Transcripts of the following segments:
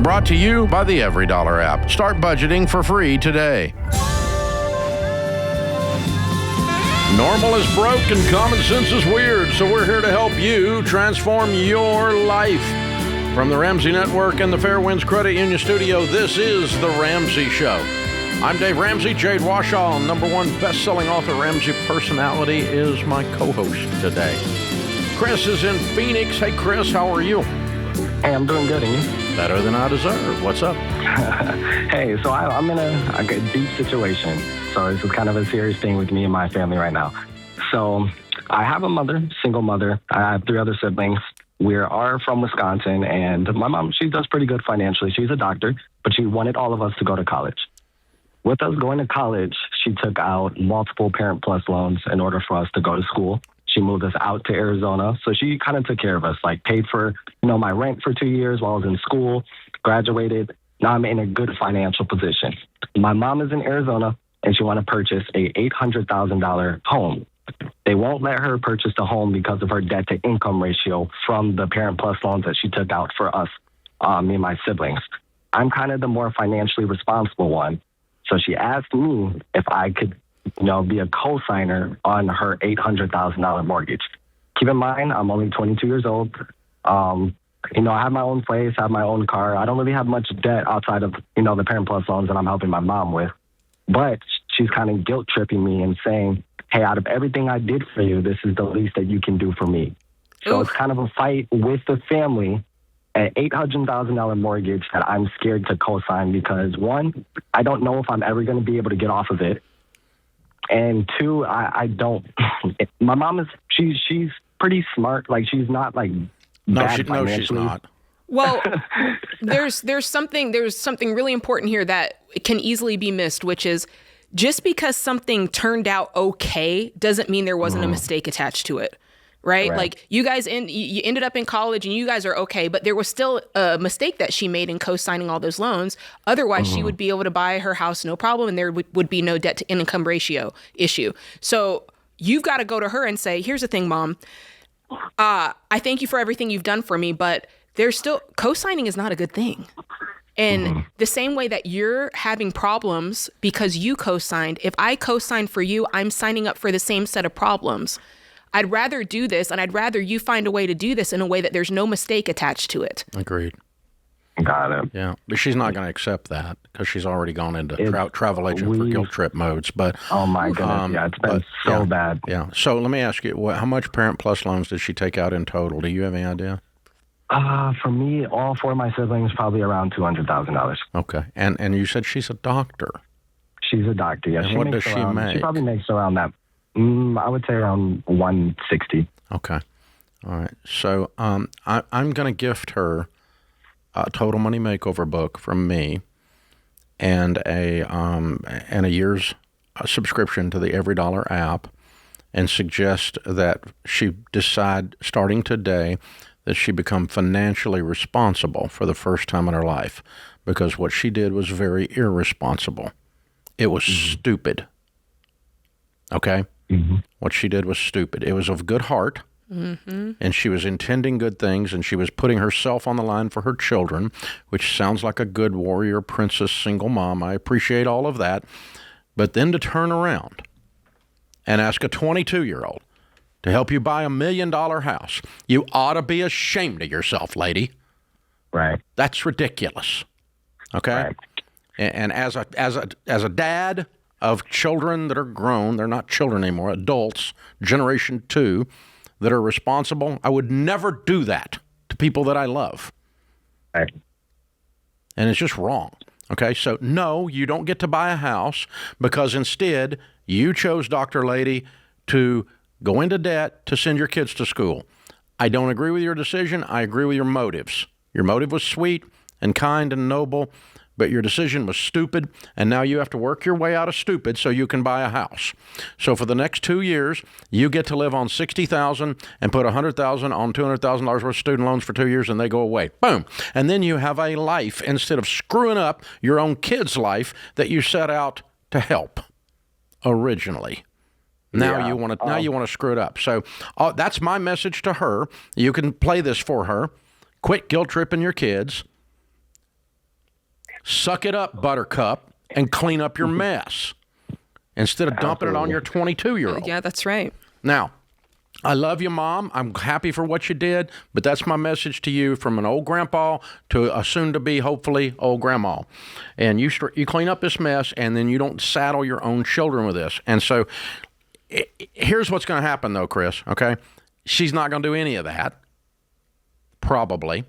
Brought to you by the Every Dollar app. Start budgeting for free today. Normal is broke and common sense is weird, so we're here to help you transform your life. From the Ramsey Network and the Fairwinds Credit Union Studio, this is The Ramsey Show. I'm Dave Ramsey. Jade Warshaw, #1 best-selling author, Ramsey personality, is my co-host today. Chris is in Phoenix. Hey, Chris, how are you? Hey, I'm doing good, and you? Better than I deserve. What's up? Hey, so I'm in a deep situation. So this is kind of a serious thing with me and my family right now. So I have a mother, single mother. I have 3 other siblings. We are from Wisconsin, and my mom, she does pretty good financially. She's a doctor, but she wanted all of us to go to college. With us going to college, she took out multiple Parent Plus loans in order for us to go to school. She moved us out to Arizona. So she kind of took care of us, like paid for, my rent for 2 years while I was in school, graduated. Now I'm in a good financial position. My mom is in Arizona, and she want to purchase a $800,000 home. They won't let her purchase the home because of her debt to income ratio from the Parent Plus loans that she took out for us, me and my siblings. I'm kind of the more financially responsible one. So she asked me if I could be a co-signer on her $800,000 mortgage. Keep in mind, I'm only 22 years old. I have my own place, I have my own car. I don't really have much debt outside of, the Parent Plus loans that I'm helping my mom with. But she's kind of guilt-tripping me and saying, hey, out of everything I did for you, this is the least that you can do for me. So It's kind of a fight with the family, an $800,000 mortgage that I'm scared to co-sign because, 1, I don't know if I'm ever going to be able to get off of it. And 2, I don't. My mom is she's pretty smart. Like she's not like bad financially. No, she's not. Well, there's something really important here that can easily be missed, which is just because something turned out okay doesn't mean there wasn't a mistake attached to it. Right? Like you guys you ended up in college and you guys are okay, but there was still a mistake that she made in co-signing all those loans. Otherwise, she would be able to buy her house no problem, and there would be no debt to income ratio issue. So you've got to go to her and say, here's the thing, Mom. I thank you for everything you've done for me, but there's still co-signing is not a good thing. And the same way that you're having problems because you co-signed, if I co-signed for you, I'm signing up for the same set of problems. I'd rather do this, and I'd rather you find a way to do this in a way that there's no mistake attached to it. Agreed. Got it. Yeah, but she's not going to accept that because she's already gone into travel agent for guilt trip modes. But oh my goodness, it's been so bad. Yeah. So let me ask you, how much Parent Plus loans did she take out in total? Do you have any idea? For me, all 4 of my siblings, probably around $200,000. Okay, and you said she's a doctor. She's a doctor. Yeah. And what does she make? She probably makes around that. I would say around 160. Okay. All right. So I'm going to gift her a Total Money Makeover book from me and a year's subscription to the Every Dollar app, and suggest that she decide starting today that she become financially responsible for the first time in her life, because what she did was very irresponsible. It was stupid. Okay? What she did was stupid. It was of good heart, and she was intending good things, and she was putting herself on the line for her children, which sounds like a good warrior, princess, single mom. I appreciate all of that. But then to turn around and ask a 22-year-old to help you buy $1 million house, you ought to be ashamed of yourself, lady. Right. That's ridiculous. Okay? Right. And as a dad of children that are grown, they're not children anymore, adults, Generation 2, that are responsible, I would never do that to people that I love. Right. And it's just wrong. Okay, so no, you don't get to buy a house because instead you chose, Dr. Lady, to go into debt to send your kids to school. I don't agree with your decision. I agree with your motives. Your motive was sweet and kind and noble, but your decision was stupid, and now you have to work your way out of stupid so you can buy a house. So for the next 2 years, you get to live on $60,000 and put $100,000 on $200,000 worth of student loans for 2 years, and they go away. Boom. And then you have a life instead of screwing up your own kid's life that you set out to help originally. Now you want to screw it up. So that's my message to her. You can play this for her. Quit guilt tripping your kids. Suck it up, Buttercup, and clean up your mess instead of dumping it on your 22-year-old. Yeah, that's right. Now, I love you, Mom. I'm happy for what you did, but that's my message to you from an old grandpa to a soon-to-be, hopefully, old grandma. And you clean up this mess, and then you don't saddle your own children with this. And so here's what's going to happen, though, Chris, okay? She's not going to do any of that, probably.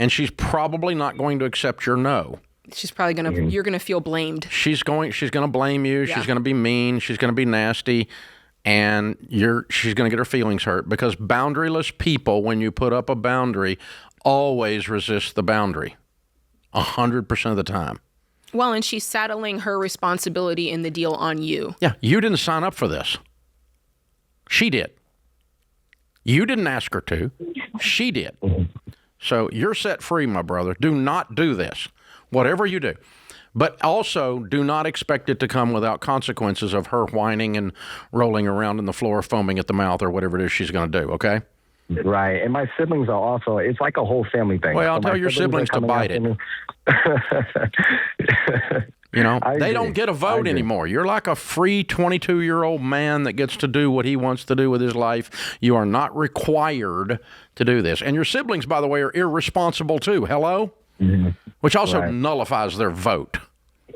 And she's probably not going to accept your no. She's probably going to, you're going to feel blamed. She's going to blame you. Yeah. She's going to be mean. She's going to be nasty. And she's going to get her feelings hurt because boundaryless people, when you put up a boundary, always resist the boundary 100% of the time. Well, and she's saddling her responsibility in the deal on you. Yeah, you didn't sign up for this. She did. You didn't ask her to. She did. So you're set free, my brother. Do not do this, whatever you do. But also, do not expect it to come without consequences of her whining and rolling around on the floor, foaming at the mouth, or whatever it is she's going to do, okay? Right. And my siblings are also, it's like a whole family thing. Well, I'll tell your siblings to bite it. You know, they don't get a vote anymore. You're like a free 22-year-old man that gets to do what he wants to do with his life. You are not required to do this. And your siblings, by the way, are irresponsible too. Hello? Mm-hmm. Which also nullifies their vote.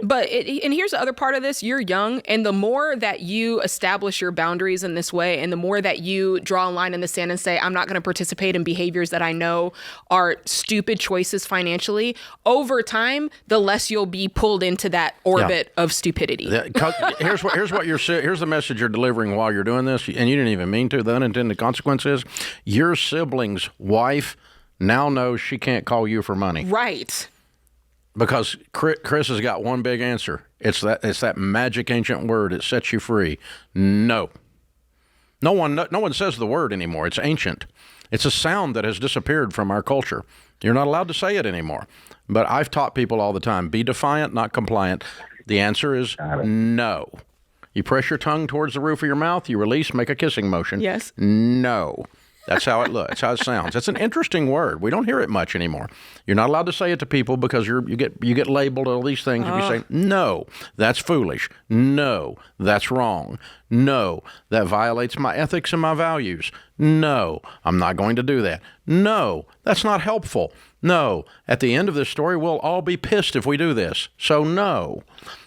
But and here's the other part of this. You're young, and the more that you establish your boundaries in this way, and the more that you draw a line in the sand and say, I'm not going to participate in behaviors that I know are stupid choices financially, over time, the less you'll be pulled into that orbit of stupidity. Here's the message you're delivering while you're doing this, and you didn't even mean to. The unintended consequence is your sibling's wife now knows she can't call you for money. Right. Because Chris has got one big answer. It's that magic ancient word. It sets you free. No. No one says the word anymore. It's ancient. It's a sound that has disappeared from our culture. You're not allowed to say it anymore. But I've taught people all the time, be defiant, not compliant. The answer is no. You press your tongue towards the roof of your mouth, you release, make a kissing motion. Yes. No. That's how it looks. That's how it sounds. It's an interesting word. We don't hear it much anymore. You're not allowed to say it to people because you get labeled all these things if you say, no, that's foolish. No, that's wrong. No, that violates my ethics and my values. No, I'm not going to do that. No, that's not helpful. No, at the end of this story, we'll all be pissed if we do this. So no,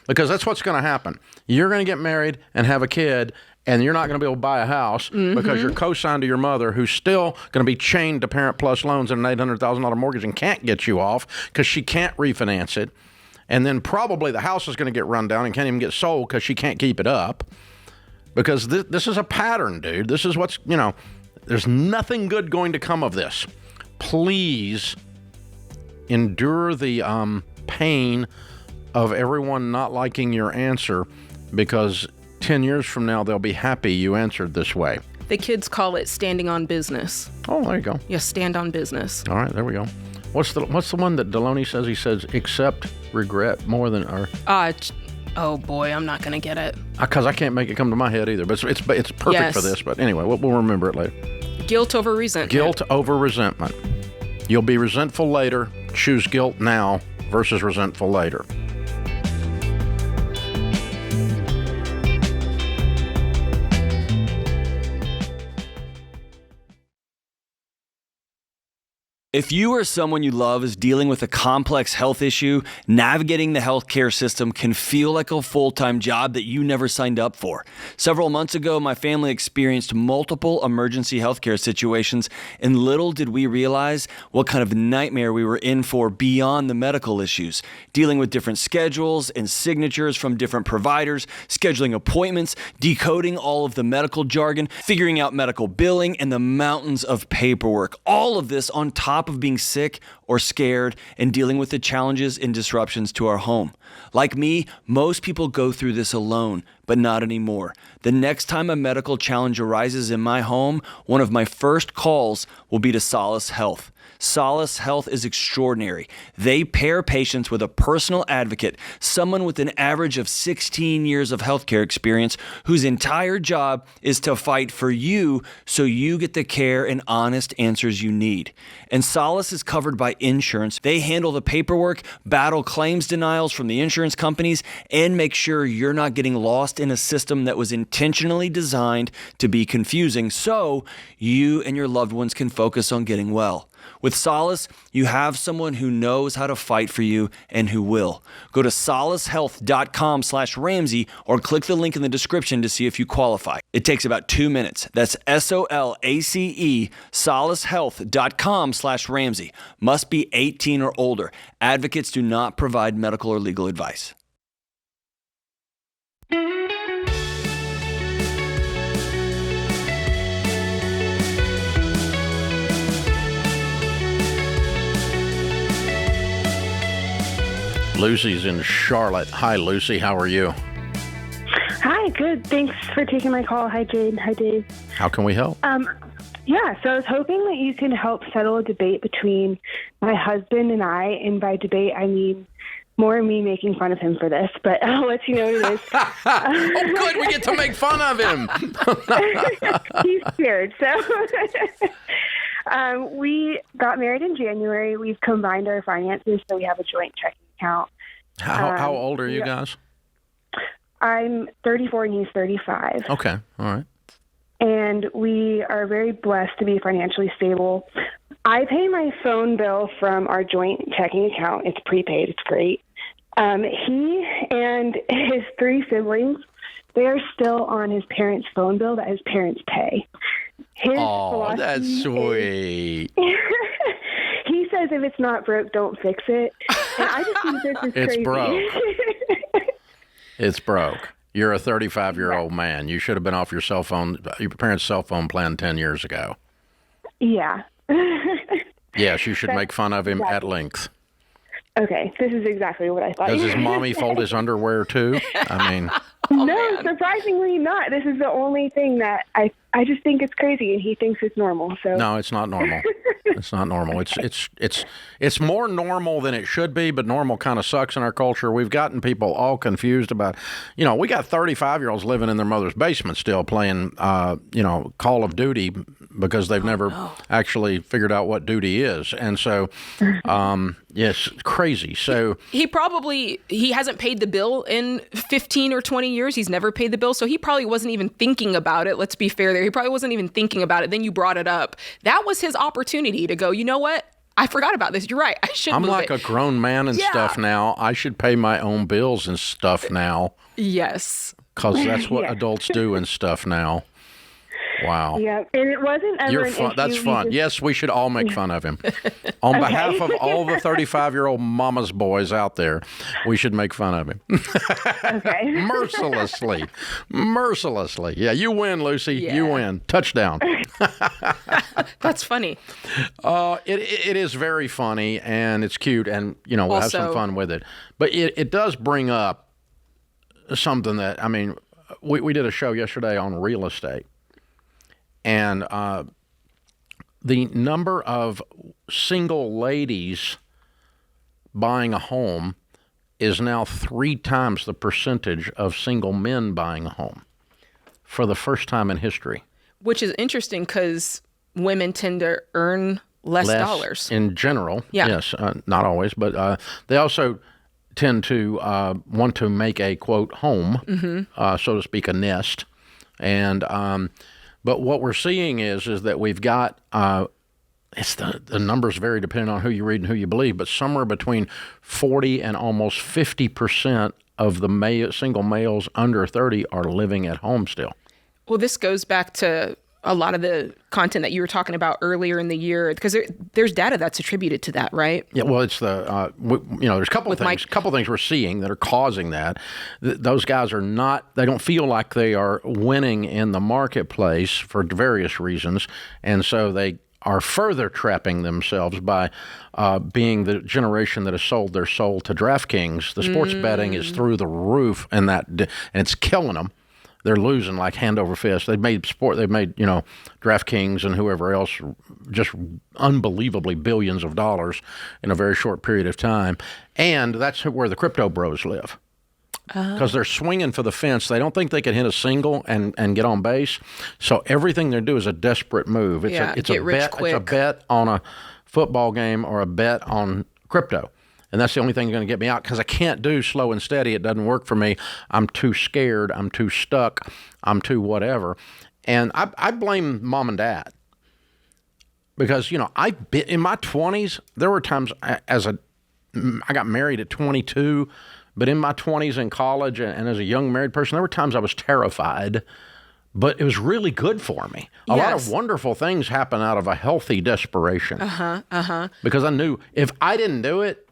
because that's what's going to happen. You're going to get married and have a kid, and you're not going to be able to buy a house because you're co-signed to your mother, who's still going to be chained to Parent Plus loans and an $800,000 mortgage and can't get you off because she can't refinance it. And then probably the house is going to get run down and can't even get sold because she can't keep it up. Because this is a pattern, dude. This is what's, there's nothing good going to come of this. Please endure the pain of everyone not liking your answer, because 10 years from now, they'll be happy you answered this way. The kids call it standing on business. Oh, there you go. Yeah, stand on business. All right, there we go. What's the one that Deloney says? He says, accept regret more than... Oh, boy, I'm not going to get it. Because I can't make it come to my head either, but it's perfect for this. But anyway, we'll remember it later. Guilt over resentment. Guilt over resentment. You'll be resentful later. Choose guilt now versus resentful later. If you or someone you love is dealing with a complex health issue, navigating the healthcare system can feel like a full-time job that you never signed up for. Several months ago, my family experienced multiple emergency healthcare situations, and little did we realize what kind of nightmare we were in for beyond the medical issues. Dealing with different schedules and signatures from different providers, scheduling appointments, decoding all of the medical jargon, figuring out medical billing, and the mountains of paperwork. All of this on top of being sick or scared and dealing with the challenges and disruptions to our home. Like me, most people go through this alone, but not anymore. The next time a medical challenge arises in my home, one of my first calls will be to Solace Health. Solace Health is extraordinary. They pair patients with a personal advocate, someone with an average of 16 years of healthcare experience whose entire job is to fight for you so you get the care and honest answers you need. And Solace is covered by insurance. They handle the paperwork, battle claims denials from the insurance companies, and make sure you're not getting lost in a system that was intentionally designed to be confusing so you and your loved ones can focus on getting well. With Solace, you have someone who knows how to fight for you and who will. Go to solacehealth.com/Ramsey or click the link in the description to see if you qualify. It takes about 2 minutes. That's SOLACE, solacehealth.com/Ramsey. Must be 18 or older. Advocates do not provide medical or legal advice. Lucy's in Charlotte. Hi, Lucy. How are you? Hi, good. Thanks for taking my call. Hi, Jade. Hi, Dave. How can we help? Yeah, so I was hoping that you can help settle a debate between my husband and I. And by debate, I mean more me making fun of him for this, but I'll let you know what it is. Oh, good. We get to make fun of him. He's scared. So we got married in January. We've combined our finances, so we have a joint checking account. How old are you guys? I'm 34 and he's 35. Okay. All right. And we are very blessed to be financially stable. I pay my phone bill from our joint checking account. It's prepaid. It's great. He and his 3 siblings, they are still on his parents' phone bill that his parents pay. Oh, that's sweet. He says if it's not broke, don't fix it. And I just think this is crazy. It's broke. It's broke. You're a 35-year-old man. You should have been off your parents' cell phone plan 10 years ago. Yeah. Yes, you should make fun of him at length. Okay, this is exactly what I thought. Does his mommy fold his underwear too? I mean... No, surprisingly not. This is the only thing that I just think it's crazy, and he thinks it's normal. So no, it's not normal. It's not normal. It's more normal than it should be, but normal kind of sucks in our culture. We've gotten people all confused about, we got 35-year-olds living in their mother's basement still playing, Call of Duty because they've never actually figured out what duty is, and so. Yes, crazy. So he hasn't paid the bill in 15 or 20 years. He's never paid the bill. So he probably wasn't even thinking about it. Let's be fair there. He probably wasn't even thinking about it. Then you brought it up. That was his opportunity to go, you know what? I forgot about this. You're right. I should move like a grown man and stuff now. I should pay my own bills and stuff now. Yes. Because that's what adults do and stuff now. Wow. Yeah, and it wasn't ever an issue. That's fun. Yes, we should all make fun of him. On behalf of all the 35-year-old mama's boys out there, we should make fun of him. Okay. Mercilessly. Yeah, you win, Lucy. Yeah. You win. Touchdown. That's funny. It is very funny, and it's cute, and, we'll have some fun with it. But it does bring up something that, we did a show yesterday on real estate. And the number of single ladies buying a home is now 3 times the percentage of single men buying a home for the first time in history. Which is interesting because women tend to earn less dollars. In general, yeah. Yes, not always, but they also tend to want to make a, quote, home, so to speak, a nest. And... but what we're seeing is that we've got, the numbers vary depending on who you read and who you believe, but somewhere between 40 and almost 50% of the single males under 30 are living at home still. Well, this goes back to a lot of the content that you were talking about earlier in the year, because there's data that's attributed to that, right? Yeah, well, it's there's a couple of things we're seeing that are causing that. Those guys they don't feel like they are winning in the marketplace for various reasons, and so they are further trapping themselves by being the generation that has sold their soul to DraftKings. The sports betting is through the roof, and it's killing them. They're losing like hand over fist. They've made DraftKings and whoever else just unbelievably billions of dollars in a very short period of time. And that's where the crypto bros live. Because they're swinging for the fence. They don't think they can hit a single and get on base. So everything they do is a desperate move. It's a bet on a football game or a bet on crypto. And that's the only thing that's going to get me out, because I can't do slow and steady. It doesn't work for me. I'm too scared. I'm too stuck. I'm too whatever. And I blame mom and dad. Because, in my 20s, there were times I got married at 22, but in my 20s in college and as a young married person, there were times I was terrified, but it was really good for me. A lot of wonderful things happen out of a healthy desperation. Because I knew if I didn't do it,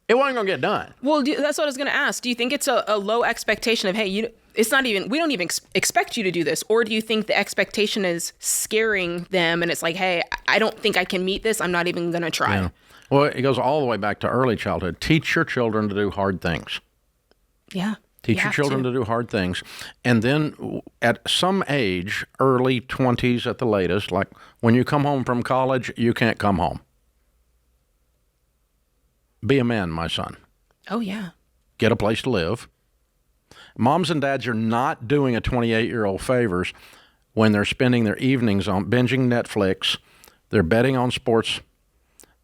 it wasn't going to get done. Well, that's what I was going to ask. Do you think it's a low expectation of, hey, it's not even, we don't even expect you to do this? Or do you think the expectation is scaring them and it's like, hey, I don't think I can meet this. I'm not even going to try. Yeah. Well, it goes all the way back to early childhood. Teach your children to do hard things. Yeah. Teach your children to do hard things. And then at some age, early 20s at the latest, like when you come home from college, you can't come home. Be a man, my son. Oh, yeah. Get a place to live. Moms and dads are not doing a 28-year-old favors when they're spending their evenings on binging Netflix. They're betting on sports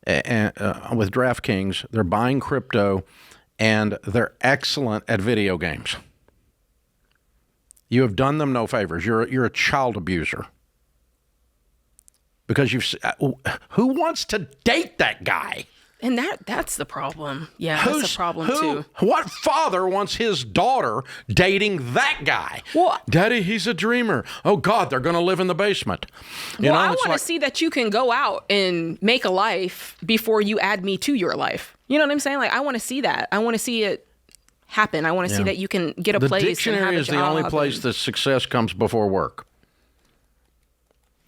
with DraftKings. They're buying crypto, and they're excellent at video games. You have done them no favors. You're a child abuser. Because who wants to date that guy? And that's the problem. Yeah, that's the problem too. What father wants his daughter dating that guy? Well, Daddy, he's a dreamer. Oh, God, they're going to live in the basement. I want to see that you can go out and make a life before you add me to your life. You know what I'm saying? Like, I want to see that. I want to see it happen. I want to see that you can get a place. The dictionary is the only place that success comes before work.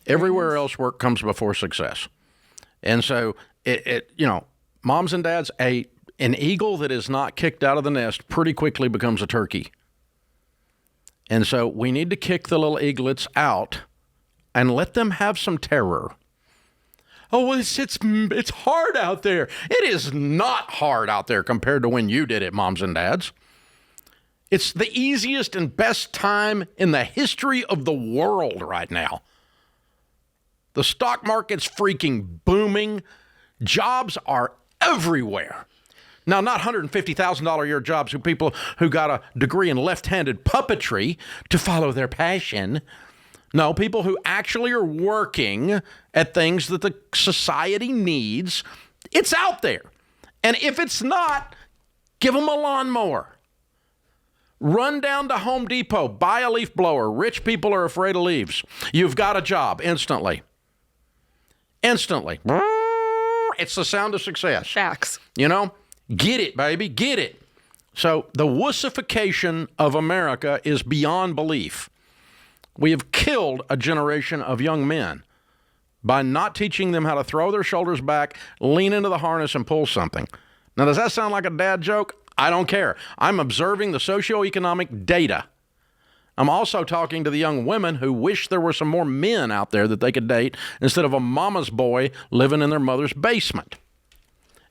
Everywhere else, work comes before success. And so, moms and dads, an eagle that is not kicked out of the nest pretty quickly becomes a turkey. And so we need to kick the little eaglets out and let them have some terror. Oh, well, it's hard out there. It is not hard out there compared to when you did it, moms and dads. It's the easiest and best time in the history of the world right now. The stock market's freaking booming. Jobs are everywhere. Now, not $150,000 a year jobs for people who got a degree in left-handed puppetry to follow their passion. No, people who actually are working at things that the society needs. It's out there. And if it's not, give them a lawnmower. Run down to Home Depot, buy a leaf blower. Rich people are afraid of leaves. You've got a job instantly. Instantly. It's the sound of success. Facts. Get it, baby, get it. So the wussification of America is beyond belief. We have killed a generation of young men by not teaching them how to throw their shoulders back, lean into the harness, and pull something. Now, does that sound like a dad joke? I don't care. I'm observing the socioeconomic data. I'm also talking to the young women who wish there were some more men out there that they could date instead of a mama's boy living in their mother's basement.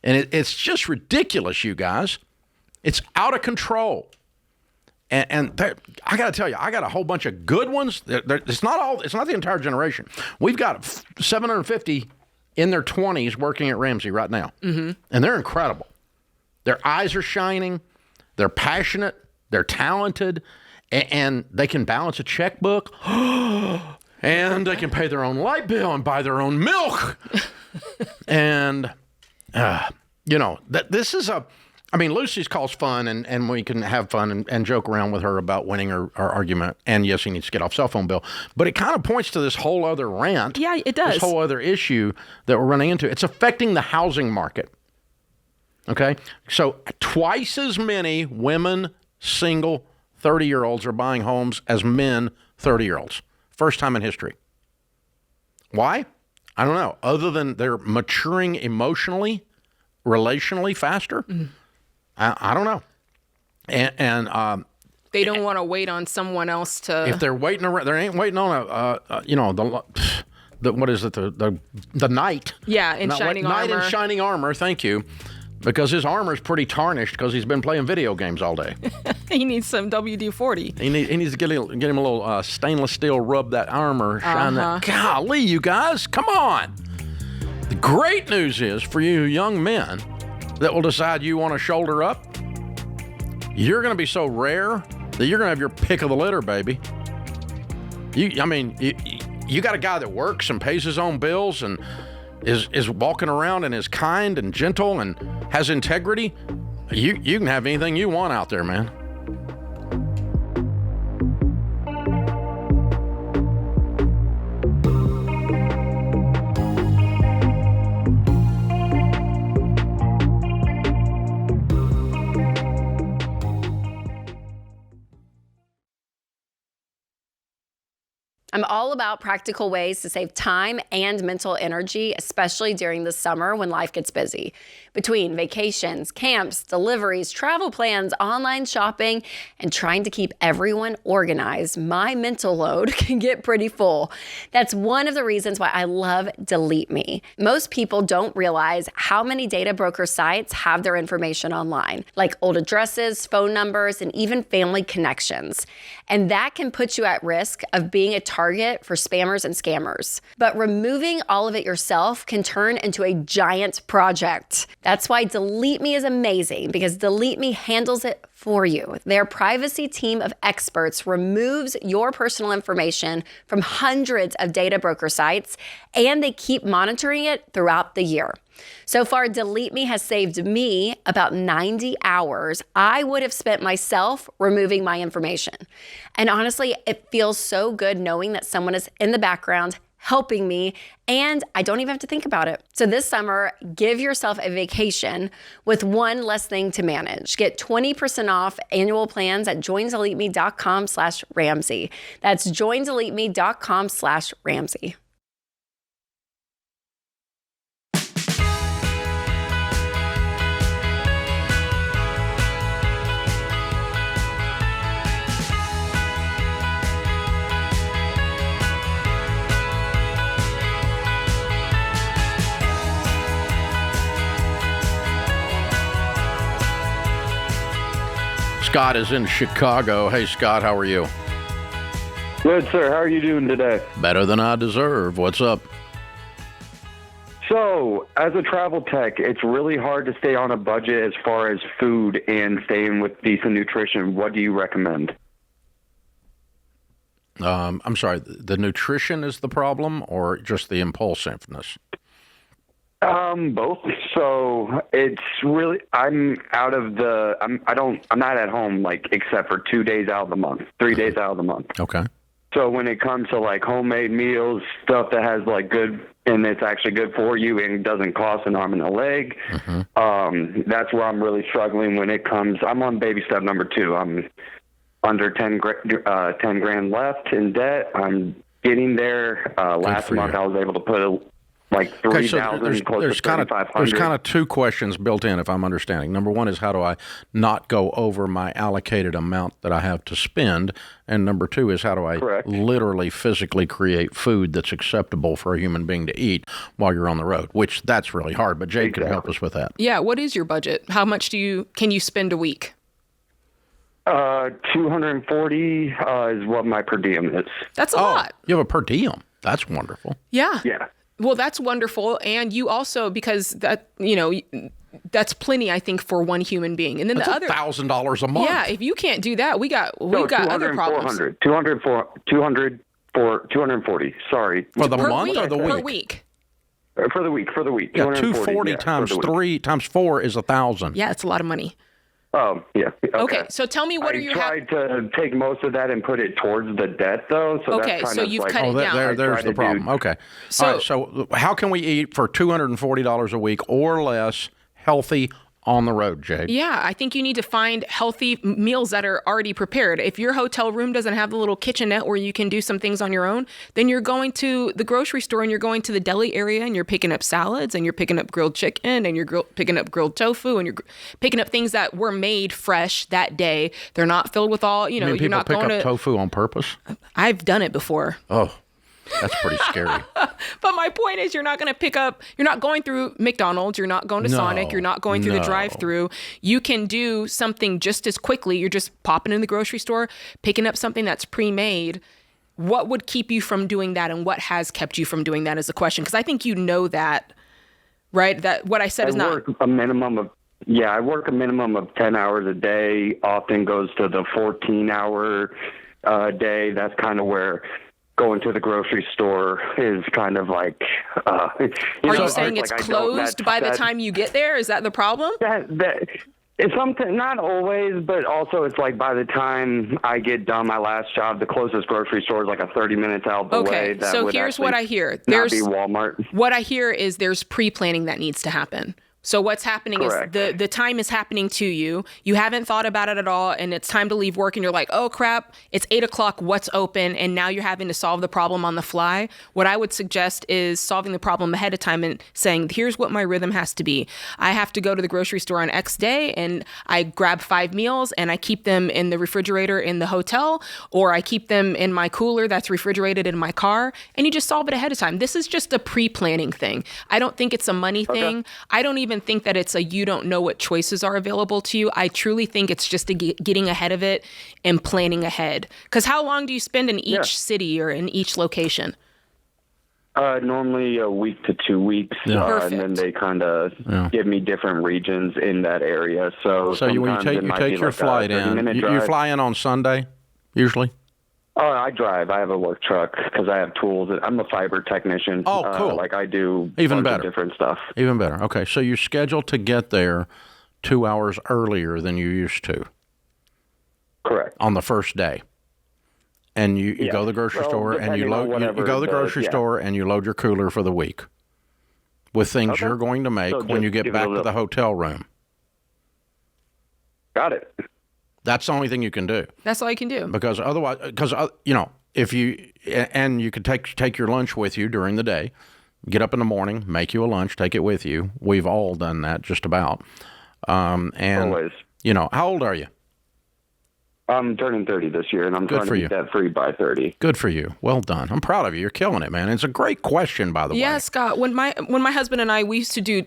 And it's just ridiculous, you guys. It's out of control. And I got to tell you, I got a whole bunch of good ones. It's not the entire generation. We've got 750 in their 20s working at Ramsey right now. Mm-hmm. And they're incredible. Their eyes are shining. They're passionate. They're talented. And they can balance a checkbook. And they can pay their own light bill and buy their own milk. And, this is Lucy's calls fun, and we can have fun and joke around with her about winning our argument. And yes, he needs to get off cell phone bill. But it kind of points to this whole other rant. Yeah, it does. This whole other issue that we're running into. It's affecting the housing market. Okay? So twice as many women, single 30-year-olds are buying homes as men 30-year-olds. First time in history. Why? I don't know. Other than they're maturing emotionally, relationally faster. I don't know. And they don't want to wait on someone else to. If they're waiting around, they ain't waiting on the what is it? The knight. Yeah, in shining armor. Knight in shining armor. Thank you. Because his armor's pretty tarnished because he's been playing video games all day. He needs some WD-40. He needs to get him a little stainless steel, rub that armor, shine that. Golly, you guys, come on. The great news is for you young men that will decide you want to shoulder up, you're going to be so rare that you're going to have your pick of the litter, baby. You got a guy that works and pays his own bills and is walking around and is kind and gentle and has integrity. You can have anything you want out there, man. I'm all about practical ways to save time and mental energy, especially during the summer when life gets busy. Between vacations, camps, deliveries, travel plans, online shopping, and trying to keep everyone organized, my mental load can get pretty full. That's one of the reasons why I love Delete Me. Most people don't realize how many data broker sites have their information online, like old addresses, phone numbers, and even family connections. And that can put you at risk of being a target for spammers and scammers. But removing all of it yourself can turn into a giant project. That's why Delete Me is amazing, because Delete Me handles it for you. Their privacy team of experts removes your personal information from hundreds of data broker sites, and they keep monitoring it throughout the year. So far, Delete Me has saved me about 90 hours I would have spent myself removing my information. And honestly, it feels so good knowing that someone is in the background helping me, and I don't even have to think about it. So this summer, give yourself a vacation with one less thing to manage. Get 20% off annual plans at joindeleteme.com/Ramsey. That's joindeleteme.com/Ramsey. Scott is in Chicago. Hey, Scott, how are you? Good, sir. How are you doing today? Better than I deserve. What's up? So, as a travel tech, it's really hard to stay on a budget as far as food and staying with decent nutrition. What do you recommend? I'm sorry, the nutrition is the problem or just the impulsiveness? Both. So it's really, I'm not at home, like, except for 2 days out of the month, 3 days out of the month. Okay. So when it comes to like homemade meals, stuff that has like good, and it's actually good for you and doesn't cost an arm and a leg, that's where I'm really struggling when it comes. I'm on baby step number 2. I'm under 10 grand left in debt. I'm getting there. Last month I was able to put like 3,000, close to 3,500. There's kind of two questions built in, if I'm understanding. Number one is, how do I not go over my allocated amount that I have to spend? And number two is, how do I literally physically create food that's acceptable for a human being to eat while you're on the road? Which that's really hard, but Jade can help us with that. Yeah, what is your budget? How much can you spend a week? 240 is what my per diem is. That's a lot. You have a per diem. That's wonderful. Yeah. Yeah. Well, that's wonderful. And you also, because that, that's plenty, I think, for one human being. And then that's the other $1,000 a month. Yeah. If you can't do that, we've got other problems. 240. Sorry. For the month or the week? Per week. For the week. Yeah, 240 times 3 times 4 is 1,000. Yeah, it's a lot of money. Oh, yeah. Okay, so tell me, what are your... I tried to take most of that and put it towards the debt, though. So okay, that's so you've cut it down. There's the problem. Okay. So, all right, so how can we eat for $240 a week or less healthy on the road, Jade. Yeah, I think you need to find healthy meals that are already prepared. If your hotel room doesn't have the little kitchenette where you can do some things on your own, then you're going to the grocery store and you're going to the deli area and you're picking up salads and you're picking up grilled chicken and you're picking up grilled tofu and you're picking up things that were made fresh that day. They're not filled with all, You mean you're people not pick going up to. tofu on purpose? I've done it before. Oh, that's pretty scary. But my point is, you're not going through McDonald's, you're not going to Sonic, you're not going through the drive-through. You can do something just as quickly. You're just popping in the grocery store, picking up something that's pre-made. What would keep you from doing that, and what has kept you from doing that is the question. Because I think you know that, right? That what I said is not. I work a minimum of 10 hours a day, often goes to the 14-hour day. That's kind of where going to the grocery store is kind of like. Are you saying it's closed by the time you get there? Is that the problem? It's something, not always, but also it's like by the time I get done my last job, the closest grocery store is like a 30 minutes out the way. Okay, so here's what I hear. Not be Walmart. What I hear is there's pre-planning that needs to happen. So what's happening Correct. is the time is happening to you. You haven't thought about it at all, and it's time to leave work, and you're like, oh crap, it's 8:00, what's open? And now you're having to solve the problem on the fly. What I would suggest is solving the problem ahead of time and saying, here's what my rhythm has to be. I have to go to the grocery store on X day, and I grab 5 meals, and I keep them in the refrigerator in the hotel, or I keep them in my cooler that's refrigerated in my car, and you just solve it ahead of time. This is just a pre-planning thing. I don't think it's a money thing. I don't even think that it's a you don't know what choices are available to you. I truly think it's just getting ahead of it and planning ahead. Because how long do you spend in each city or in each location? Normally a week to 2 weeks, and then they kind of give me different regions in that area. So when you take your flight in, you fly in on Sunday, usually? Oh, I drive. I have a work truck because I have tools. I'm a fiber technician. Oh, cool. I do even better different stuff. Even better. Okay, so you're scheduled to get there 2 hours earlier than you used to. Correct. On the first day. And you go to the grocery store and you load. You go to the grocery store and you load your cooler for the week with things you're going to make when you get back to the hotel room. Got it. That's the only thing you can do. That's all you can do. Because otherwise, if you could take your lunch with you during the day, get up in the morning, make you a lunch, take it with you. We've all done that, just about. And always. How old are you? I'm turning 30 this year, and I'm trying to be debt-free by 30. Good for you. Well done. I'm proud of you. You're killing it, man. It's a great question, by the way. Yeah, Scott. When my husband and I, we used to do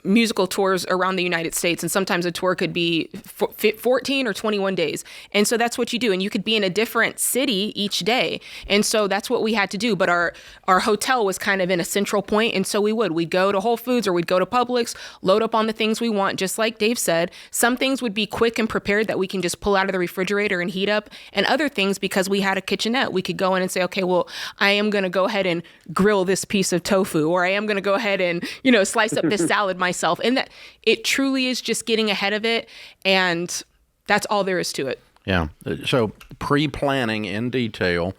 musical tours around the United States, and sometimes a tour could be 14 or 21 days. And so that's what you do. And you could be in a different city each day. And so that's what we had to do. But our hotel was kind of in a central point, and so we'd go to Whole Foods or we'd go to Publix, load up on the things we want, just like Dave said. Some things would be quick and prepared that we can just pull out of the refrigerator and heat up, and other things, because we had a kitchenette, we could go in and say, okay, well, I am going to go ahead and grill this piece of tofu, or I am going to go ahead and, slice up this salad myself. And that it truly is just getting ahead of it. And that's all there is to it. Yeah. So pre-planning in detail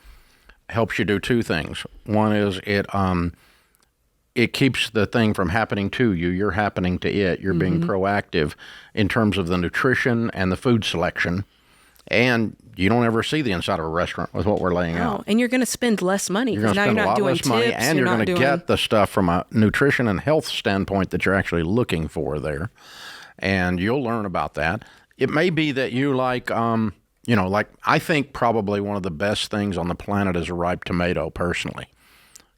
helps you do two things. One is it keeps the thing from happening to you. You're happening to it. You're being proactive in terms of the nutrition and the food selection. And you don't ever see the inside of a restaurant with what we're laying out. And you're going to spend less money because now you're not doing tips. Money, and you're going to get the stuff from a nutrition and health standpoint that you're actually looking for there. And you'll learn about that. It may be that you like, I think probably one of the best things on the planet is a ripe tomato, personally,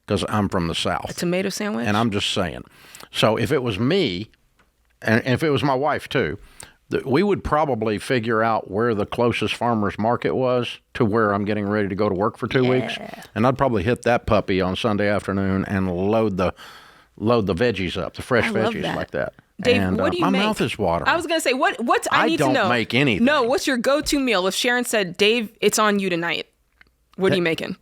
because I'm from the South. A tomato sandwich? And I'm just saying. So if it was me, and if it was my wife too, we would probably figure out where the closest farmer's market was to where I'm getting ready to go to work for 2 weeks. And I'd probably hit that puppy on Sunday afternoon and load the veggies up, the fresh veggies like that. Dave, and, what do you my make? mouth is watering. I was going to say, what's I need to know. I don't make anything. No, what's your go-to meal? If Sharon said, Dave, it's on you tonight, what are you making?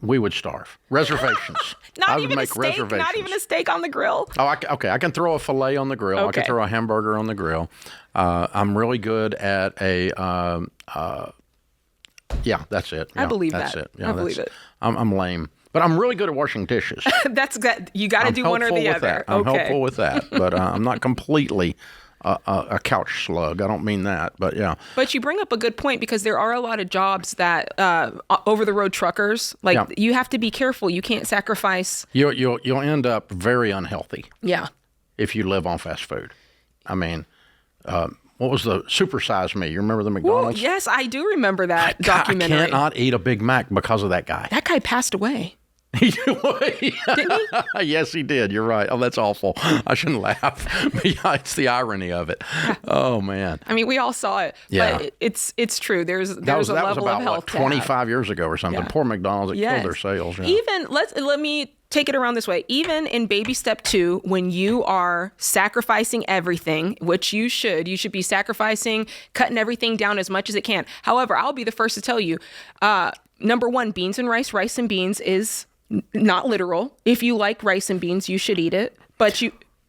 We would starve. Reservations. Not even a steak on the grill. Oh, okay. I can throw a filet on the grill. I can throw a hamburger on the grill. I'm really good at that's it. I believe that's that. it. Yeah, I believe it. I'm lame, but I'm really good at washing dishes. That's good. You got to do one or the other. I'm helpful with that, but I'm not completely a couch slug. I don't mean that, but yeah. But you bring up a good point, because there are a lot of jobs that over-the-road truckers, you have to be careful. You can't sacrifice. You'll end up very unhealthy. Yeah. If you live on fast food. I mean, what was the Super Size Me? You remember the McDonald's? Ooh, yes, I do remember that documentary. I cannot eat a Big Mac because of that guy. That guy passed away. Didn't he? Yes, he did. You're right. Oh, that's awful. I shouldn't laugh. But yeah, it's the irony of it. Oh, man. I mean, we all saw it. Yeah. But it's true. There's a that was level about, of health. 25 years ago or something. Yeah. Poor McDonald's. It killed their sales. Yeah. Even, let me take it around this way. Even in baby step 2, when you are sacrificing everything, which you should be sacrificing, cutting everything down as much as it can. However, I'll be the first to tell you, number 1, beans and rice and beans is not literal. If you like rice and beans, you should eat it. But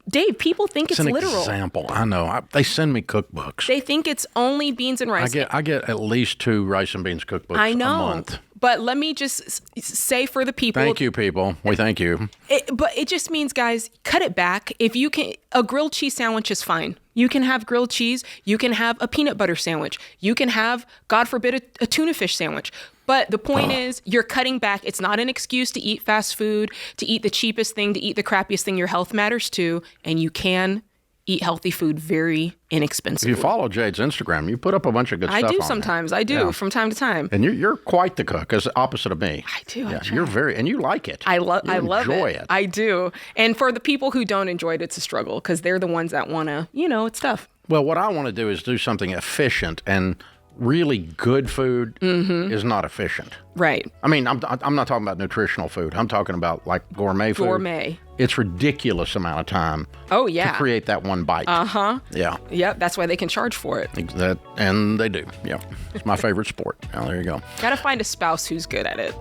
Dave, people think it's an literal. Example. I know. They send me cookbooks. They think it's only beans and rice. I get at least 2 rice and beans cookbooks a month. But let me just say for the people. Thank you, people. We thank you. But it just means, guys, cut it back. If you can, a grilled cheese sandwich is fine. You can have grilled cheese. You can have a peanut butter sandwich. You can have, God forbid, a tuna fish sandwich. But the point is, you're cutting back. It's not an excuse to eat fast food, to eat the cheapest thing, to eat the crappiest thing. Your health matters too. And you can eat healthy food very inexpensively. If you follow Jade's Instagram, you put up a bunch of good stuff I do on sometimes. there. I do from time to time. And you're quite the cook, as opposite of me. I do. Yeah, you're very, and you like it. I love enjoy it. I do. And for the people who don't enjoy it, it's a struggle, because they're the ones that want to, it's tough. Well, what I want to do is do something efficient, and really good food is not efficient. Right. I mean, I'm not talking about nutritional food. I'm talking about like gourmet food. Gourmet. It's ridiculous amount of time. Oh, yeah. To create that one bite. Uh-huh. Yeah. Yep. That's why they can charge for it. And they do. Yeah. It's my favorite sport. Now, there you go. Got to find a spouse who's good at it.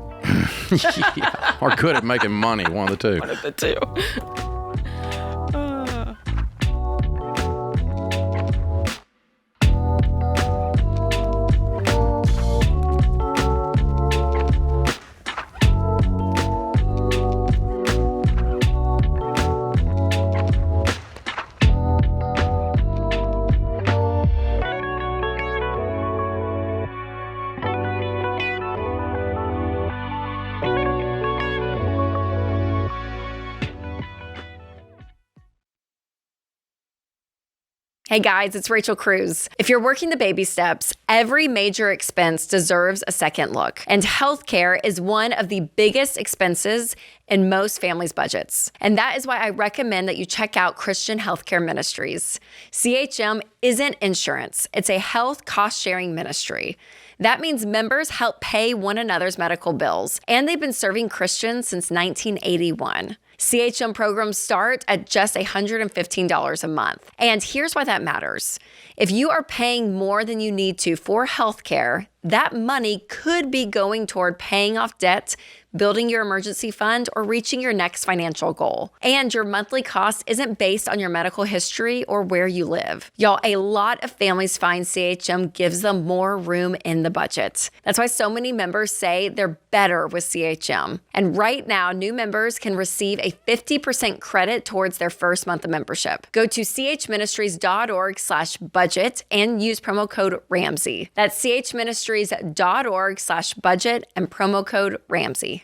Yeah. Or good at making money. One of the two. One of the two. Hey guys, it's Rachel Cruz. If you're working the baby steps, every major expense deserves a second look. And healthcare is one of the biggest expenses in most families' budgets. And that is why I recommend that you check out Christian Healthcare Ministries. CHM isn't insurance, it's a health cost-sharing ministry. That means members help pay one another's medical bills, and they've been serving Christians since 1981. CHM programs start at just $115 a month. And here's why that matters. If you are paying more than you need to for healthcare, that money could be going toward paying off debt, building your emergency fund, or reaching your next financial goal. And your monthly cost isn't based on your medical history or where you live. Y'all, a lot of families find CHM gives them more room in the budget. That's why so many members say they're better with CHM. And right now, new members can receive a 50% credit towards their first month of membership. Go to chministries.org/budget and use promo code Ramsey. That's chministries.org/budget and promo code Ramsey.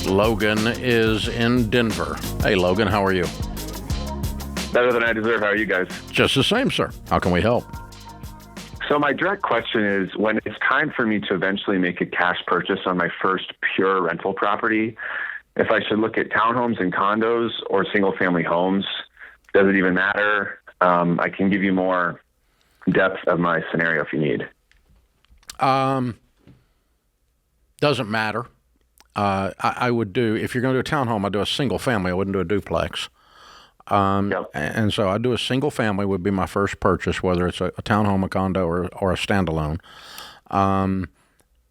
Logan is in Denver. Hey, Logan, how are you? Better than I deserve. How are you guys? Just the same, sir. How can we help? So my direct question is, when it's time for me to eventually make a cash purchase on my first pure rental property, if I should look at townhomes and condos or single-family homes, does it even matter? I can give you more depth of my scenario if you need. Doesn't matter. I would do, if you're going to do a townhome, I'd do a single family. I wouldn't do a duplex. Yep. And so I'd do a single family would be my first purchase, whether it's a townhome, a condo, or a standalone.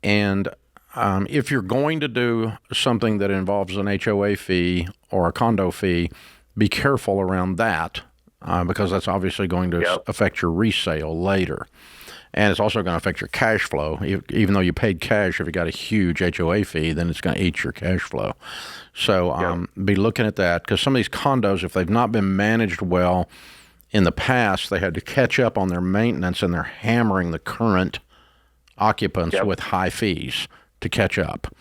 If you're going to do something that involves an HOA fee or a condo fee, be careful around that because that's obviously going to Yep. affect your resale later. And it's also going to affect your cash flow. Even though you paid cash, if you got a huge HOA fee, then it's going to eat your cash flow. So be looking at that, because some of these condos, if they've not been managed well in the past, they had to catch up on their maintenance, and they're hammering the current occupants with high fees to catch up.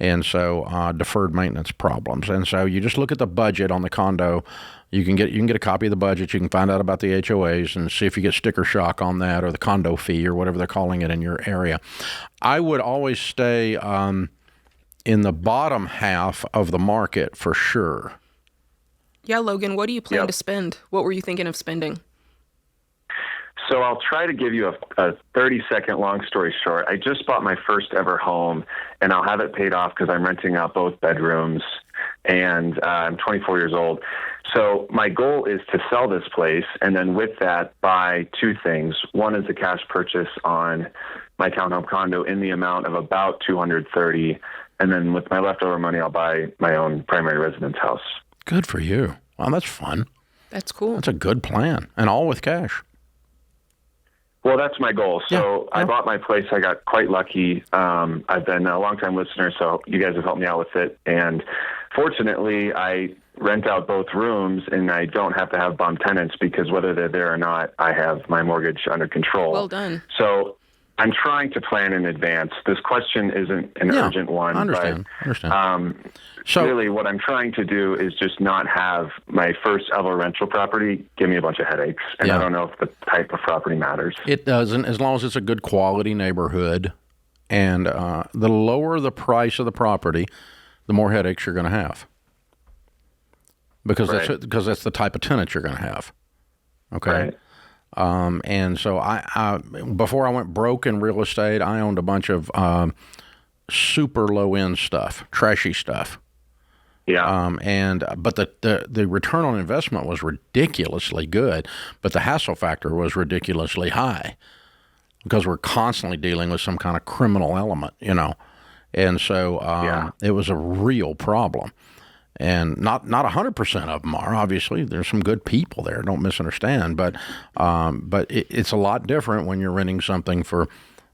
And so deferred maintenance problems. And so you just look at the budget on the condo. You can get a copy of the budget. You can find out about the HOAs and see if you get sticker shock on that, or the condo fee, or whatever they're calling it in your area. I would always stay in the bottom half of the market for sure. Yeah, Logan, what do you plan to spend? What were you thinking of spending? So I'll try to give you a 30-second long story short. I just bought my first ever home, and I'll have it paid off because I'm renting out both bedrooms, and I'm 24 years old. So my goal is to sell this place, and then with that, buy two things. One is a cash purchase on my townhome condo in the amount of about $230,000, and then with my leftover money, I'll buy my own primary residence house. Good for you. Wow, that's fun. That's cool. That's a good plan, and all with cash. Well, that's my goal. So I bought my place. I got quite lucky. I've been a longtime listener, so you guys have helped me out with it. And fortunately, I rent out both rooms, and I don't have to have bum tenants, because whether they're there or not, I have my mortgage under control. Well done. So I'm trying to plan in advance. This question isn't an urgent one. I understand. So really, what I'm trying to do is just not have my first ever rental property give me a bunch of headaches. And I don't know if the type of property matters. It doesn't, as long as it's a good quality neighborhood. And the lower the price of the property, the more headaches you're going to have. Because that's the type of tenant you're going to have. Okay. Right. And so I before I went broke in real estate, I owned a bunch of super low end stuff, trashy stuff. Yeah. But the return on investment was ridiculously good, but the hassle factor was ridiculously high, because we're constantly dealing with some kind of criminal element, and so it was a real problem. And not 100% of them are, obviously. There's some good people there, don't misunderstand, but it's a lot different when you're renting something for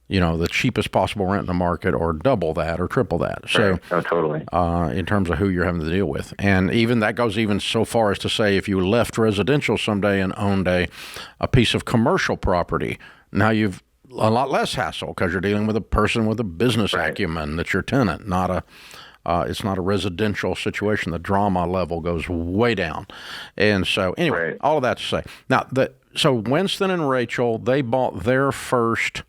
the cheapest possible rent in the market, or double that or triple that. So, totally. In terms of who you're having to deal with. And even that goes even so far as to say, if you left residential someday and owned a piece of commercial property, now you've a lot less hassle, because you're dealing with a person with a business acumen that's your tenant, it's not a residential situation. The drama level goes way down. And so anyway, all of that to say. Now, so Winston and Rachel, they bought their first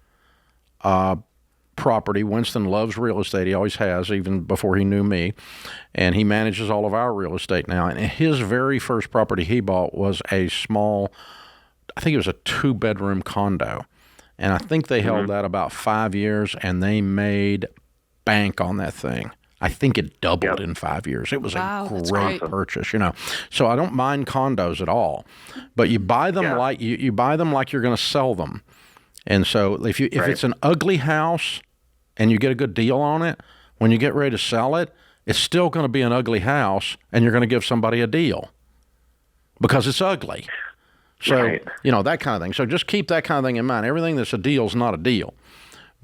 property. Winston loves real estate. He always has, even before he knew me. And he manages all of our real estate now. And his very first property he bought was a small, I think it was a 2-bedroom condo. And I think they held that about 5 years, and they made bank on that thing. I think it doubled in 5 years. It was a great purchase, So I don't mind condos at all, but you buy them like you buy them like you're going to sell them. And so if it's an ugly house and you get a good deal on it, when you get ready to sell it, it's still going to be an ugly house, and you're going to give somebody a deal because it's ugly. So that kind of thing. So just keep that kind of thing in mind. Everything that's a deal is not a deal,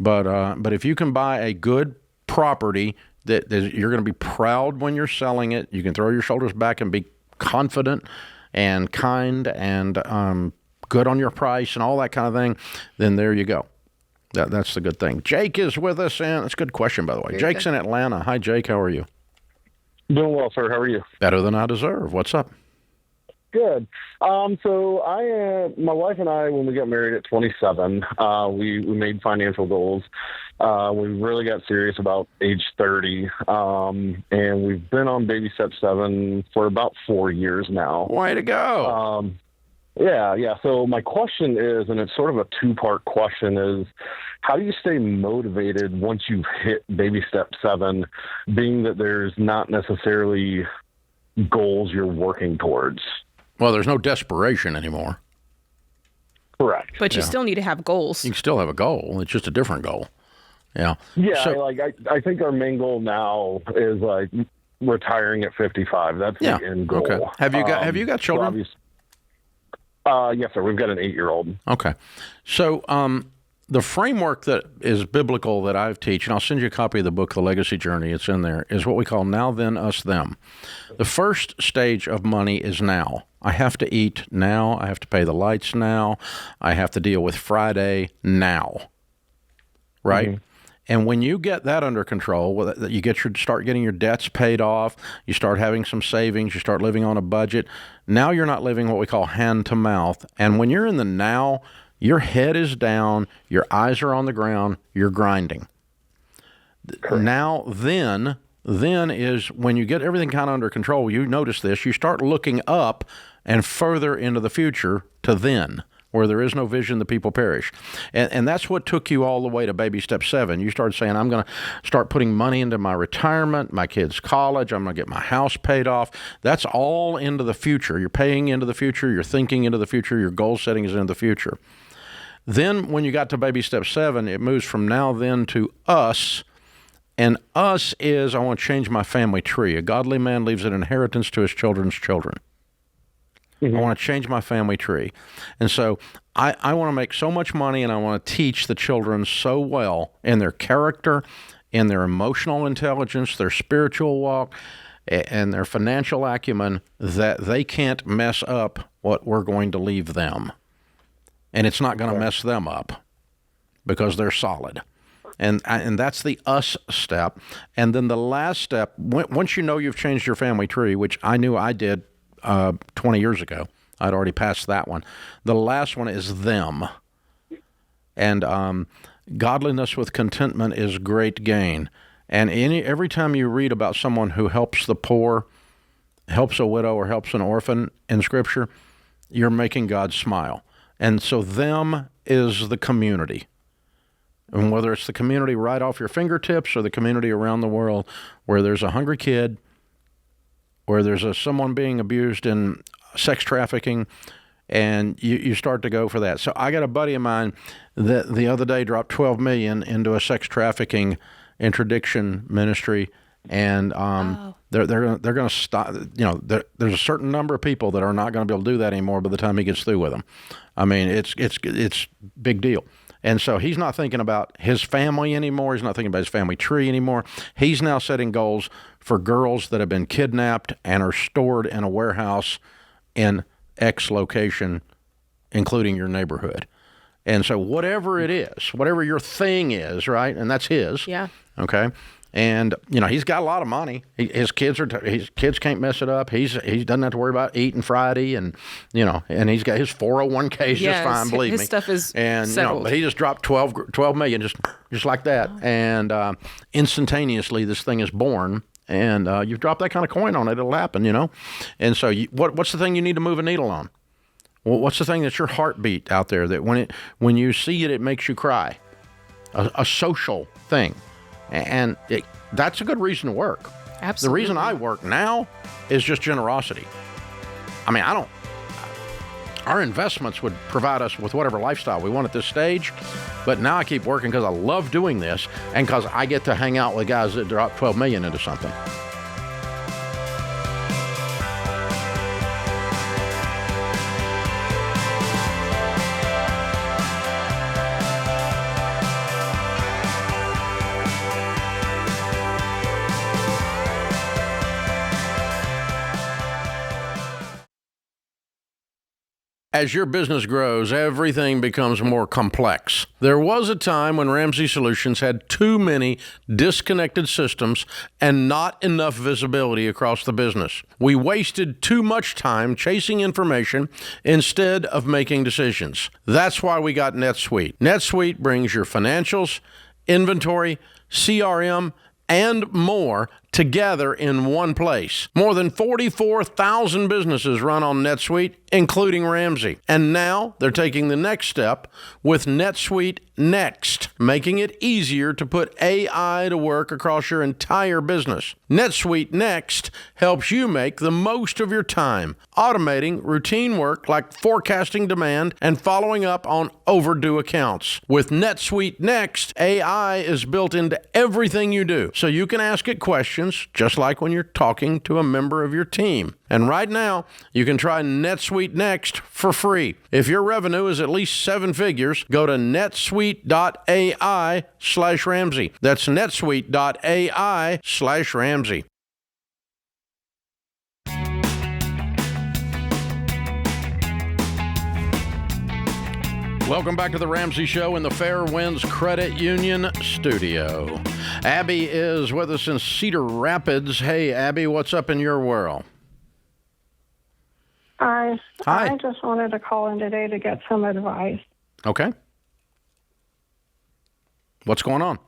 but if you can buy a good property that you're going to be proud when you're selling it, you can throw your shoulders back and be confident and kind and good on your price and all that kind of thing, then there you go. That's the good thing. Jake is with us, and that's a good question, by the way. Jake's in Atlanta. Hi, Jake. How are you? Doing well, sir. How are you? Better than I deserve. What's up? Good. So my wife and I, when we got married at 27, we made financial goals. We really got serious about age 30, and we've been on baby step 7 for about 4 years now. Way to go. Yeah. So my question is, and it's sort of a 2-part question, is how do you stay motivated once you've hit baby step 7, being that there's not necessarily goals you're working towards? Well, there's no desperation anymore. Correct. But you still need to have goals. You can still have a goal. It's just a different goal. Yeah. Yeah, So, I think our main goal now is like retiring at 55. That's the end goal. Okay. Have you got children? Yes, sir. We've got an 8-year-old. Okay. So the framework that is biblical that I've teach, and I'll send you a copy of the book, The Legacy Journey, it's in there, is what we call now, then, us, them. The first stage of money is now. I have to eat now. I have to pay the lights now. I have to deal with Friday now. Right? Mm-hmm. And when you get that under control, you start getting your debts paid off, you start having some savings, you start living on a budget. Now you're not living what we call hand to mouth. And when you're in the now, your head is down, your eyes are on the ground, you're grinding. Correct. Now, then is when you get everything kind of under control, you notice this, you start looking up and further into the future to then. Where there is no vision, the people perish. And that's what took you all the way to baby step 7. You started saying, I'm going to start putting money into my retirement, my kids' college, I'm going to get my house paid off. That's all into the future. You're paying into the future, you're thinking into the future, your goal setting is into the future. Then when you got to baby step 7, it moves from now then to us. And us is, I want to change my family tree. A godly man leaves an inheritance to his children's children. I want to change my family tree. And so I want to make so much money, and I want to teach the children so well in their character, in their emotional intelligence, their spiritual walk, and their financial acumen that they can't mess up what we're going to leave them. And it's not going to mess them up because they're solid. And that's the us step. And then the last step, once you know you've changed your family tree, which I knew I did 20 years ago. I'd already passed that one. The last one is them. And godliness with contentment is great gain. And every time you read about someone who helps the poor, helps a widow, or helps an orphan in Scripture, you're making God smile. And so them is the community. And whether it's the community right off your fingertips or the community around the world where there's a hungry kid, where there's someone being abused in sex trafficking, and you start to go for that. So I got a buddy of mine that the other day dropped $12 million into a sex trafficking interdiction ministry, and they're going to stop. You know, there's a certain number of people that are not going to be able to do that anymore by the time he gets through with them. I mean, it's big deal. And so he's not thinking about his family anymore. He's not thinking about his family tree anymore. He's now setting goals for girls that have been kidnapped and are stored in a warehouse in X location, including your neighborhood. And so whatever it is, whatever your thing is, right? And that's his. Yeah. Okay. And, you know, he's got a lot of money. His kids can't mess it up. He doesn't have to worry about eating Friday, and, you know, and he's got his 401ks just fine, believe me. His stuff is and settled. You know, but he just dropped 12 million just like that. Oh. And instantaneously this thing is born, and you've dropped that kind of coin on it, it'll happen, you know. And so what's the thing you need to move a needle on? Well, what's the thing that's your heartbeat out there that when you see it, it makes you cry? A social thing. And that's a good reason to work. Absolutely. The reason I work now is just generosity. I mean, our investments would provide us with whatever lifestyle we want at this stage, but now I keep working because I love doing this and because I get to hang out with guys that drop $12 million into something. As your business grows, everything becomes more complex. There was a time when Ramsey Solutions had too many disconnected systems and not enough visibility across the business. We wasted too much time chasing information instead of making decisions. That's why we got NetSuite. NetSuite brings your financials, inventory, CRM, and more together in one place. More than 44,000 businesses run on NetSuite, including Ramsey. And now they're taking the next step with NetSuite Next, making it easier to put AI to work across your entire business. NetSuite Next helps you make the most of your time, automating routine work like forecasting demand and following up on overdue accounts. With NetSuite Next, AI is built into everything you do, so you can ask it questions questions, just like when you're talking to a member of your team. And right now, you can try NetSuite Next for free. If your revenue is at least 7 figures, go to netsuite.ai/Ramsey. That's netsuite.ai/Ramsey. Welcome back to the Ramsey Show in the Fairwinds Credit Union studio. Abby is with us in Cedar Rapids. Hey, Abby, what's up in your world? Hi. Hi. I just wanted to call in today to get some advice. Okay. What's going on?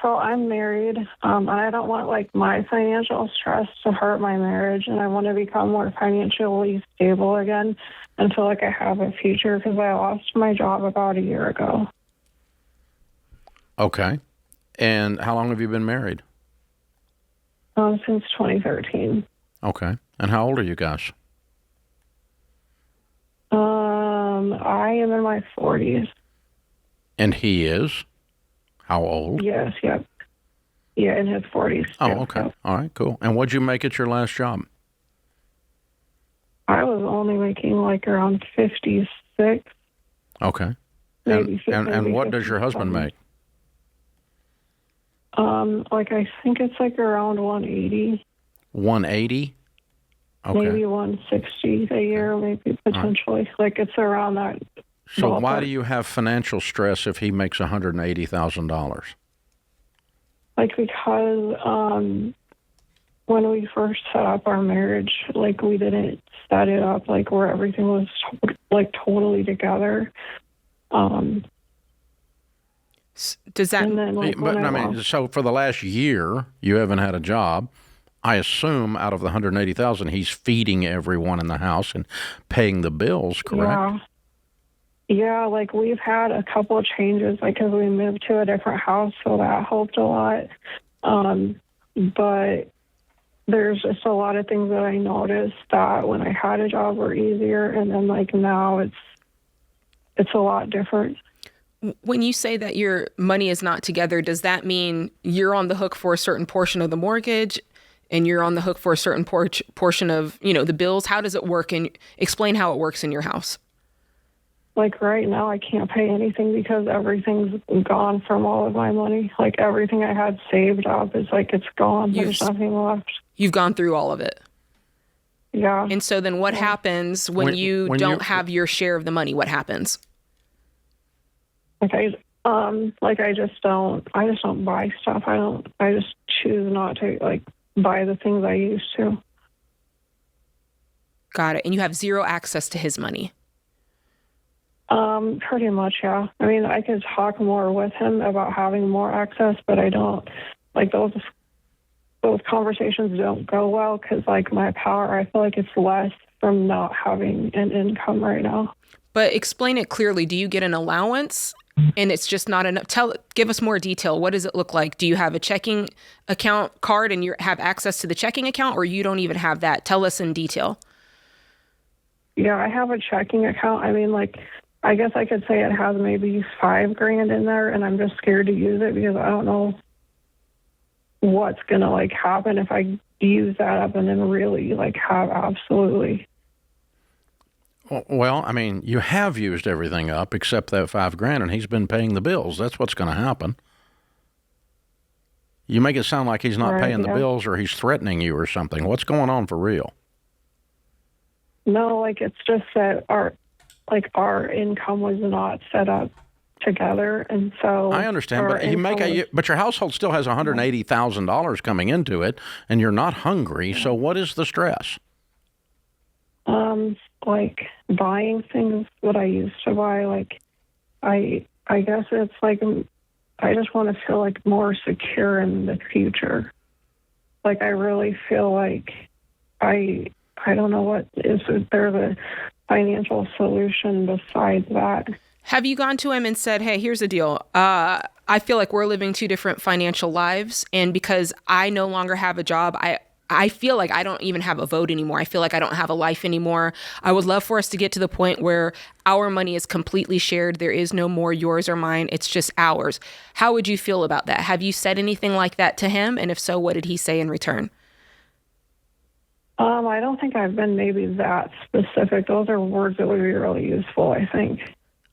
So I'm married, and I don't want, my financial stress to hurt my marriage, and I want to become more financially stable again and feel like I have a future because I lost my job about a year ago. Okay. And how long have you been married? Since 2013. Okay. And how old are you guys? I am in my 40s. And he is? How old? Yes, yep. Yeah, in his 40s. Oh, too, okay. so. All right, cool. And what'd you make at your last job? I was only making around 56. Okay. Maybe And what does your husband make? I think it's around 180. 180? Okay. Maybe 160 a year, maybe potentially. It's around that. So ballpark. why do you have financial stress if he makes $180,000? Because when we first set up our marriage, we didn't set it up where everything was totally together. Does that? And then, so for the last year, you haven't had a job. I assume out of the $180,000, he's feeding everyone in the house and paying the bills, correct? Yeah, we've had a couple of changes, because we moved to a different house, so that helped a lot. But there's just a lot of things that I noticed that when I had a job were easier, and then now it's a lot different. When you say that your money is not together, does that mean you're on the hook for a certain portion of the mortgage and you're on the hook for a certain portion of, the bills? How does it work? And explain how it works in your house. Right now, I can't pay anything because everything's gone from all of my money. Everything I had saved up is it's gone. There's nothing left. You've gone through all of it. Yeah. And so then what happens when you don't have your share of the money? What happens? I just don't buy stuff. I just choose not to buy the things I used to. Got it. And you have zero access to his money. Pretty much, yeah. I could talk more with him about having more access, but I don't those conversations don't go well because my power, I feel like it's less from not having an income right now. But explain it clearly. Do you get an allowance and it's just not enough? Give us more detail. What does it look like? Do you have a checking account card and you have access to the checking account, or you don't even have that? Tell us in detail. Yeah, I have a checking account. I guess I could say it has maybe $5,000 in there, and I'm just scared to use it because I don't know what's gonna happen if I use that up and then really have absolutely. Well, you have used everything up except that $5,000, and he's been paying the bills. That's what's going to happen. You make it sound like he's not paying the bills or he's threatening you or something. What's going on for real? No, it's just that our income was not set up together, and so I understand, but your household still has $180,000 coming into it, and you're not hungry. So what is the stress? Buying things that I used to buy. I guess it's I just want to feel more secure in the future. I really feel I don't know what is there's a financial solution besides that. Have you gone to him and said, hey, here's the deal. I feel like we're living two different financial lives. And because I no longer have a job, I feel like I don't even have a vote anymore. I feel like I don't have a life anymore. I would love for us to get to the point where our money is completely shared. There is no more yours or mine. It's just ours. How would you feel about that? Have you said anything like that to him? And if so, what did he say in return? I don't think I've been maybe that specific. Those are words that would be really useful, I think.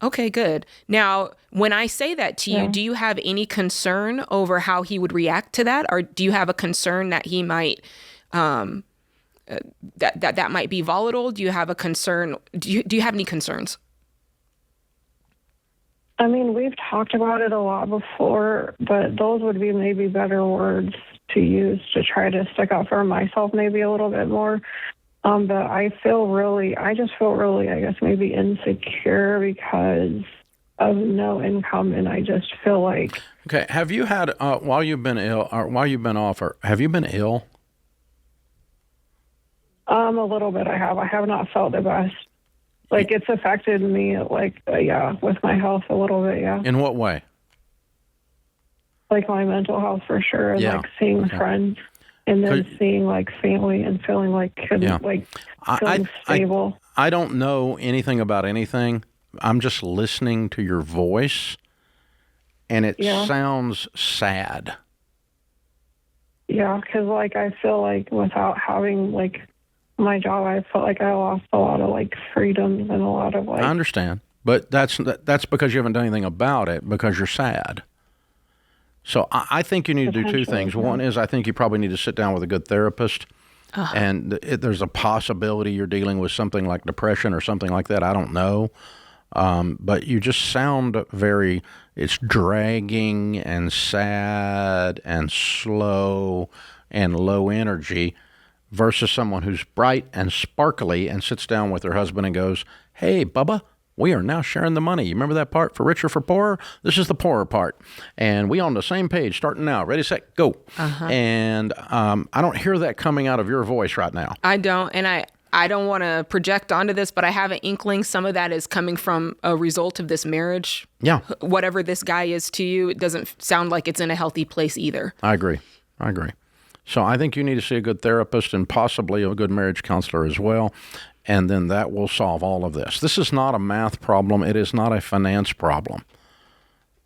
Okay, good. Now, when I say that to you, do you have any concern over how he would react to that? Or do you have a concern that he might, that might be volatile? Do you have a concern? Do you have any concerns? I mean, we've talked about it a lot before, but those would be maybe better words to use to try to stick up for myself maybe a little bit more. But I just feel really, I guess, maybe insecure because of no income. And I just feel like. Okay. Have you had, while you've been ill, or while you've been off, or have you been ill? A little bit I have not felt the best. Like, it's affected me, like, with my health a little bit, yeah. In what way? Like, my mental health for sure, and, like, seeing friends, and then seeing, like, family, and feeling like, feeling stable. I don't know anything about anything. I'm just listening to your voice, and it sounds sad. Yeah, because, like, I feel like without having, like, my job, I felt like I lost a lot of, like, freedoms and a lot of, like... I understand, but that's because you haven't done anything about it, because you're sad. So I think you need to do two things. One is I think you probably need to sit down with a good therapist, and there's a possibility you're dealing with something like depression or something like that. I don't know, but you just sound it's dragging and sad and slow and low energy, versus someone who's bright and sparkly and sits down with her husband and goes, "Hey, Bubba, we are now sharing the money. You remember that part, for richer, for poorer? This is the poorer part. And we on the same page starting now. Ready, set, go." And I don't hear that coming out of your voice right now. I don't. And I don't want to project onto this, but I have an inkling some of that is coming from a result of this marriage. Yeah. Whatever this guy is to you, it doesn't sound like it's in a healthy place either. I agree. So I think you need to see a good therapist and possibly a good marriage counselor as well. And then that will solve all of this. This is not a math problem. It is not a finance problem.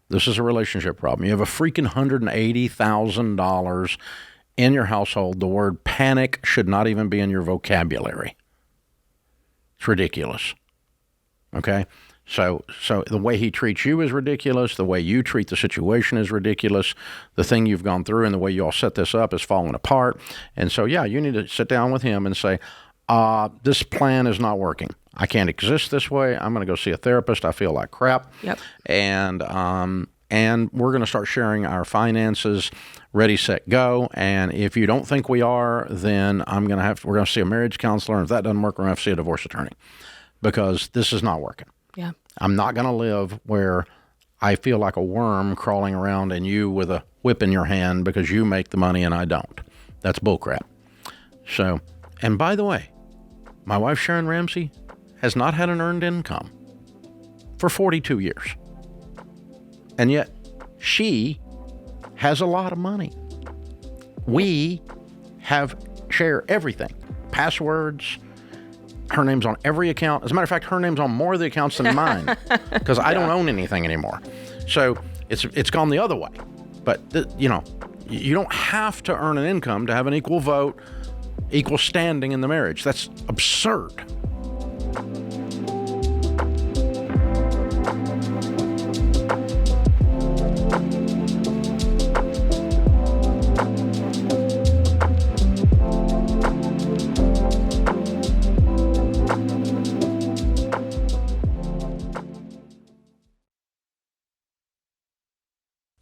This is a relationship problem. You have a freaking $180,000 in your household. The word panic should not even be in your vocabulary. It's ridiculous. Okay? So the way he treats you is ridiculous. The way you treat the situation is ridiculous. The thing you've gone through and the way you all set this up is falling apart. And so, you need to sit down with him and say, this plan is not working. I can't exist this way. I'm going to go see a therapist. I feel like crap. Yep. And we're going to start sharing our finances. Ready, set, go. And if you don't think we are, then we're going to see a marriage counselor. And if that doesn't work, we're going to have to see a divorce attorney, because this is not working. Yeah. I'm not going to live where I feel like a worm crawling around and you with a whip in your hand because you make the money and I don't. That's bullcrap. So, and by the way, my wife, Sharon Ramsey, has not had an earned income for 42 years. And yet she has a lot of money. We share everything, passwords. Her name's on every account. As a matter of fact, her name's on more of the accounts than mine, because I don't own anything anymore. So it's gone the other way. But, you don't have to earn an income to have an equal vote, equal standing in the marriage. That's absurd.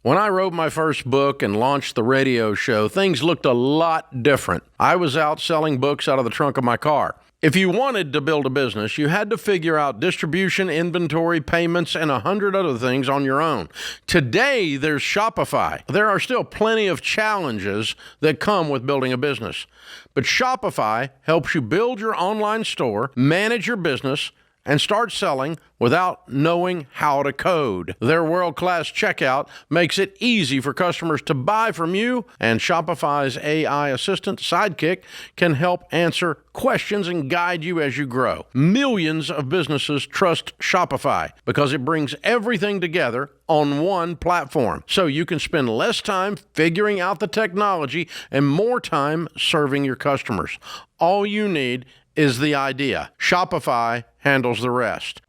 When I wrote my first book and launched the radio show, things looked a lot different. I was out selling books out of the trunk of my car. If you wanted to build a business, you had to figure out distribution, inventory, payments, and 100 other things on your own. Today, there's Shopify. There are still plenty of challenges that come with building a business. But Shopify helps you build your online store, manage your business, and start selling without knowing how to code. Their world-class checkout makes it easy for customers to buy from you, and Shopify's AI assistant, Sidekick, can help answer questions and guide you as you grow. Millions of businesses trust Shopify because it brings everything together on one platform, so you can spend less time figuring out the technology and more time serving your customers. All you need is the idea. Shopify handles the rest.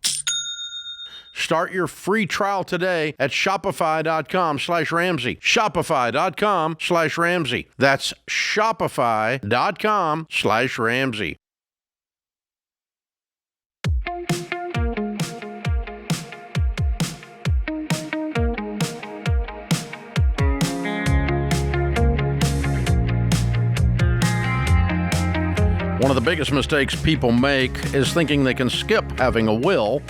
Start your free trial today at shopify.com/Ramsey. Shopify.com/Ramsey. That's shopify.com/Ramsey. One of the biggest mistakes people make is thinking they can skip having a will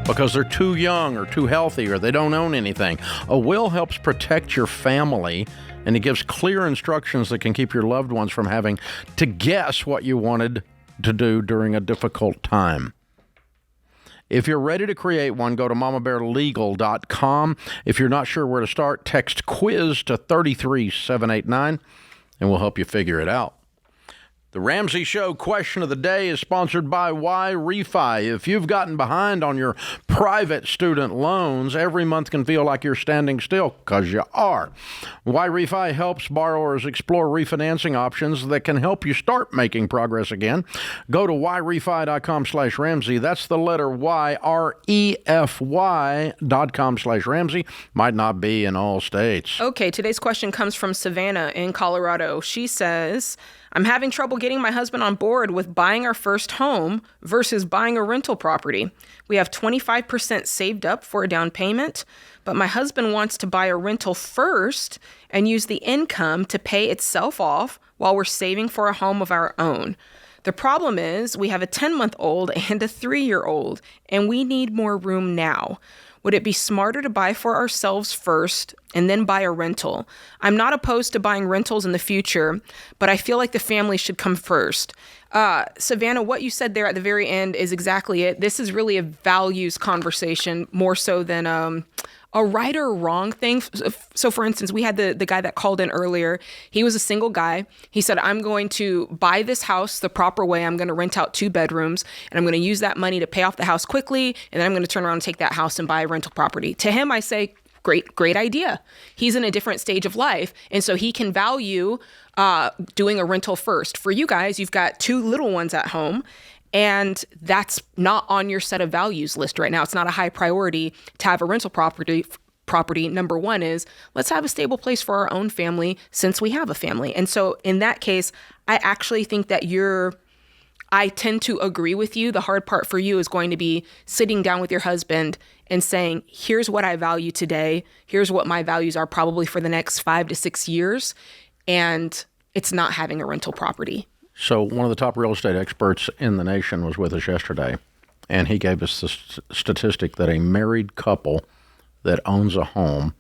because they're too young or too healthy or they don't own anything. A will helps protect your family, and it gives clear instructions that can keep your loved ones from having to guess what you wanted to do during a difficult time. If you're ready to create one, go to mamabearlegal.com. If you're not sure where to start, text quiz to 33789 and we'll help you figure it out. The Ramsey Show question of the day is sponsored by Y-Refi. If you've gotten behind on your private student loans, every month can feel like you're standing still, because you are. Y-Refi helps borrowers explore refinancing options that can help you start making progress again. Go to yrefi.com/Ramsey. That's the letter Y, REFY.com/Ramsey. Might not be in all states. Okay, today's question comes from Savannah in Colorado. She says, I'm having trouble getting my husband on board with buying our first home versus buying a rental property. We have 25% saved up for a down payment, but my husband wants to buy a rental first and use the income to pay itself off while we're saving for a home of our own. The problem is we have a 10-month-old and a 3-year-old, and we need more room now. Would it be smarter to buy for ourselves first and then buy a rental? I'm not opposed to buying rentals in the future, but I feel like the family should come first. Savannah, what you said there at the very end is exactly it. This is really a values conversation more so than a right or wrong thing. So for instance, we had the guy that called in earlier. He was a single guy. He said, I'm going to buy this house the proper way. I'm going to rent out 2 bedrooms and I'm going to use that money to pay off the house quickly. And then I'm going to turn around and take that house and buy a rental property. To him, I say, great idea. He's in a different stage of life. And so he can value doing a rental first. For you guys, you've got 2 little ones at home. And that's not on your set of values list right now. It's not a high priority to have a rental property. Number one is, let's have a stable place for our own family since we have a family. And so in that case, I actually think that I tend to agree with you. The hard part for you is going to be sitting down with your husband and saying, here's what I value today. Here's what my values are probably for the next 5 to 6 years. And it's not having a rental property. So one of the top real estate experts in the nation was with us yesterday, and he gave us the statistic that a married couple that owns a home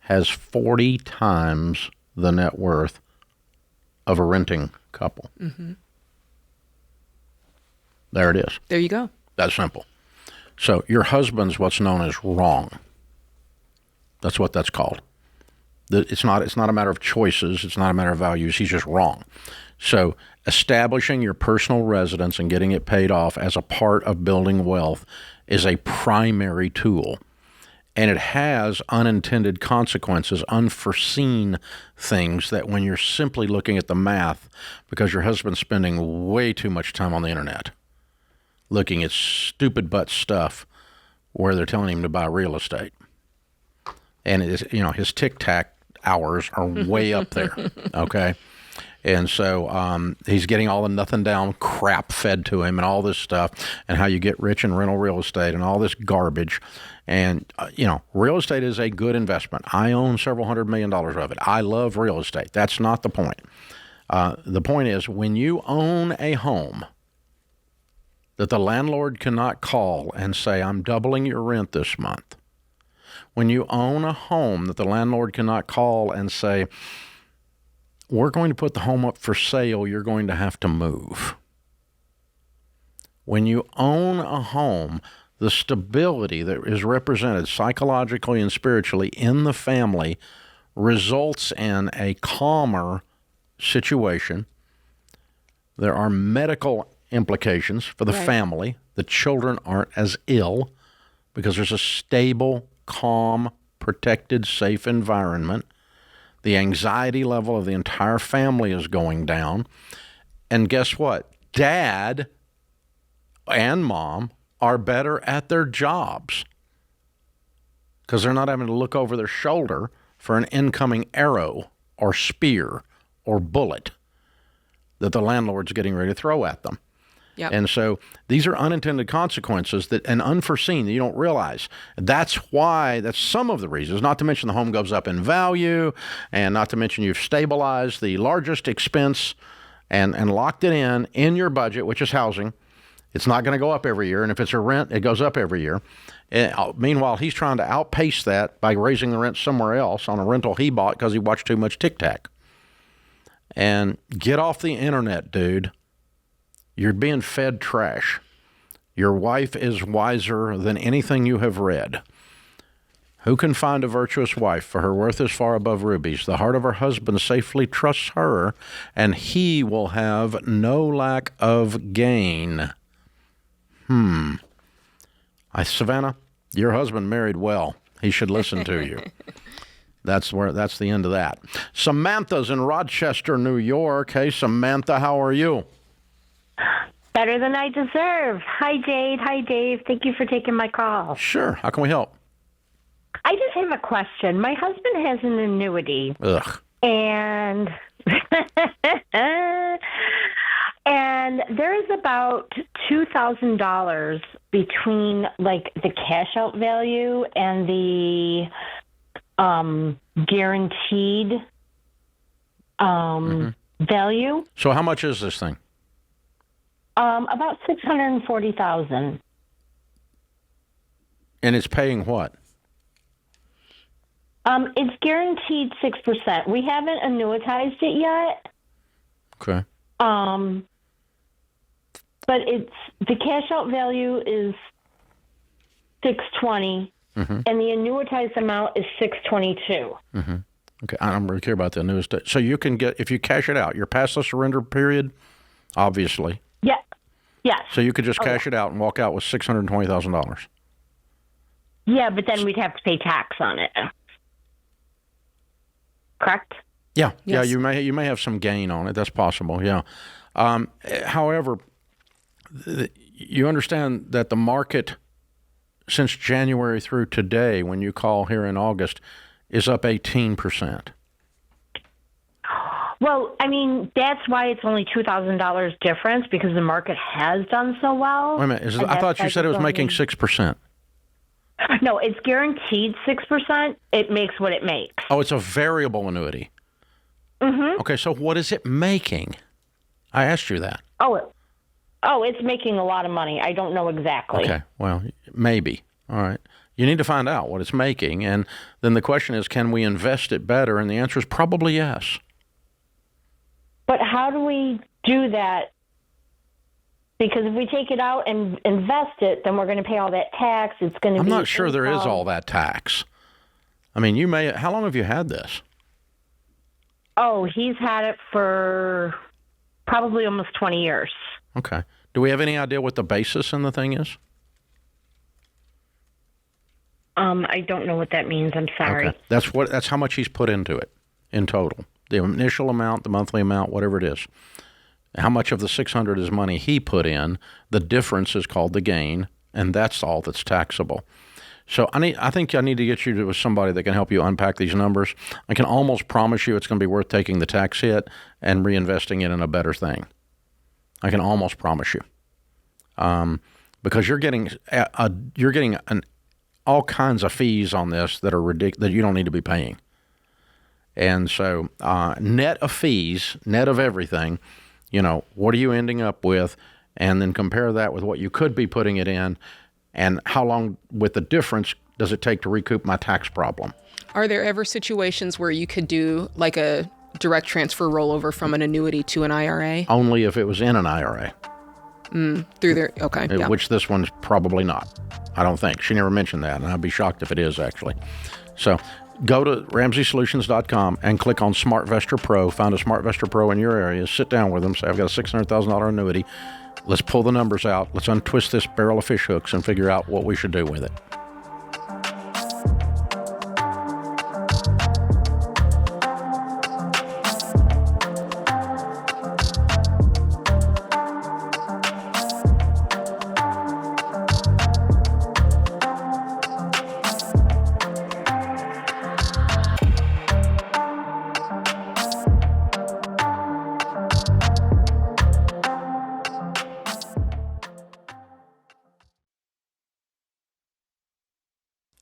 has 40 times the net worth of a renting couple. Mm-hmm. There it is. There you go. That's simple. So your husband's what's known as wrong. That's what that's called. It's not a matter of choices. It's not a matter of values. He's just wrong. So establishing your personal residence and getting it paid off as a part of building wealth is a primary tool. And it has unintended consequences, unforeseen things that when you're simply looking at the math, because your husband's spending way too much time on the internet, looking at stupid butt stuff where they're telling him to buy real estate. And it is, his tic-tac hours are way up there, okay? And so he's getting all the nothing down crap fed to him and all this stuff and how you get rich in rental real estate and all this garbage. And, real estate is a good investment. I own several $100 million of it. I love real estate. That's not the point. The point is when you own a home that the landlord cannot call and say, I'm doubling your rent this month. When you own a home that the landlord cannot call and say, we're going to put the home up for sale, you're going to have to move. When you own a home, the stability that is represented psychologically and spiritually in the family results in a calmer situation. There are medical implications for the family. The children aren't as ill because there's a stable, calm, protected, safe environment. The anxiety level of the entire family is going down. And guess what? Dad and mom are better at their jobs because they're not having to look over their shoulder for an incoming arrow or spear or bullet that the landlord's getting ready to throw at them. Yep. And so these are unintended consequences and unforeseen that you don't realize. That's some of the reasons, not to mention the home goes up in value, and not to mention you've stabilized the largest expense and locked it in your budget, which is housing. It's not going to go up every year, and if it's a rent, it goes up every year. Meanwhile, he's trying to outpace that by raising the rent somewhere else on a rental he bought because he watched too much Tic Tac. And get off the internet, dude. You're being fed trash. Your wife is wiser than anything you have read. Who can find a virtuous wife? For her worth is far above rubies. The heart of her husband safely trusts her, and he will have no lack of gain. Savannah, your husband married well. He should listen to you. That's the end of that. Samantha's in Rochester, New York. Hey, Samantha, how are you? Better than I deserve. Hi, Jade. Hi, Dave. Thank you for taking my call. Sure. How can we help? I just have a question. My husband has an annuity. Ugh. And and there is about $2,000 between like the cash out value and the guaranteed value. So how much is this thing? About $640,000. And it's paying what? It's guaranteed 6%. We haven't annuitized it yet. Okay. But it's the cash out value is $620, and the annuitized amount is $622. Okay, I don't really care about the annuity. So you can get, if you cash it out, you're past the surrender period, obviously. Yeah. Yes. So you could just cash it out and walk out with $620,000. Yeah, but then we'd have to pay tax on it. Correct? Yeah. Yes. Yeah, you may have some gain on it. That's possible. Yeah. However, you understand that the market since January through today, when you call here in August, is up 18%. Well, I mean, that's why it's only $2,000 difference, because the market has done so well. Wait a minute. I thought you said it was making 6%. No, it's guaranteed 6%. It makes what it makes. Oh, it's a variable annuity. Okay, so what is it making? I asked you that. Oh, it's making a lot of money. I don't know exactly. Okay, well, maybe. All right. You need to find out what it's making, and then the question is, can we invest it better? And the answer is probably yes. But how do we do that? Because if we take it out and invest it, then we're going to pay all that tax. It's going to be... I'm not sure there is all that tax. I mean, how long have you had this? Oh, he's had it for probably almost 20 years. Okay. Do we have any idea what the basis in the thing is? I don't know what that means. I'm sorry. Okay. That's how much he's put into it in total. The initial amount, the monthly amount, whatever it is. How much of the $600 is money he put in? The difference is called the gain, and that's all that's taxable. So I think I need to get you with somebody that can help you unpack these numbers. I can almost promise you it's going to be worth taking the tax hit and reinvesting it in a better thing. I can almost promise you, because you're getting all kinds of fees on this that are ridiculous, that you don't need to be paying. And so net of fees, net of everything, what are you ending up with? And then compare that with what you could be putting it in, and how long with the difference does it take to recoup my tax problem? Are there ever situations where you could do like a direct transfer rollover from an annuity to an IRA? Only if it was in an IRA. Through their, okay. Yeah. Which this one's probably not. I don't think. She never mentioned that, and I'd be shocked if it is, actually. So go to RamseySolutions.com and click on SmartVestor Pro. Find a SmartVestor Pro in your area. Sit down with them. Say, I've got a $600,000 annuity. Let's pull the numbers out. Let's untwist this barrel of fish hooks and figure out what we should do with it.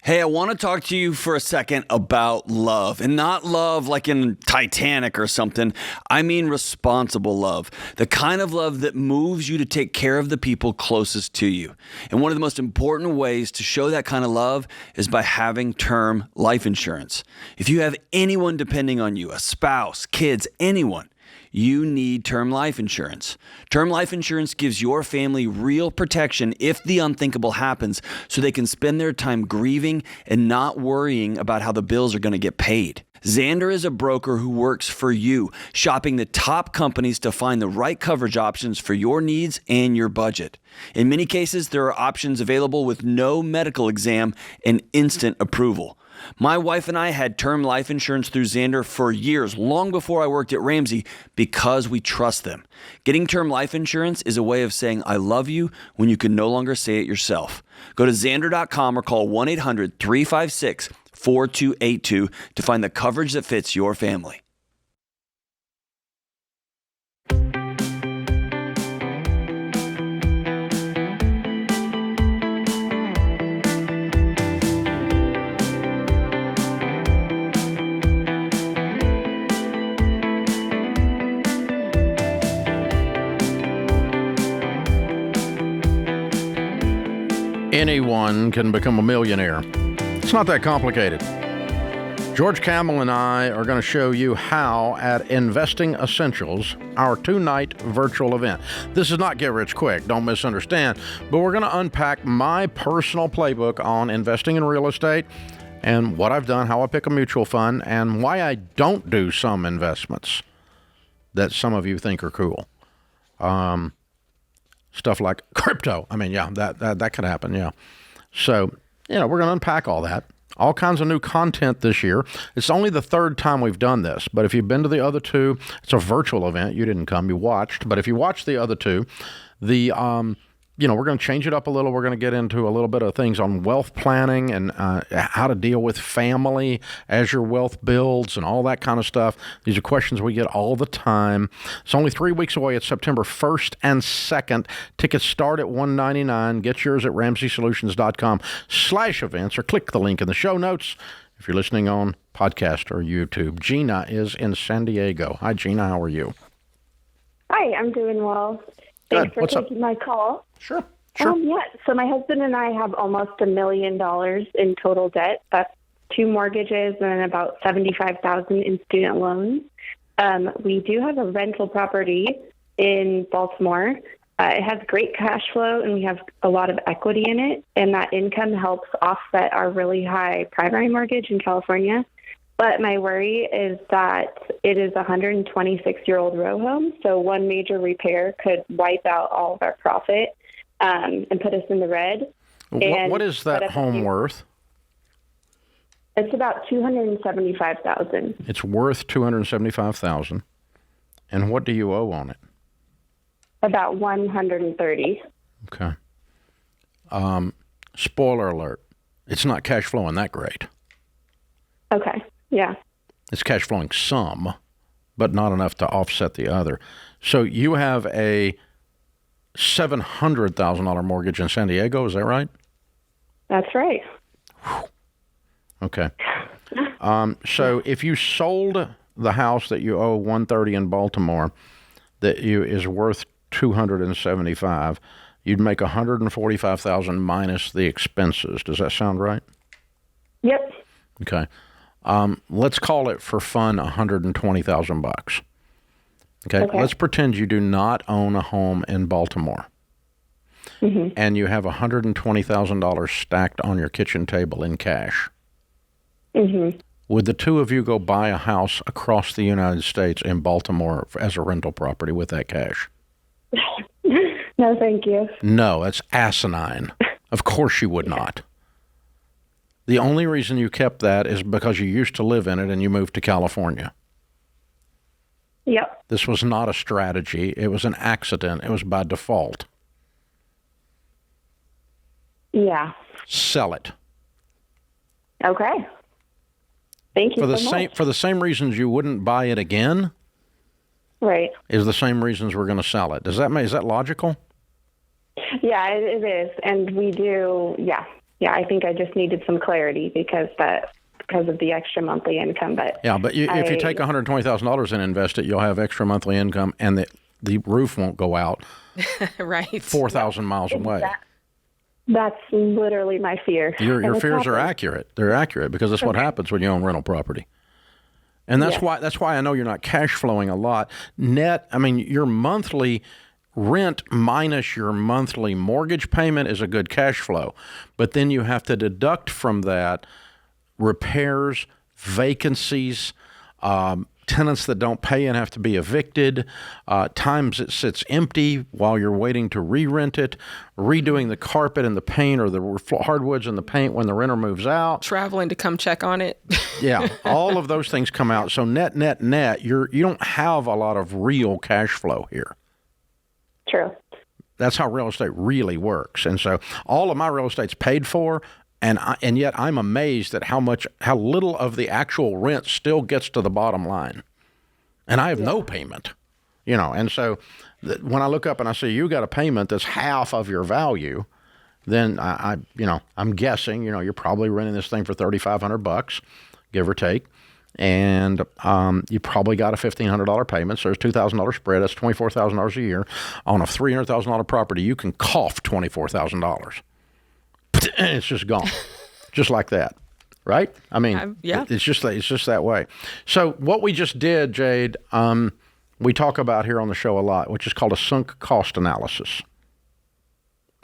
Hey, I want to talk to you for a second about love, and not love like in Titanic or something. I mean responsible love, the kind of love that moves you to take care of the people closest to you. And one of the most important ways to show that kind of love is by having term life insurance. If you have anyone depending on you, a spouse, kids, anyone, you need term life insurance. Term life insurance gives your family real protection if the unthinkable happens, so they can spend their time grieving and not worrying about how the bills are going to get paid. Xander is a broker who works for you, shopping the top companies to find the right coverage options for your needs and your budget. In many cases, there are options available with no medical exam and instant approval. My wife and I had term life insurance through Xander for years, long before I worked at Ramsey, because we trust them. Getting term life insurance is a way of saying I love you when you can no longer say it yourself. Go to Xander.com or call 1-800-356-4282 to find the coverage that fits your family. Anyone can become a millionaire. It's not that complicated. George Campbell and I are going to show you how at Investing Essentials, our 2-night virtual event. This is not get rich quick, don't misunderstand, but we're going to unpack my personal playbook on investing in real estate and what I've done, how I pick a mutual fund, and why I don't do some investments that some of you think are cool. Stuff like crypto. I mean, yeah, that could happen, yeah. So, we're going to unpack all that. All kinds of new content this year. It's only the third time we've done this, but if you've been to the other two, it's a virtual event. You didn't come, you watched. But if you watched the other two, we're going to change it up a little. We're going to get into a little bit of things on wealth planning and how to deal with family as your wealth builds and all that kind of stuff. These are questions we get all the time. It's only 3 weeks away. It's September 1st and 2nd. Tickets start at $199. Get yours at RamseySolutions.com/events or click the link in the show notes if you're listening on podcast or YouTube. Gina is in San Diego. Hi, Gina. How are you? Hi, I'm doing well. Good. Thanks for What's taking my call. Sure. Yeah, so my husband and I have almost $1 million in total debt. That's 2 mortgages and about $75,000 in student loans. We do have a rental property in Baltimore. It has great cash flow, and we have a lot of equity in it, and that income helps offset our really high primary mortgage in California. But my worry is that it is a 126-year-old row home, so one major repair could wipe out all of our profit and put us in the red. What is that home worth? It's about $275,000. It's worth $275,000. And what do you owe on it? About $130,000. Okay. Spoiler alert: it's not cash flowing that great. Okay. Yeah. It's cash flowing some, but not enough to offset the other. So you have a $700,000 mortgage in San Diego, is that right? That's right. Okay. So if you sold the house that you owe $130 in Baltimore, that is worth $275, you'd make $145,000 minus the expenses. Does that sound right? Yep. Okay. Let's call it for fun $120,000. Okay. Let's pretend you do not own a home in Baltimore. and you have $120,000 stacked on your kitchen table in cash, would the two of you go buy a house across the United States in Baltimore as a rental property with that cash? No, thank you. No, that's asinine. Of course you would not. The only reason you kept that is because you used to live in it and you moved to California. Yep. This was not a strategy. It was an accident. It was by default. Yeah. Sell it. Okay. Thank you so much. For the same reasons you wouldn't buy it again, Right. is the same reasons we're going to sell it. Is that logical? Yeah, it is. And we do, yeah, I think I just needed some clarity because of the extra monthly income. But yeah, but if you take $120,000 and invest it, you'll have extra monthly income, and the roof won't go out right 4,000 miles away. That's literally my fear. Your fears are accurate. They're accurate because that's what happens when you own rental property. And that's why I know you're not cash flowing a lot. Net, I mean, your monthly rent minus your monthly mortgage payment is a good cash flow. But then you have to deduct from that repairs, vacancies, tenants that don't pay and have to be evicted, times it sits empty while you're waiting to re-rent it, redoing the carpet and the paint or the hardwoods and the paint when the renter moves out. Traveling to come check on it. Yeah, all of those things come out. So net, you don't have a lot of real cash flow here. True. That's how real estate really works. And so all of my real estate's paid for, and yet I'm amazed at how little of the actual rent still gets to the bottom line. And I have no payment, and so when I look up and I see you got a payment that's half of your value, then I'm guessing, you're probably renting this thing for $3,500, give or take. And you probably got a $1,500 payment, so there's $2,000 spread. That's $24,000 a year. On a $300,000 property, you can cough $24,000. And it's just gone, just like that, right? I mean, it's just that way. So what we just did, Jade, we talk about here on the show a lot, which is called a sunk cost analysis,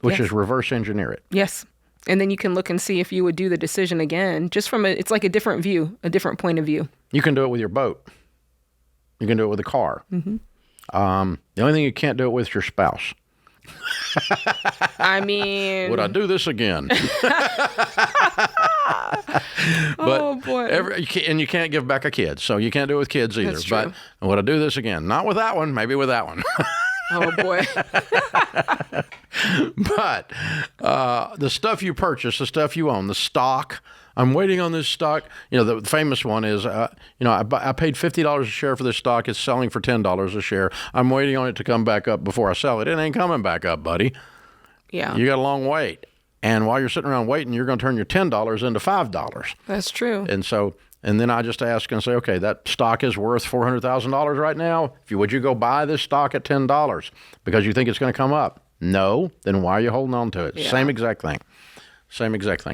which is reverse engineer it. Yes. And then you can look and see if you would do the decision again, just from it's like a different view, a different point of view. You can do it with your boat. You can do it with a car. Mm-hmm. The only thing you can't do it with is your spouse. I mean, would I do this again? Oh boy! And you can't give back a kid, so you can't do it with kids either. That's true. But would I do this again? Not with that one. Maybe with that one. Oh boy! But the stuff you purchase, the stuff you own, the stock. I'm waiting on this stock. The famous one is, I paid $50 a share for this stock. It's selling for $10 a share. I'm waiting on it to come back up before I sell it. It ain't coming back up, buddy. Yeah. You got a long wait. And while you're sitting around waiting, you're going to turn your $10 into $5. That's true. And then I just ask and say, okay, that stock is worth $400,000 right now. Would you go buy this stock at $10 because you think it's going to come up? No. Then why are you holding on to it? Yeah. Same exact thing.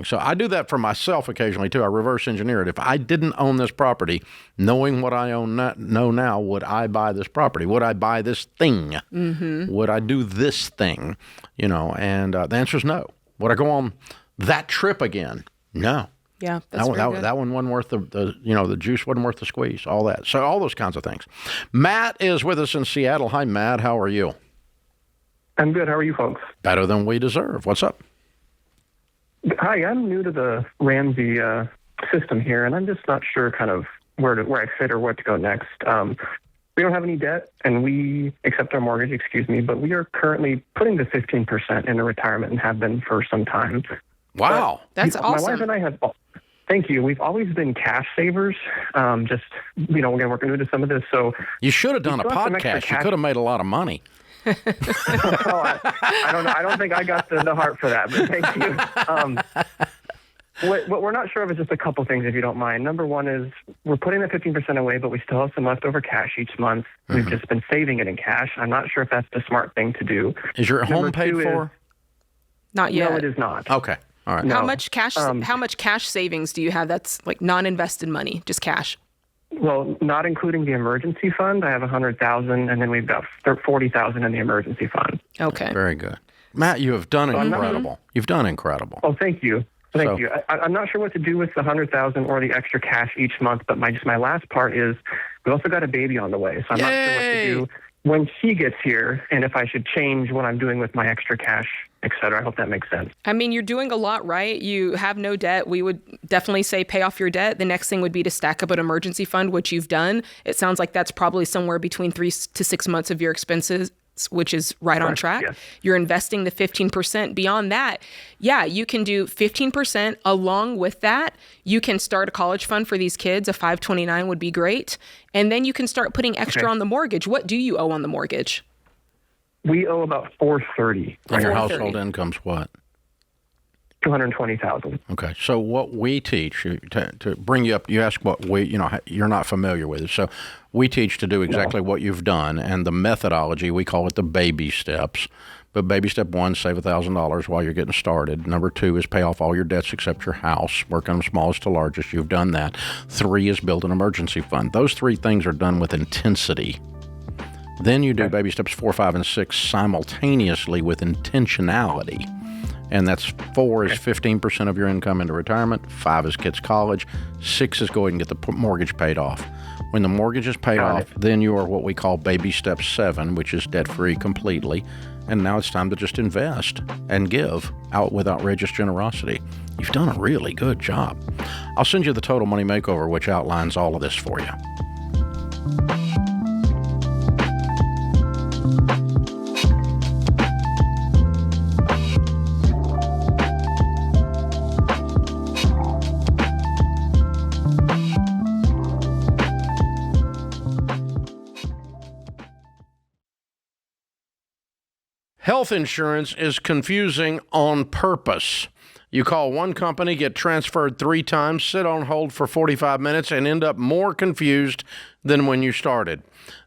So I do that for myself occasionally, too. I reverse engineer it. If I didn't own this property, knowing what I know now, would I buy this property? Would I buy this thing? Mm-hmm. Would I do this thing? And the answer is no. Would I go on that trip again? No. Yeah, that's that one wasn't worth the juice wasn't worth the squeeze, all that. So all those kinds of things. Matt is with us in Seattle. Hi, Matt. How are you? I'm good. How are you folks? Better than we deserve. What's up? Hi, I'm new to the Ramsey system here, and I'm just not sure kind of where I fit or where to go next. We don't have any debt, and we accept our mortgage, but we are currently putting the 15% into retirement and have been for some time. Wow. That's awesome. My wife and I have, thank you, we've always been cash savers. Again, we're new to some of this. So you should have done a podcast. You could have made a lot of money. I don't know. I don't think I got the heart for that, but thank you. What we're not sure of is just a couple things, if you don't mind. Number one is we're putting the 15% away, but we still have some leftover cash each month. Mm-hmm. We've just been saving it in cash. I'm not sure if that's the smart thing to do. Is your home paid for? Not yet. No, it is not. Okay. All right. No. How much cash savings do you have that's like non-invested money, just cash? Well, not including the emergency fund, I have $100,000, and then we've got $40,000 in the emergency fund. Okay. Very good. Matt, you have done incredible. You've done incredible. Oh, thank you. Thank you. I'm not sure what to do with the $100,000 or the extra cash each month, but my last part is we also got a baby on the way, so I'm not sure what to do when he gets here, and if I should change what I'm doing with my extra cash, et cetera. I hope that makes sense. I mean, you're doing a lot right. You have no debt. We would definitely say pay off your debt. The next thing would be to stack up an emergency fund, which you've done. It sounds like that's probably somewhere between 3 to 6 months of your expenses, which is right on track. Yes. You're investing the 15%. Beyond that, yeah, you can do 15%. Along with that, you can start a college fund for these kids. A 529 would be great. And then you can start putting extra on the mortgage. What do you owe on the mortgage? We owe about $430. And your household income's what? $220,000. Okay, so what we teach to bring you up, you ask what you're not familiar with it. So we teach to do exactly what you've done, and the methodology, we call it the baby steps. But baby step 1, save $1,000 while you're getting started. Number 2 is pay off all your debts except your house. Work on them smallest to largest. You've done that. 3 is build an emergency fund. Those 3 things are done with intensity. Then you do baby steps 4, 5, and 6 simultaneously with intentionality. And that's 4 is 15% of your income into retirement. 5 is kids' college. 6 is go ahead and get the mortgage paid off. When the mortgage is paid off, then you are what we call baby step 7, which is debt-free completely. And now it's time to just invest and give out with outrageous generosity. You've done a really good job. I'll send you the Total Money Makeover, which outlines all of this for you. Health insurance is confusing on purpose. You call one company, get transferred 3 times, sit on hold for 45 minutes, and end up more confused than when you started.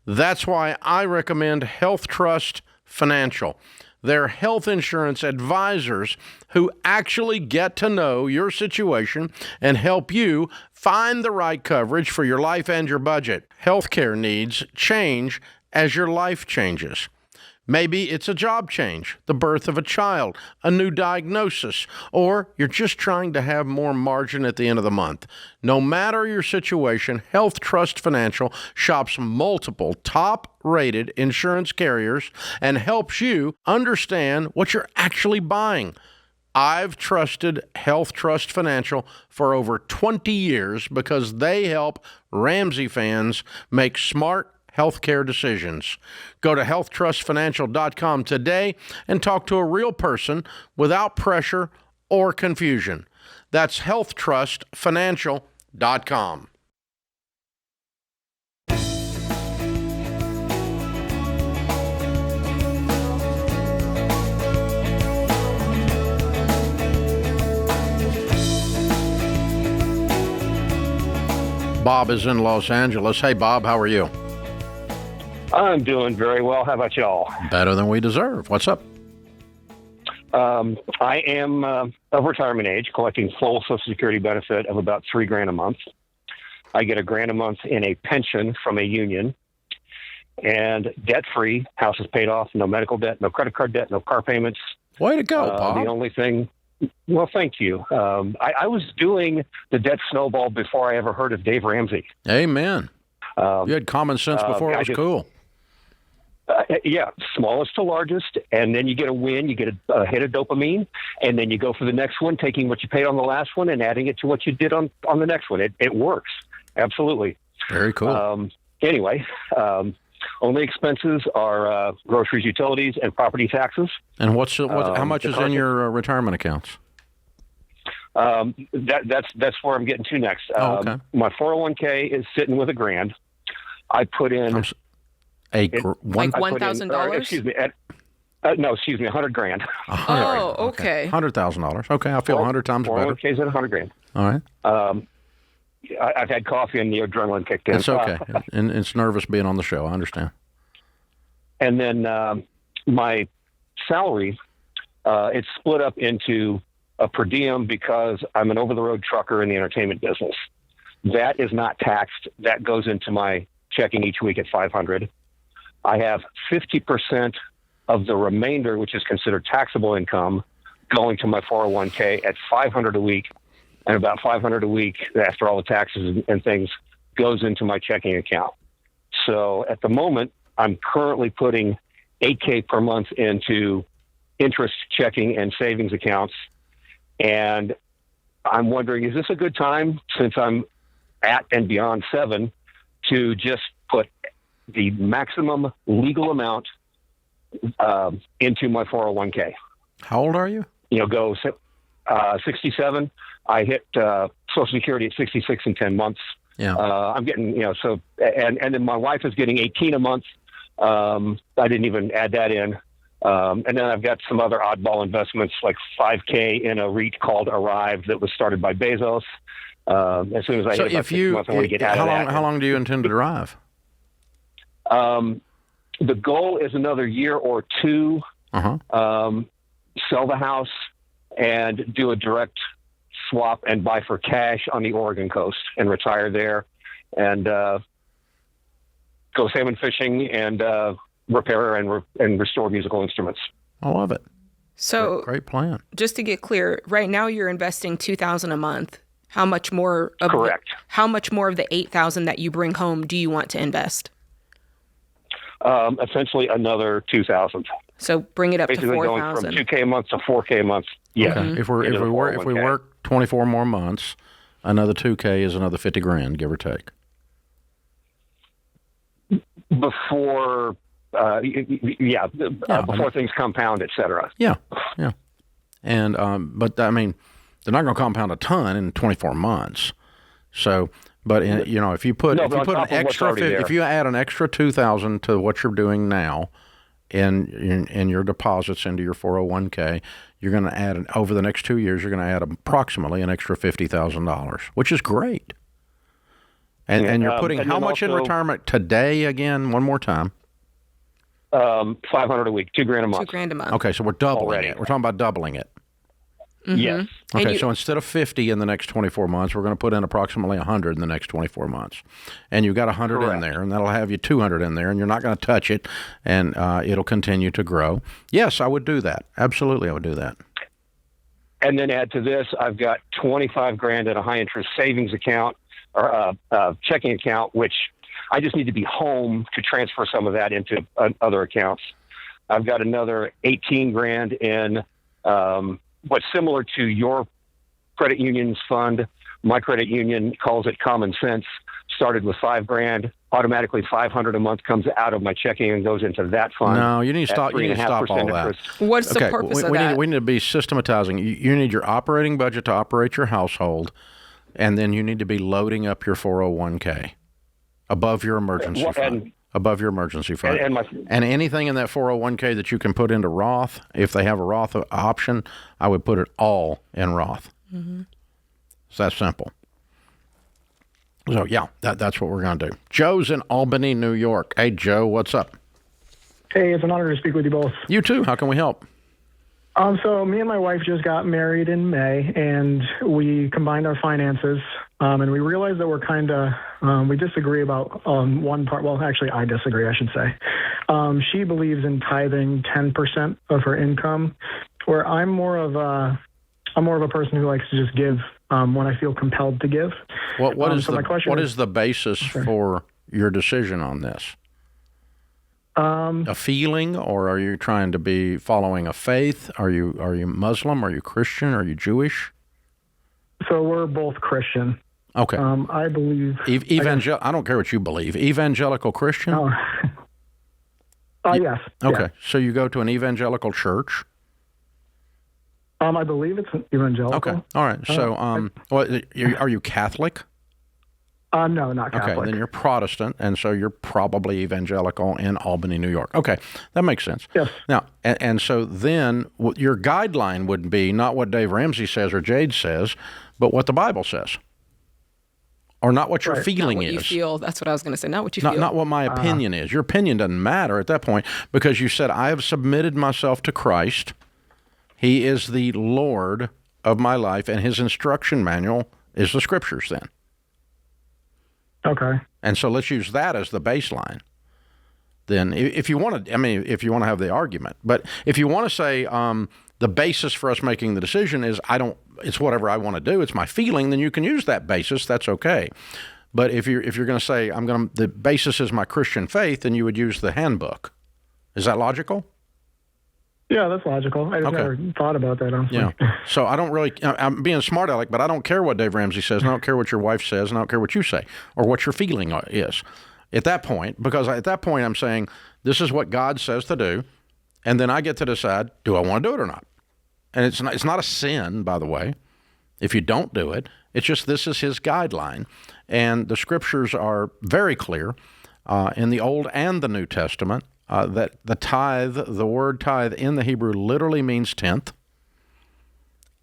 That's why I recommend Health Trust Financial. They're health insurance advisors who actually get to know your situation and help you find the right coverage for your life and your budget. Healthcare needs change as your life changes. Maybe it's a job change, the birth of a child, a new diagnosis, or you're just trying to have more margin at the end of the month. No matter your situation, Health Trust Financial shops multiple top-rated insurance carriers and helps you understand what you're actually buying. I've trusted Health Trust Financial for over 20 years because they help Ramsey fans make smart healthcare decisions. Go to healthtrustfinancial.com today and talk to a real person without pressure or confusion. That's healthtrustfinancial.com. Bob is in Los Angeles. Hey, Bob, how are you? I'm doing very well. How about y'all? Better than we deserve. What's up? I am of retirement age, collecting full Social Security benefit of about $3,000 a month. I get $1,000 a month in a pension from a union, and debt-free. House is paid off. No medical debt, no credit card debt, no car payments. Way to go, Bob. The only thing. Well, thank you. I was doing the debt snowball before I ever heard of Dave Ramsey. Amen. You had common sense before it was cool. Yeah, smallest to largest, and then you get a win, you get a hit of dopamine, and then you go for the next one, taking what you paid on the last one and adding it to what you did on the next one. It works. Absolutely. Very cool. Anyway, only expenses are groceries, utilities, and property taxes. And how much is in your retirement accounts? That's where I'm getting to next. Okay. My 401k is sitting with $1,000. I put in... like $1,000? Excuse me. Excuse me, $100,000. Oh, okay. $100,000. Okay, I feel 100 times better. 401k's at $100,000. All right. I've had coffee and the adrenaline kicked in. It's okay. And it's nervous being on the show. I understand. And then my salary, it's split up into a per diem because I'm an over-the-road trucker in the entertainment business. That is not taxed. That goes into my checking each week at $500. I have 50% of the remainder, which is considered taxable income, going to my 401k at $500 a week, and about $500 a week after all the taxes and things goes into my checking account. So at the moment, I'm currently putting $8K per month into interest checking and savings accounts. And I'm wondering, is this a good time, since I'm at and beyond 7, to just put the maximum legal amount into my 401k? How old are you? Go 67. I hit Social Security at 66 in 10 months. Yeah. I'm getting, and then my wife is getting 18 a month. I didn't even add that in. And then I've got some other oddball investments, like $5K in a REIT called Arrive that was started by Bezos. As soon as I hit about 6 months, I want to get out of that. How long do you intend to drive? The goal is another year or two. Sell the house and do a direct swap and buy for cash on the Oregon coast and retire there, and go salmon fishing and repair and restore musical instruments. I love it. So great plan. Just to get clear, right now you're investing $2,000 a month. How much more? Correct. How much more of the $8,000 that you bring home do you want to invest? Essentially another $2,000. So bring it up Basically to $4,000. going from $2K a month to $4K a month. Yeah. Okay. If we work 24 more months, another $2K is another $50,000, give or take. Before, before things compound, et cetera. Yeah. And but I mean, they're not going to compound a ton in 24 months. So, but if you put an extra, if you add an extra $2,000 to what you're doing now, in your deposits into your 401k, you're going to add over the next 2 years, you're going to add approximately an extra $50,000, which is great. And you're putting how much in retirement today again? One more time. $500 a week, $2,000 a month. $2,000 a month. Okay, so we're doubling it. We're talking about doubling it. Mm-hmm. Yes. Okay, so instead of 50 in the next 24 months, we're going to put in approximately 100 in the next 24 months. And you've got 100 in there, and that'll have you 200 in there, and you're not going to touch it, and it'll continue to grow. Yes, I would do that. Absolutely, I would do that. And then add to this, I've got $25,000 in a high-interest savings account or checking account, which I just need to be home to transfer some of that into other accounts. I've got another $18,000 in what's similar to your credit union's fund. My credit union calls it Common Sense. Started with $5,000. Automatically $500 a month comes out of my checking and goes into that fund. No, you need to stop. You need to stop all that. What's the purpose of that? We need to be systematizing. You need your operating budget to operate your household, and then you need to be loading up your 401k above your emergency fund. Above your emergency fund. And anything in that 401k that you can put into Roth, if they have a Roth option, I would put it all in Roth. Mm-hmm. It's that simple. So, yeah, that's what we're going to do. Joe's in Albany, New York. Hey, Joe, what's up? Hey, it's an honor to speak with you both. You too. How can we help? So me and my wife just got married in May, and we combined our finances, and we realized that we're kind of, we disagree about one part. Well, actually, I disagree, I should say. She believes in tithing 10% of her income, where I'm more of a person who likes to just give when I feel compelled to give. What is the basis for your decision on this? A feeling, or are you trying to be following a faith? Are you Muslim? Are you Christian? Are you Jewish? So we're both Christian. Okay. I believe I don't care what you believe. Evangelical Christian? Yes. Okay. Yeah. So you go to an evangelical church? I believe it's evangelical. Okay. All right. So, are you Catholic? No, not Catholic. Okay, then you're Protestant, and so you're probably evangelical in Albany, New York. Okay, that makes sense. Yes. Now, and so then your guideline would be not what Dave Ramsey says or Jade says, but what the Bible says. Or not what your feeling not what is. You feel. That's what I was going to say. Not what you feel. Not what my opinion is. Your opinion doesn't matter at that point, because you said, I have submitted myself to Christ. He is the Lord of my life, and his instruction manual is the Scriptures then. Okay. And so let's use that as the baseline. then if you want to, if you want to have the argument, but if you want to say the basis for us making the decision is it's whatever I want to do, it's my feeling, then you can use that basis. That's okay. But if you're going to say the basis is my Christian faith, then you would use the handbook. Is that logical? Yeah, that's logical. I just never thought about that, honestly. Yeah. So I don't really, I'm being smart aleck, but I don't care what Dave Ramsey says, and I don't care what your wife says, and I don't care what you say, or what your feeling is at that point, because at that point I'm saying, this is what God says to do, and then I get to decide, do I want to do it or not? And it's not a sin, by the way, if you don't do it. It's just this is his guideline. And the scriptures are very clear in the Old and the New Testament that the tithe, the word tithe in the Hebrew literally means tenth.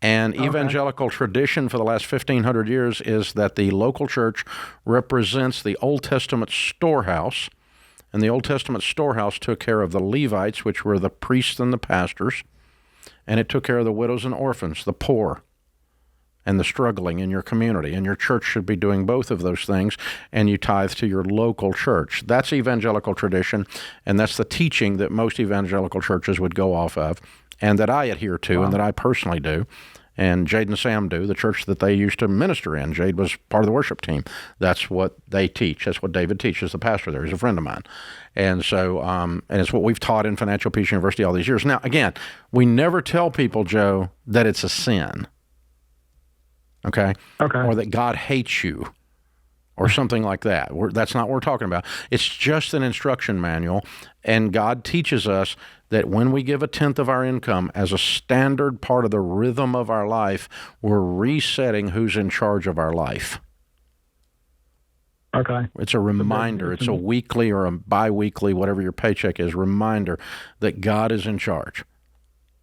And evangelical tradition for the last 1,500 years is that the local church represents the Old Testament storehouse. And the Old Testament storehouse took care of the Levites, which were the priests and the pastors. And it took care of the widows and orphans, the poor, and the struggling in your community. And your church should be doing both of those things, and you tithe to your local church. That's evangelical tradition, and that's the teaching that most evangelical churches would go off of, and that I adhere to, and that I personally do, and Jade and Sam do, the church that they used to minister in. Jade was part of the worship team. That's what they teach. That's what David teaches, the pastor there. He's a friend of mine. And so, and it's what we've taught in Financial Peace University all these years. Now, again, we never tell people, Joe, that it's a sin. Okay? Or that God hates you or something like that. That's not what we're talking about. It's just an instruction manual, and God teaches us that when we give a tenth of our income as a standard part of the rhythm of our life, we're resetting who's in charge of our life. Okay. It's a reminder. It's a weekly or a bi-weekly, whatever your paycheck is, reminder that God is in charge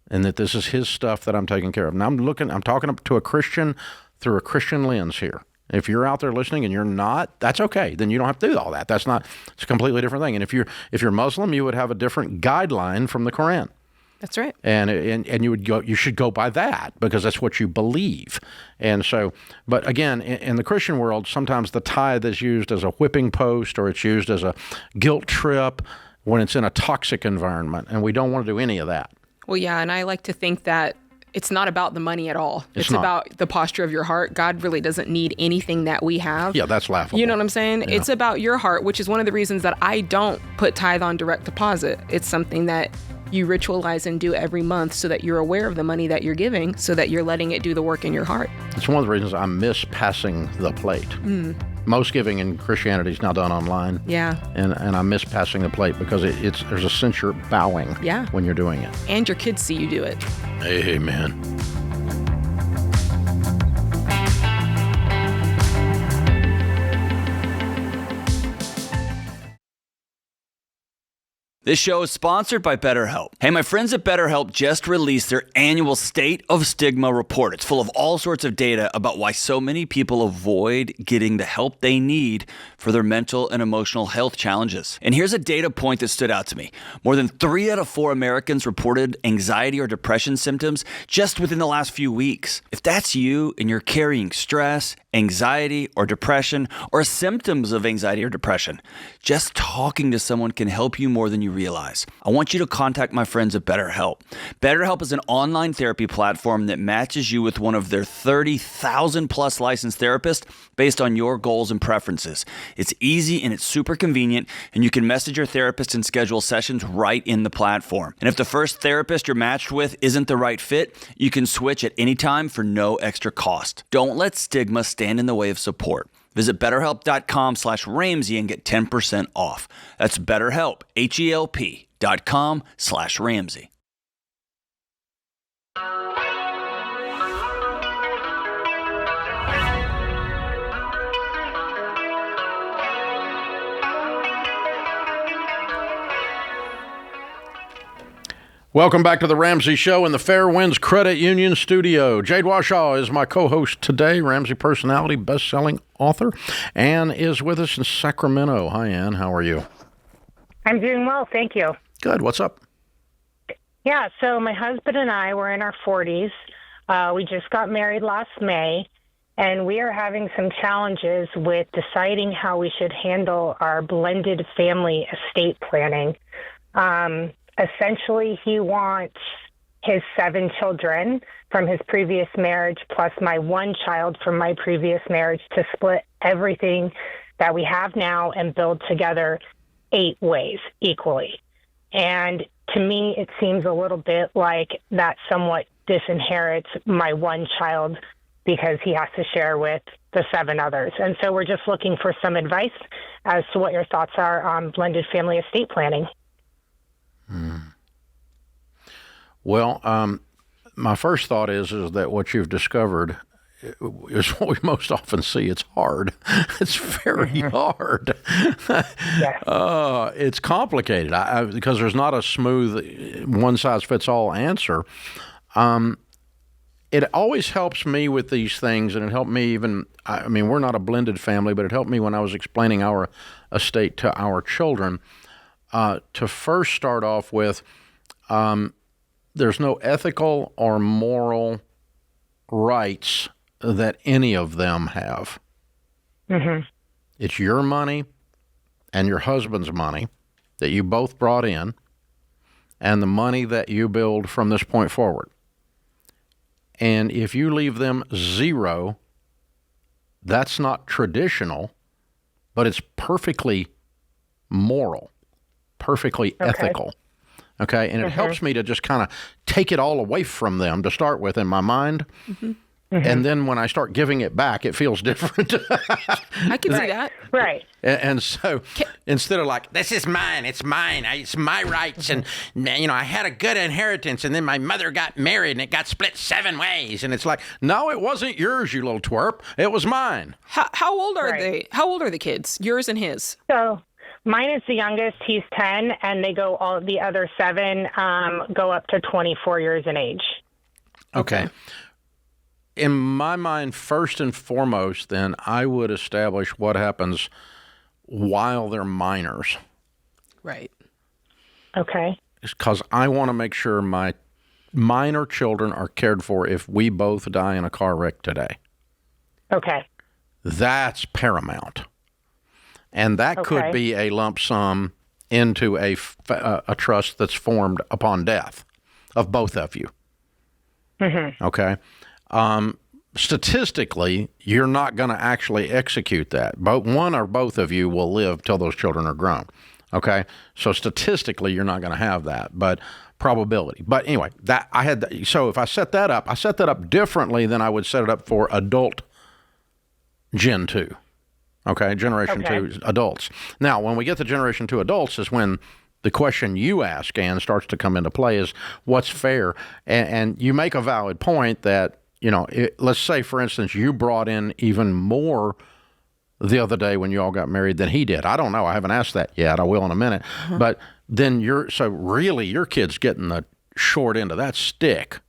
and that this is his stuff that I'm taking care of. Now I'm talking to a Christian through a Christian lens here. If you're out there listening and you're not, that's okay. Then you don't have to do all that. It's a completely different thing. And if you're Muslim, you would have a different guideline from the Quran. That's right. And you should go by that because that's what you believe. And so, but again, in the Christian world, sometimes the tithe is used as a whipping post, or it's used as a guilt trip when it's in a toxic environment, and we don't want to do any of that. Well, yeah, and I like to think that it's not about the money at all. It's about the posture of your heart. God really doesn't need anything that we have. Yeah, that's laughable. You know what I'm saying? Yeah. It's about your heart, which is one of the reasons that I don't put tithe on direct deposit. It's something that you ritualize and do every month so that you're aware of the money that you're giving, so that you're letting it do the work in your heart. It's one of the reasons I miss passing the plate. Most giving in Christianity is now done online. Yeah. And I miss passing the plate because there's a sense you're bowing when you're doing it. And your kids see you do it. Amen. This show is sponsored by BetterHelp. Hey, my friends at BetterHelp just released their annual State of Stigma report. It's full of all sorts of data about why so many people avoid getting the help they need for their mental and emotional health challenges. And here's a data point that stood out to me. More than 3 out of 4 Americans reported anxiety or depression symptoms just within the last few weeks. If that's you and you're carrying stress, anxiety, or depression, or symptoms of anxiety or depression, just talking to someone can help you more than you realize. I want you to contact my friends at BetterHelp. BetterHelp is an online therapy platform that matches you with one of their 30,000 plus licensed therapists based on your goals and preferences. It's easy and it's super convenient, and you can message your therapist and schedule sessions right in the platform. And if the first therapist you're matched with isn't the right fit, you can switch at any time for no extra cost. Don't let stigma stand in the way of support. Visit BetterHelp.com/Ramsey and get 10% off. That's BetterHelp, HELP.com/Ramsey. Welcome back to the Ramsey Show in the Fairwinds Credit Union studio. Jade Warshaw is my co-host today, Ramsey personality, best-selling author. Ann is with us in Sacramento. Hi, Ann. How are you? I'm doing well, thank you. Good. What's up? Yeah, so my husband and I were in our 40s. We just got married last May, and we are having some challenges with deciding how we should handle our blended family estate planning. Essentially, he wants his 7 children from his previous marriage plus my 1 child from my previous marriage to split everything that we have now and build together 8 ways equally. And to me, it seems a little bit like that somewhat disinherits my 1 child because he has to share with the 7 others. And so we're just looking for some advice as to what your thoughts are on blended family estate planning. Well, my first thought is that what you've discovered is what we most often see. It's hard. It's very hard. It's complicated because there's not a smooth one-size-fits-all answer. It always helps me with these things, and it helped me even, I mean, we're not a blended family, but it helped me when I was explaining our estate to our children to first start off with there's no ethical or moral rights that any of them have. Mm-hmm. It's your money and your husband's money that you both brought in and the money that you build from this point forward. And if you leave them zero, that's not traditional, but it's perfectly moral, perfectly ethical. Okay, and it helps me to just kind of take it all away from them to start with in my mind. And then when I start giving it back, it feels different. I can see that. Right. And so instead of like, this is mine, it's mine, it's my rights, and, you know, I had a good inheritance, and then my mother got married, and it got split 7 ways. And it's like, no, it wasn't yours, you little twerp. It was mine. How old are they? How old are the kids? Yours and his? So mine is the youngest. He's 10, and they go all the other 7 go up to 24 years in age. Okay. In my mind, first and foremost, then, I would establish what happens while they're minors. Right. Okay. Because I want to make sure my minor children are cared for if we both die in a car wreck today. Okay. That's paramount. And that could be a lump sum into a trust that's formed upon death of both of you. Okay? Statistically, you're not going to actually execute that. But one or both of you will live till those children are grown. Okay? So statistically, you're not going to have that, but probability. But anyway, so if I set that up differently than I would set it up for adult Gen 2. Okay? Generation 2 adults. Now, when we get to Generation 2 adults is when the question you ask, Ann, starts to come into play is what's fair? And you make a valid point that, you know, let's say, for instance, you brought in even more the other day when you all got married than he did. I don't know. I haven't asked that yet. I will in a minute. But then so really your kid's getting the short end of that stick.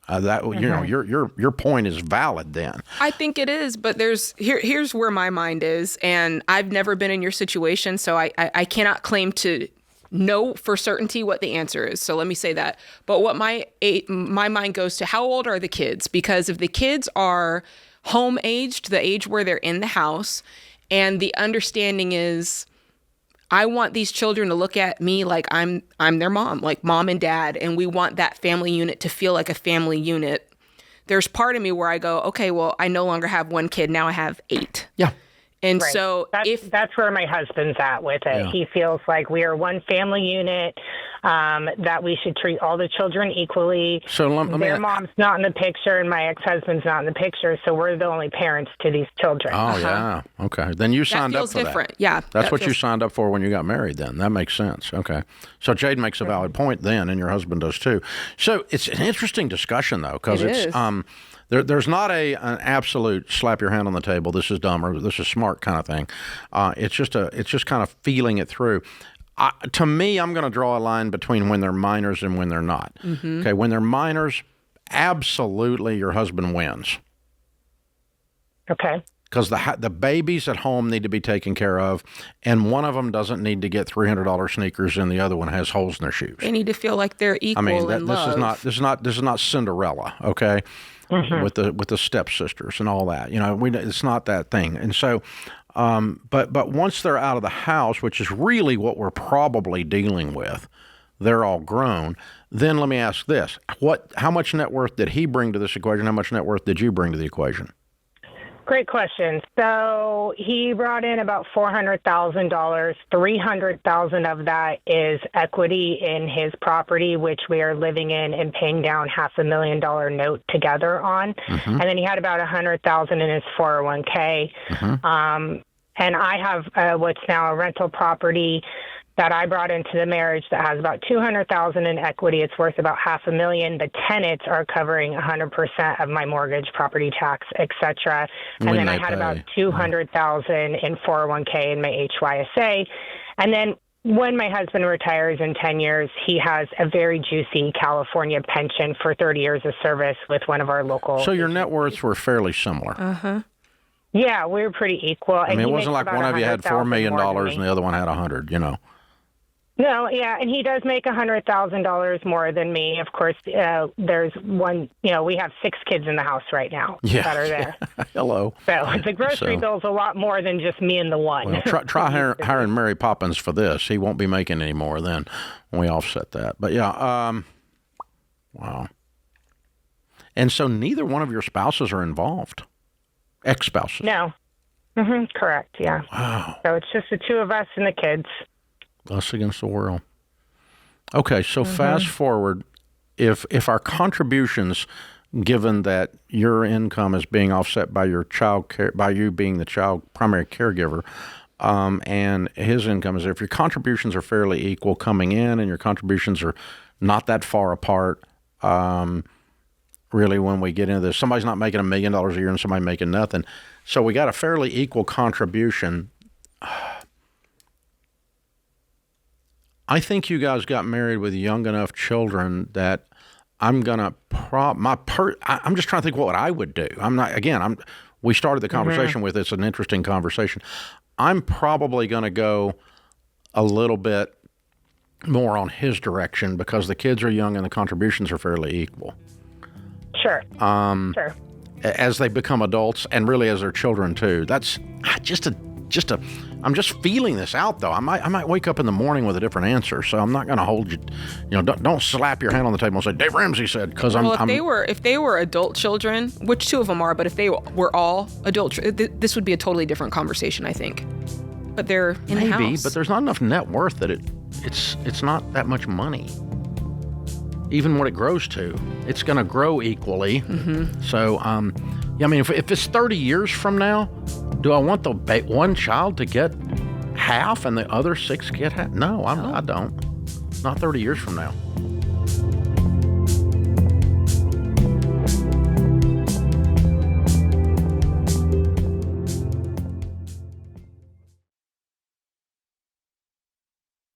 You know, your point is valid then. I think it is, but here's where my mind is, and I've never been in your situation, so I cannot claim to know for certainty what the answer is. So let me say that. But what my mind goes to, how old are the kids? Because if the kids are home aged, the age where they're in the house, and the understanding is, I want these children to look at me like I'm their mom, like mom and dad, and we want that family unit to feel like a family unit. There's part of me where I go, okay, well, I no longer have 1 kid, now I have 8. Yeah. And right. so that's where my husband's at with it. Yeah. He feels like we are one family unit, that we should treat all the children equally. So their mom's not in the picture and my ex-husband's not in the picture, so we're the only parents to these children. Oh, yeah. Okay. Then you signed up for different. that. Yeah. That's what you signed up for when you got married then. That makes sense. Okay. So Jade makes a valid point then, and your husband does too. So it's an interesting discussion, though, because it's there's not an absolute slap your hand on the table, this is dumb or this is smart kind of thing. It's just kind of feeling it through. To me, I'm going to draw a line between when they're minors and when they're not. Okay, when they're minors, absolutely your husband wins. Okay. Because the babies at home need to be taken care of, and one of them doesn't need to get $300 sneakers, and the other one has holes in their shoes. They need to feel like they're equal in love. This is not Cinderella. Okay, with the stepsisters and all that. It's not that thing. And so, but once they're out of the house, which is really what we're probably dealing with, they're all grown. Then let me ask this: how much net worth did he bring to this equation? How much net worth did you bring to the equation? Great question. So he brought in about $400,000. $300,000 of that is equity in his property, which we are living in and paying down $500,000 note together on. And then he had about $100,000 in his 401k. And I have what's now a rental property that I brought into the marriage that has about $200,000 in equity. It's worth about $500,000. The tenants are covering 100% of my mortgage, property tax, etc. And then I had about $200,000 in 401k and my HYSA. And then when my husband retires in 10 years, he has a very juicy California pension for 30 years of service with one of our local. So your net worths were fairly similar. Yeah, we were pretty equal. I mean, it wasn't like one of you had $4 million and the other one had 100, No, yeah, and he does make $100,000 more than me. Of course, there's one, we have 6 kids in the house right now that are there. Hello. So the grocery bill's a lot more than just me and the one. Well, try hiring Mary Poppins for this. He won't be making any more then when we offset that. But yeah, wow. And so neither one of your spouses are involved, ex-spouses? No. Correct, yeah. Wow. So it's just the two of us and the kids. Us against the world. Okay, so fast forward, if our contributions, given that your income is being offset by your child care, by you being the primary caregiver, and his income is, if your contributions are fairly equal coming in and your contributions are not that far apart, really when we get into this, somebody's not making $1 million a year and somebody making nothing. So we got a fairly equal contribution. I think you guys got married with young enough children that I'm gonna I'm just trying to think what I would do. We started the conversation with it's an interesting conversation. I'm probably gonna go a little bit more on his direction because the kids are young and the contributions are fairly equal. Sure. Sure. As they become adults and really as their children too. That's I'm just feeling this out though. I might wake up in the morning with a different answer, so I'm not going to hold you. Don't slap your hand on the table and say Dave Ramsey said, because if they were adult children, which 2 of them are, but if they were all adult, this would be a totally different conversation, I think. But they're in the house. Maybe, but there's not enough net worth that it's not that much money. Even what it grows to, it's going to grow equally. So, if it's 30 years from now, do I want the one child to get half and the other 6 get half? No, I don't. Not 30 years from now.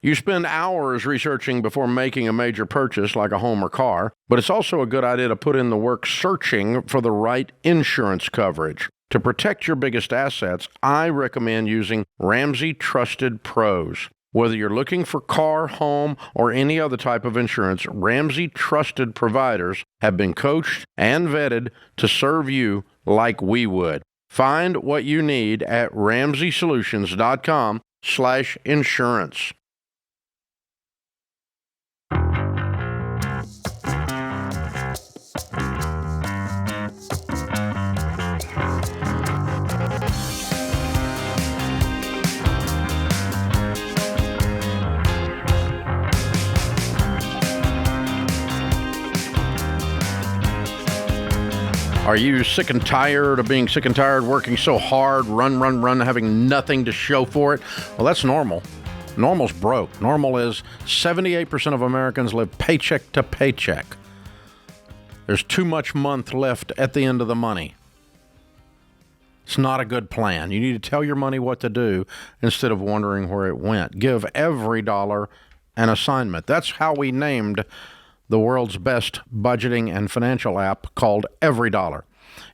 You spend hours researching before making a major purchase like a home or car, but it's also a good idea to put in the work searching for the right insurance coverage. To protect your biggest assets, I recommend using Ramsey Trusted Pros. Whether you're looking for car, home, or any other type of insurance, Ramsey Trusted providers have been coached and vetted to serve you like we would. Find what you need at RamseySolutions.com/insurance. Are you sick and tired of being sick and tired, working so hard, run, having nothing to show for it? Well, that's normal. Normal's broke. Normal is 78% of Americans live paycheck to paycheck. There's too much month left at the end of the money. It's not a good plan. You need to tell your money what to do instead of wondering where it went. Give every dollar an assignment. That's how we named the world's best budgeting and financial app called Every Dollar.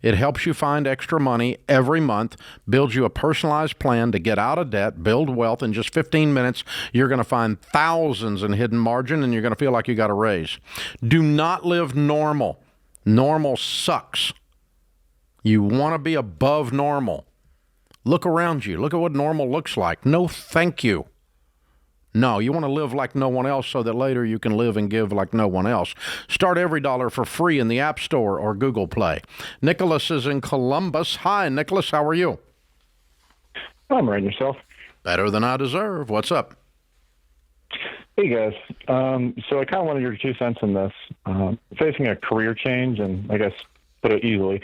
It helps you find extra money every month, builds you a personalized plan to get out of debt, build wealth. In just 15 minutes, you're going to find thousands in hidden margin, and you're going to feel like you got a raise. Do not live normal. Normal sucks. You want to be above normal. Look around you. Look at what normal looks like. No, thank you. No, you want to live like no one else so that later you can live and give like no one else. Start Every Dollar for free in the App Store or Google Play. Nicholas is in Columbus. Hi, Nicholas. How are you? I'm right, yourself. Better than I deserve. What's up? Hey, guys. So I kind of wanted your 2 cents in this. Facing a career change, and I guess put it easily,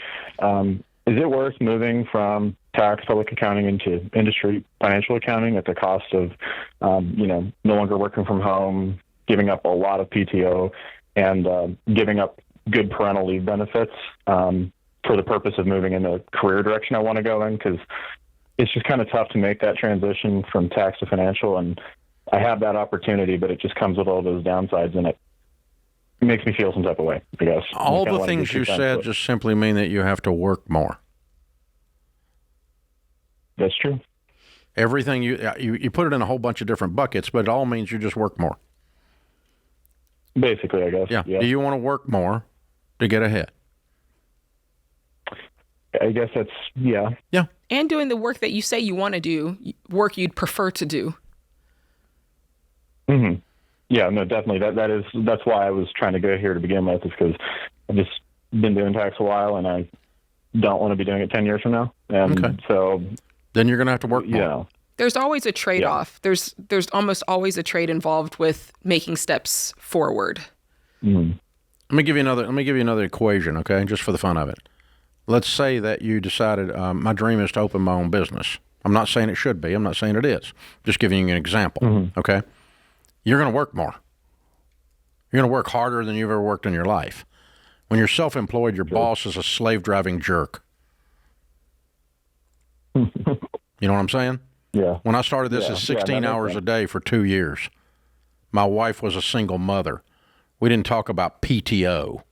is it worth moving from tax, public accounting into industry financial accounting at the cost of, no longer working from home, giving up a lot of PTO, and giving up good parental leave benefits for the purpose of moving in the career direction I want to go in? Because it's just kind of tough to make that transition from tax to financial, and I have that opportunity, but it just comes with all those downsides, and it makes me feel some type of way, I guess. All the things you said just simply mean that you have to work more. That's true. Everything you put it in a whole bunch of different buckets, but it all means you just work more. Basically, I guess. Yeah. Do you want to work more to get ahead? I guess that's, yeah. Yeah. And doing the work that you say you want to do, work you'd prefer to do. Mm-hmm. Yeah, no, definitely. That's why I was trying to go here to begin with, is because I've just been doing tax a while, and I don't want to be doing it 10 years from now. And so then you're going to have to work more. Yeah. There's always a trade-off. Yeah. There's almost always a trade involved with making steps forward. Mm-hmm. Let me give you another equation, okay, just for the fun of it. Let's say that you decided my dream is to open my own business. I'm not saying it should be. I'm not saying it is. Just giving you an example, okay? You're going to work more. You're going to work harder than you've ever worked in your life. When you're self-employed, your boss is a slave-driving jerk. You know what I'm saying? Yeah. When I started this, it's 16 hours a day for 2 years. My wife was a single mother. We didn't talk about PTO.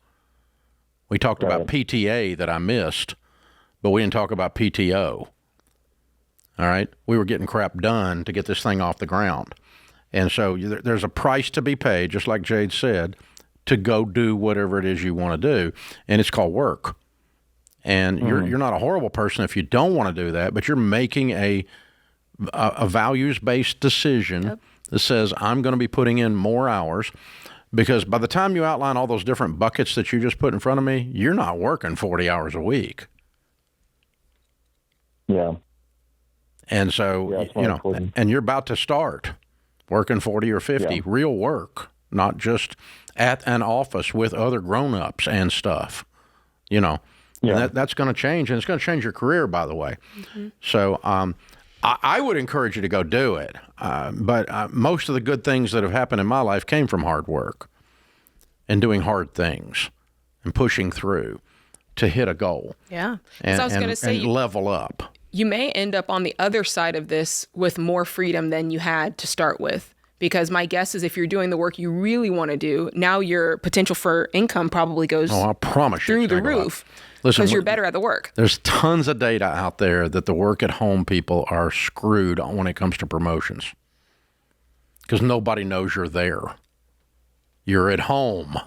We talked about PTA that I missed, but we didn't talk about PTO. All right? We were getting crap done to get this thing off the ground. And so there's a price to be paid, just like Jade said, to go do whatever it is you want to do, and it's called work. And you're not a horrible person if you don't want to do that, but you're making a values-based decision that says, I'm going to be putting in more hours, because by the time you outline all those different buckets that you just put in front of me, you're not working 40 hours a week. Yeah. And so, and you're about to start working 40 or 50, real work, not just at an office with other grown-ups and stuff, And that's going to change, and it's going to change your career, by the way. Mm-hmm. So I would encourage you to go do it. But most of the good things that have happened in my life came from hard work and doing hard things and pushing through to hit a goal. Yeah. And, so I was going to say, and level up. You may end up on the other side of this with more freedom than you had to start with. Because my guess is if you're doing the work you really want to do, now your potential for income probably goes I promise through the roof. Because you're better at the work. There's tons of data out there that the work at home people are screwed when it comes to promotions. Because nobody knows you're there. You're at home.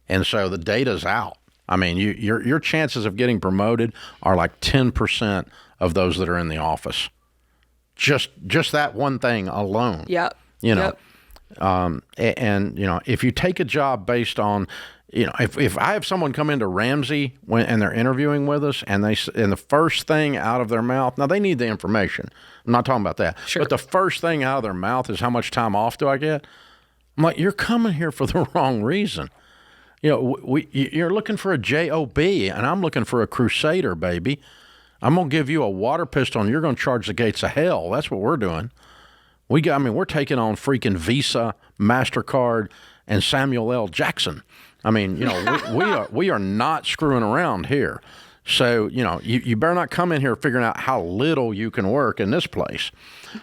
And so the data's out. I mean, your chances of getting promoted are like 10% of those that are in the office. Just that one thing alone. Yep. If you take a job based on, if I have someone come into Ramsey and they're interviewing with us, and the first thing out of their mouth, now they need the information. I'm not talking about that. Sure. But the first thing out of their mouth is, how much time off do I get? I'm like, you're coming here for the wrong reason. You're looking for a job, and I'm looking for a crusader, baby. I'm going to give you a water pistol, and you're going to charge the gates of hell. That's what we're doing. We're taking on freaking Visa, MasterCard, and Samuel L. Jackson. I mean, we are not screwing around here. So, you better not come in here figuring out how little you can work in this place.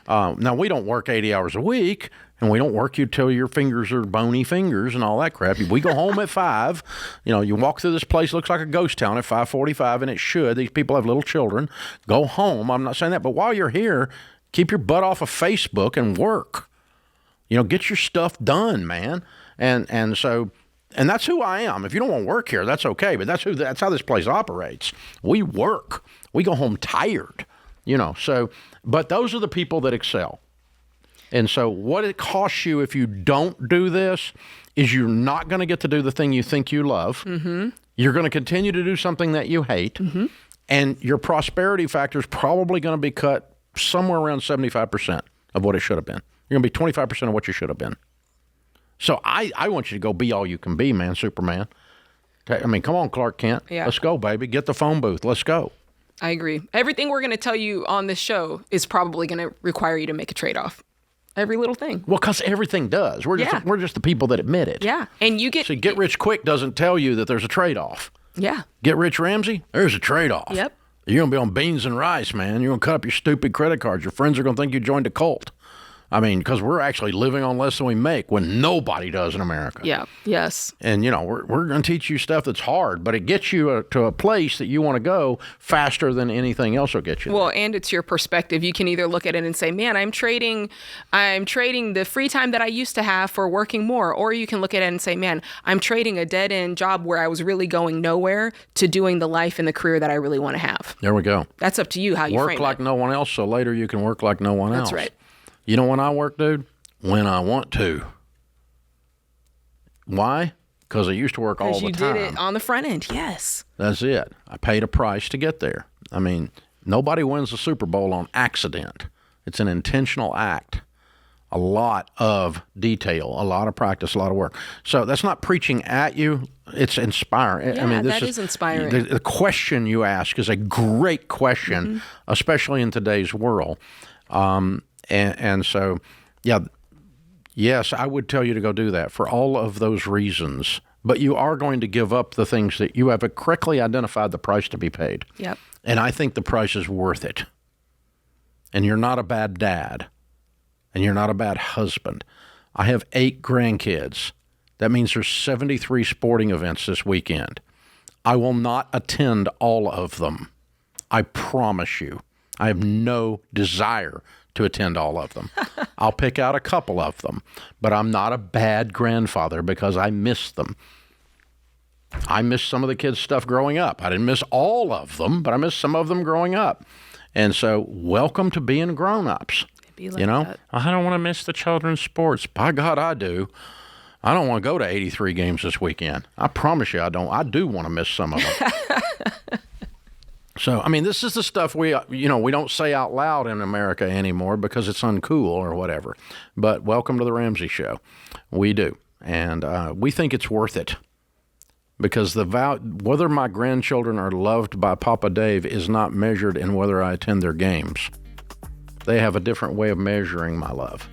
Now, we don't work 80 hours a week, and we don't work you till your fingers are bony fingers and all that crap. We go home at 5. You walk through this place, looks like a ghost town at 5:45, and it should. These people have little children. Go home. I'm not saying that. But while you're here, keep your butt off of Facebook and work. Get your stuff done, man. And so And that's who I am. If you don't want to work here, that's okay. But that's how this place operates. We work. We go home tired, So, but those are the people that excel. And so what it costs you if you don't do this is you're not going to get to do the thing you think you love. Mm-hmm. You're going to continue to do something that you hate. Mm-hmm. And your prosperity factor is probably going to be cut somewhere around 75% of what it should have been. You're going to be 25% of what you should have been. So I want you to go be all you can be, man, Superman. I mean, come on, Clark Kent. Yeah. Let's go, baby. Get the phone booth. Let's go. I agree. Everything we're going to tell you on this show is probably going to require you to make a trade-off. Every little thing. Well, because everything does. We're just the people that admit it. Yeah. And you get... See, Get Rich Quick doesn't tell you that there's a trade-off. Yeah. Get Rich Ramsey, there's a trade-off. Yep. You're going to be on beans and rice, man. You're going to cut up your stupid credit cards. Your friends are going to think you joined a cult. I mean, because we're actually living on less than we make when nobody does in America. Yeah. Yes. And, we're going to teach you stuff that's hard, but it gets you to a place that you want to go faster than anything else will get you. Well, and it's your perspective. You can either look at it and say, man, I'm trading the free time that I used to have for working more. Or you can look at it and say, man, I'm trading a dead-end job where I was really going nowhere to doing the life and the career that I really want to have. There we go. That's up to you how you frame it. Work like no one else, so later you can work like no one else. That's right. You know when I work, dude? When I want to. Why? Because I used to work all the time. Because you did it on the front end, yes. That's it. I paid a price to get there. I mean, nobody wins the Super Bowl on accident. It's an intentional act. A lot of detail, a lot of practice, a lot of work. So that's not preaching at you. It's inspiring. Yeah, I mean, that is inspiring. The question you ask is a great question, especially in today's world. And so, yeah, yes, I would tell you to go do that for all of those reasons. But you are going to give up the things that you have correctly identified the price to be paid. Yep. And I think the price is worth it. And you're not a bad dad. And you're not a bad husband. I have 8 grandkids. That means there's 73 sporting events this weekend. I will not attend all of them. I promise you. I have no desire to attend all of them. I'll pick out a couple of them, but I'm not a bad grandfather because I miss them. I missed some of the kids' stuff growing up. I didn't miss all of them, but I missed some of them growing up. And so welcome to being grown-ups. Like that. I don't want to miss the children's sports. By God, I do. I don't want to go to 83 games this weekend. I promise you I don't. I do want to miss some of them. So, I mean, this is the stuff we don't say out loud in America anymore because it's uncool or whatever. But welcome to the Ramsey Show. We do. And we think it's worth it because whether my grandchildren are loved by Papa Dave is not measured in whether I attend their games. They have a different way of measuring my love.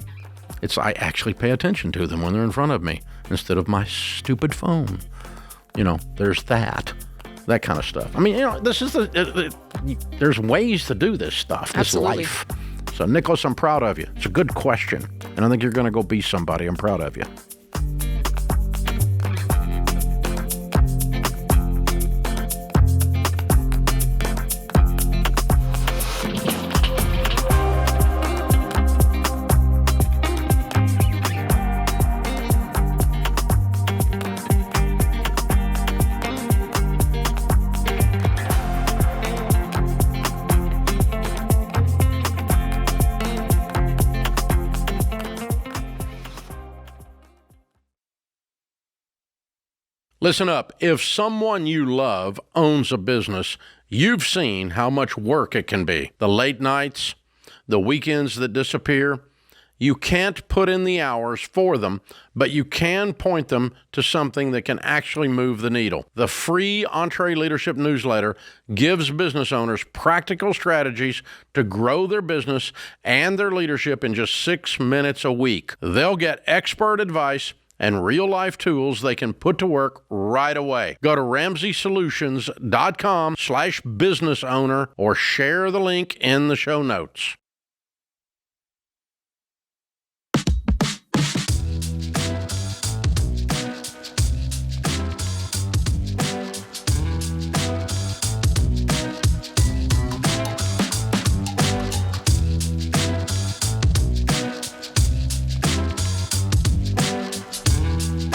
I actually pay attention to them when they're in front of me instead of my stupid phone. There's that kind of stuff. I mean, this is there's ways to do this stuff, this Absolutely. life. So, Nicholas, I'm proud of you. It's a good question. And I think you're going to go be somebody. I'm proud of you. Listen up. If someone you love owns a business, you've seen how much work it can be. The late nights, the weekends that disappear. You can't put in the hours for them, but you can point them to something that can actually move the needle. The free Entree Leadership newsletter gives business owners practical strategies to grow their business and their leadership in just 6 minutes a week. They'll get expert advice and real-life tools they can put to work right away. Go to RamseySolutions.com/business-owner or share the link in the show notes.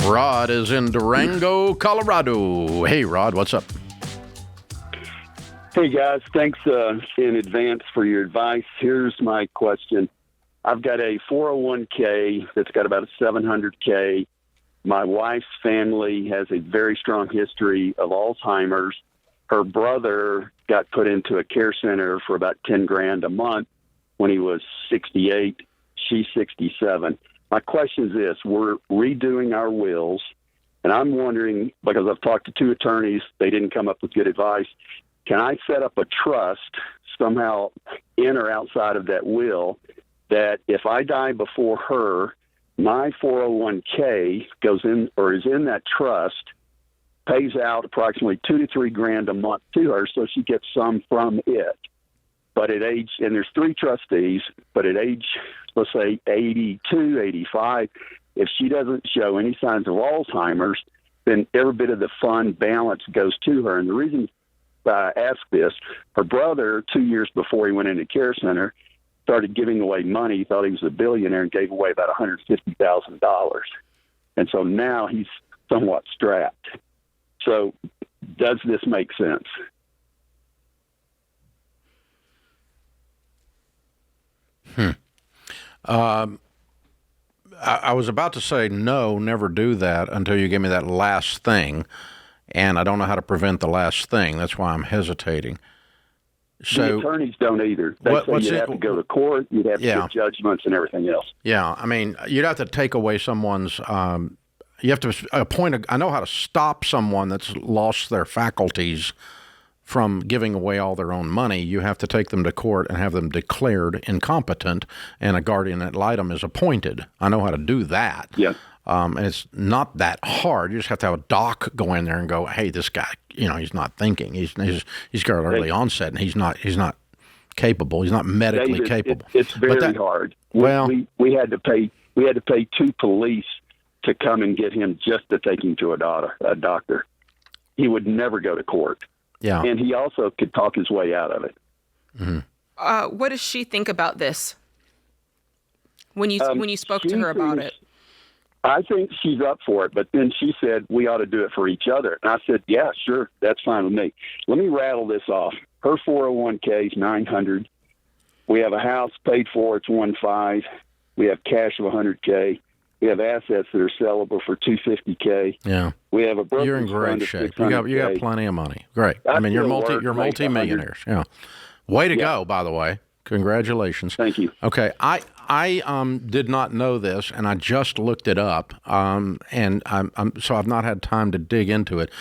Right. Rod is in Durango, Colorado. Hey, Rod, what's up? Hey, guys. Thanks in advance for your advice. Here's my question. I've got a 401k that's got about a 700k. My wife's family has a very strong history of Alzheimer's. Her brother got put into a care center for about 10 grand a month when he was 68. She's 67. My question is this. We're redoing our wills, and I'm wondering, because I've talked to 2 attorneys, they didn't come up with good advice. Can I set up a trust somehow in or outside of that will that if I die before her, my 401k goes in or is in that trust, pays out approximately 2 to 3 grand a month to her, so she gets some from it. But at age, and there's 3 trustees, but at age, let's say 82, 85, if she doesn't show any signs of Alzheimer's, then every bit of the fund balance goes to her. And the reason I ask this, her brother, 2 years before he went into care center, started giving away money. He thought he was a billionaire and gave away about $150,000. And so now he's somewhat strapped. So does this make sense? I was about to say no, never do that until you give me that last thing, and I don't know how to prevent the last thing. That's why I'm hesitating. So the attorneys don't either. They say you'd have to go to court, you'd have to get judgments and everything else. Yeah, I mean, you'd have to take away someone's. You have to appoint. I know how to stop someone that's lost their faculties from giving away all their own money. You have to take them to court and have them declared incompetent, and a guardian ad litem is appointed. I know how to do that. Yeah. And it's not that hard. You just have to have a doc go in there and go, hey, this guy, he's not thinking. He's got early onset, and he's not capable. He's not medically capable. It's very hard. We had to pay 2 police to come and get him just to take him to a doctor. He would never go to court. Yeah. And he also could talk his way out of it. Mm-hmm. What does she think about this? When you spoke to her about it? I think she's up for it, but then she said we ought to do it for each other. And I said, yeah, sure, that's fine with me. Let me rattle this off. Her 401k is $900. We have a house paid for, it's $1.5. We have cash of $100K. We have assets that are sellable for $250K. Yeah. We have a brokerage You're in great shape. You got plenty of money. Great. I mean, you're multi-millionaires. Yeah. Way to go, by the way. Congratulations. Thank you. Okay. I did not know this, and I just looked it up, and so I've not had time to dig into it.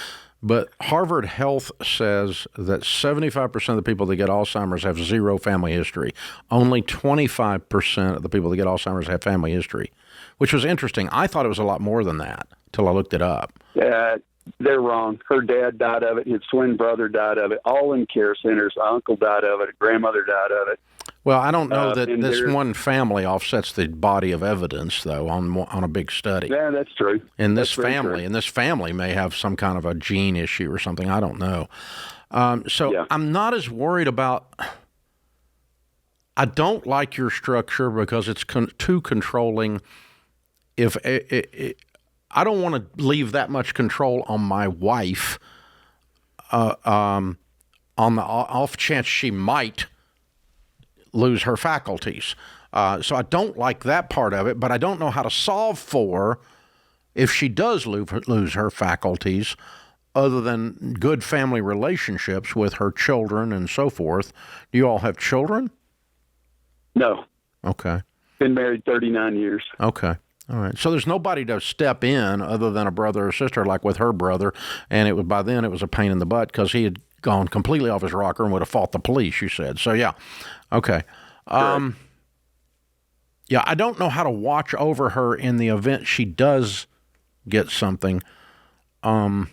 But Harvard Health says that 75% of the people that get Alzheimer's have zero family history. Only 25% of the people that get Alzheimer's have family history, which was interesting. I thought it was a lot more than that till I looked it up. They're wrong. Her dad died of it. His twin brother died of it, all in care centers. Her uncle died of it. Her grandmother died of it. Well, I don't know that this one family offsets the body of evidence, though, on a big study. Yeah, that's true. And this family may have some kind of a gene issue or something. I don't know. I'm not as worried about. I don't like your structure because it's too controlling. I don't want to leave that much control on my wife, on the off chance she might lose her faculties. So I don't like that part of it, but I don't know how to solve for if she does lose her faculties other than good family relationships with her children and so forth. Do you all have children? No. Okay. Been married 39 years. Okay. All right. So there's nobody to step in other than a brother or sister like with her brother, and by then it was a pain in the butt because he had gone completely off his rocker and would have fought the police, you said. So, yeah. Okay. Yeah, I don't know how to watch over her in the event she does get something. I